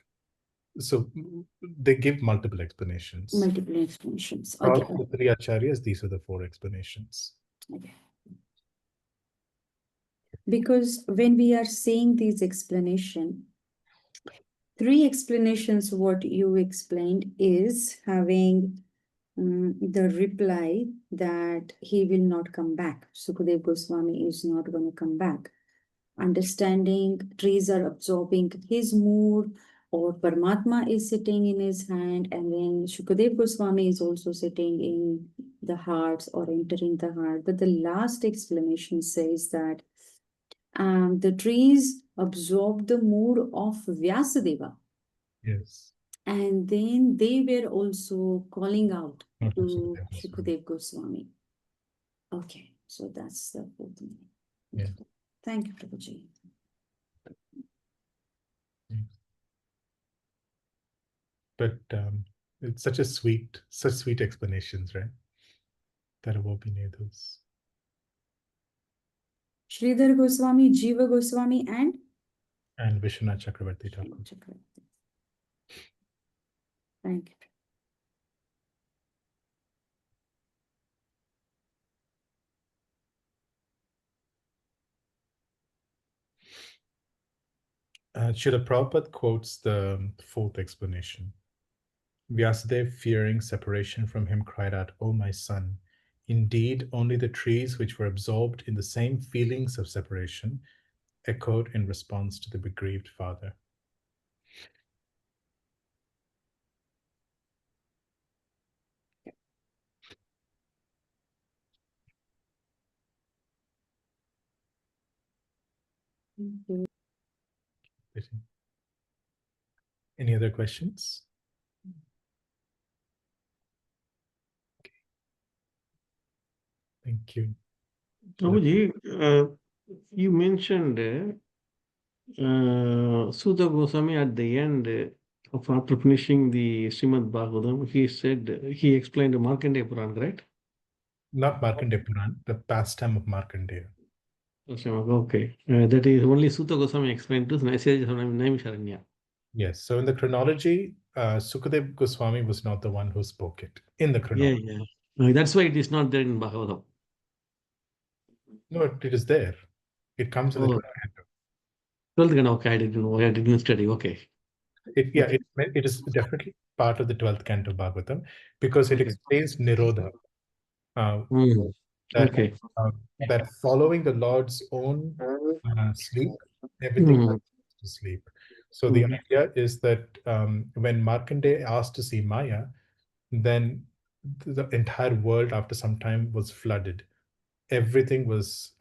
they give multiple explanations. Multiple explanations. Across Okay. the 3 acharyas, these are the 4 explanations. Okay. Because when we are saying these explanation, 3 explanations what you explained is having the reply that he will not come back. Sukadeva Goswami is not going to come back. Understanding trees are absorbing his mood, or Paramatma is sitting in his hand, and then Sukadeva Goswami is also sitting in the hearts or entering the heart. But the last explanation says that the trees absorb the mood of Vyasadeva. Yes. And then they were also calling out Not to to Sukadeva Sukadeva Goswami. Okay, so that's the 4th meaning. Yeah. Thank you, Prabhuji. But it's such sweet explanations, right? That have all been those. Sridhar Goswami, Jiva Goswami, and Vishwanath Chakravarti Thakur. Thank you. Srila Prabhupada quotes the 4th explanation. Vyasadeva, fearing separation from him, cried out, "O my son, indeed only the trees which were absorbed in the same feelings of separation echoed in response to the bereaved father." Any other questions? Okay. Thank you. Prabhuji, you mentioned Sudha Goswami at the end of after finishing the Srimad Bhagavatam, he said, he explained the Markandeya Puran, right? Not Markandeya Puran, the pastime of Markandeya. Okay. That is only Sutta Goswami explained to message of Naimisharanya. Yes. So in the chronology, Sukadeva Goswami was not the one who spoke it in the chronology. Yeah. That's why it is not there in Bhagavatam. No, it is there. It comes in the 12th canto. 12th canto, okay, I didn't know. I didn't study. Okay. It is definitely part of the 12th canto Bhagavatam because it explains Nirodha. That following the Lord's own sleep, everything goes to sleep. So the idea is that when Markandeya asked to see Maya, then the entire world after some time was flooded. Everything was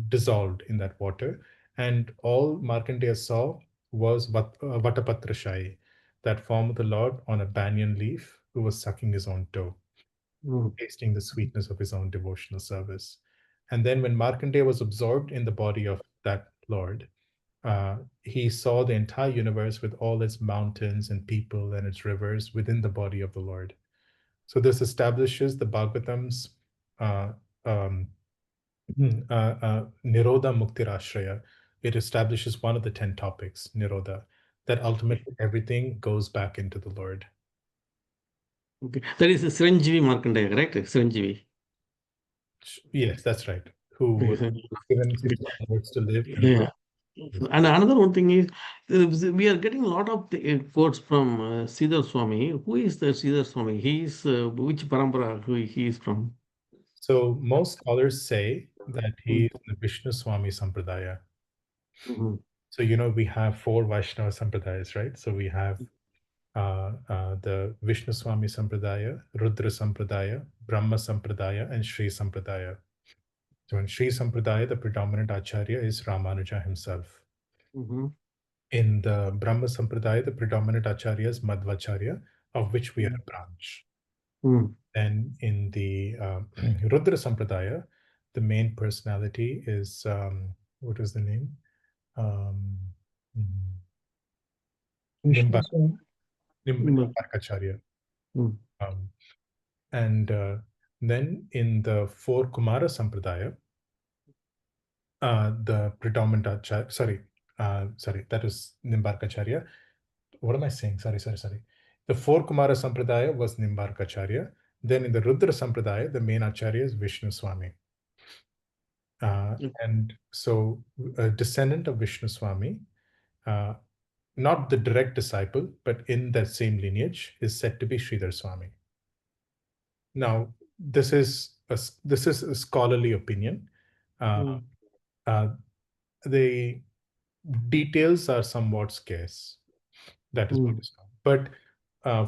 dissolved in that water, and all Markandeya saw was Vatapatrashai, that form of the Lord on a banyan leaf, who was sucking his own toe, tasting the sweetness of his own devotional service. And then when Markandeya was absorbed in the body of that Lord, he saw the entire universe with all its mountains and people and its rivers within the body of the Lord. So this establishes the Bhagavatam's Nirodha Muktirashraya. It establishes one of the 10 topics, Nirodha, that ultimately everything goes back into the Lord. Okay. That is Sranjeevi Markandeya, correct? Sranjeevi. Yes, that's right. Who was given 6 words to live. Yeah. And another one thing is, we are getting a lot of the quotes from Sridhar Swami. Who is the Sridhar Swami? He is which parampara he is from? So most scholars say that he is in the Vishnu Swami Sampradaya. Mhm. So, we have 4 Vaishnava Sampradayas, right? So we have the Vishnu Swami Sampradaya, Rudra Sampradaya, Brahma Sampradaya, and Sri Sampradaya. So in Sri Sampradaya, the predominant Acharya is Ramanuja himself. Mhm. In the Brahma Sampradaya, the predominant Acharya is Madhvacharya, of which we are a branch. Mm. And in the Rudra Sampradaya, the main personality is, what is the name? Vishnu Swami. Nimbarkacharya. Mm. And then in the 4 Kumara Sampradaya, the predominant Acharya, sorry, that is Nimbarkacharya. What am I saying? Sorry. The 4 Kumara Sampradaya was Nimbarkacharya. Then in the Rudra Sampradaya, the main Acharya is Vishnu Swami. And so a descendant of Vishnu Swami, not the direct disciple, but in that same lineage, is said to be Sridhar Swami. Now, this is a scholarly opinion. The details are somewhat scarce. That is what is known. But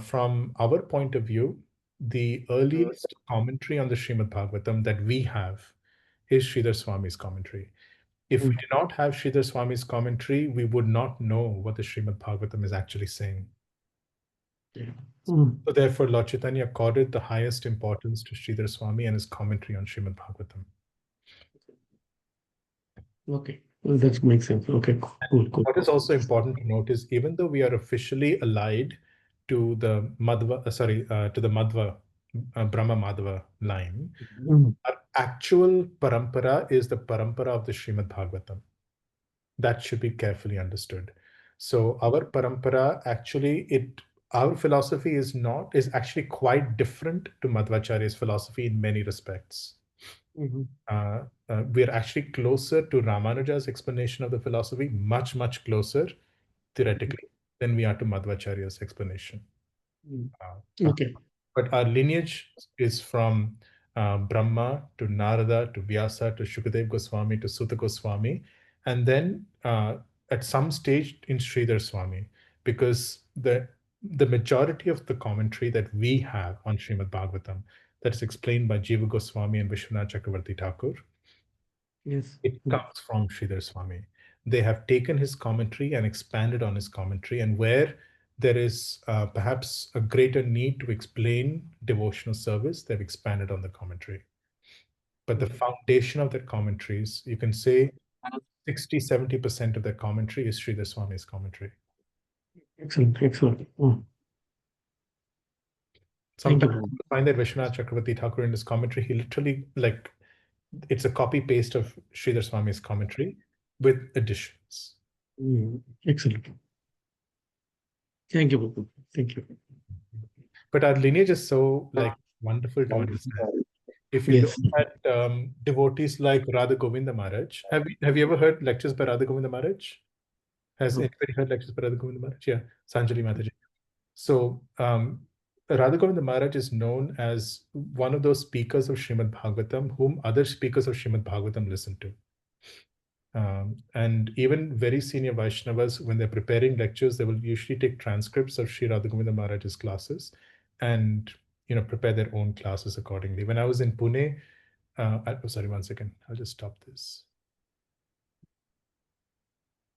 from our point of view, the earliest commentary on the Srimad Bhagavatam that we have is Sridhar Swami's commentary. If we did not have Sridhar Swami's commentary, we would not know what the Srimad Bhagavatam is actually saying. So therefore, Lord Chaitanya accorded the highest importance to Sridhar Swami and his commentary on Srimad Bhagavatam. Okay, well, that makes sense. Okay, cool. What is also important to note is even though we are officially allied to the Madhva, to the Madhva, Brahma Madhva line, our actual parampara is the parampara of the Srimad Bhagavatam. That should be carefully understood. So our parampara actually, our philosophy is actually quite different to Madhvacharya's philosophy in many respects. We are actually closer to Ramanuja's explanation of the philosophy, much closer theoretically than we are to Madhvacharya's explanation. Okay. But our lineage is from Brahma to Narada to Vyasa to Shukadev Goswami to Sutta Goswami, and then at some stage in Sridhar Swami, because the majority of the commentary that we have on Srimad Bhagavatam that is explained by Jiva Goswami and Vishwanath Chakravarti Thakur, it comes from Sridhar Swami. They have taken his commentary and expanded on his commentary, and where there is perhaps a greater need to explain devotional service, they've expanded on the commentary. But the foundation of their commentaries, you can say 60-70% of their commentary is Sridhar Swami's commentary. Excellent. Sometimes you find that Vishwanath Chakravarti Thakur in his commentary, he literally, it's a copy-paste of Sridhar Swami's commentary with additions. Excellent. Thank you, Prabhu. Thank you. But our lineage is so wonderful to understand. If you look at devotees like Radha Govinda Maharaj, have you ever heard lectures by Radha Govinda Maharaj? Has anybody heard lectures by Radha Govinda Maharaj? Yeah, Sanjali Mataji. So Radha Govinda Maharaj is known as one of those speakers of Srimad Bhagavatam whom other speakers of Srimad Bhagavatam listen to. And even very senior Vaishnavas, when they're preparing lectures, they will usually take transcripts of Sri Radha Govinda Maharaj's classes and prepare their own classes accordingly. When I was in Pune, sorry, one second, I'll just stop this.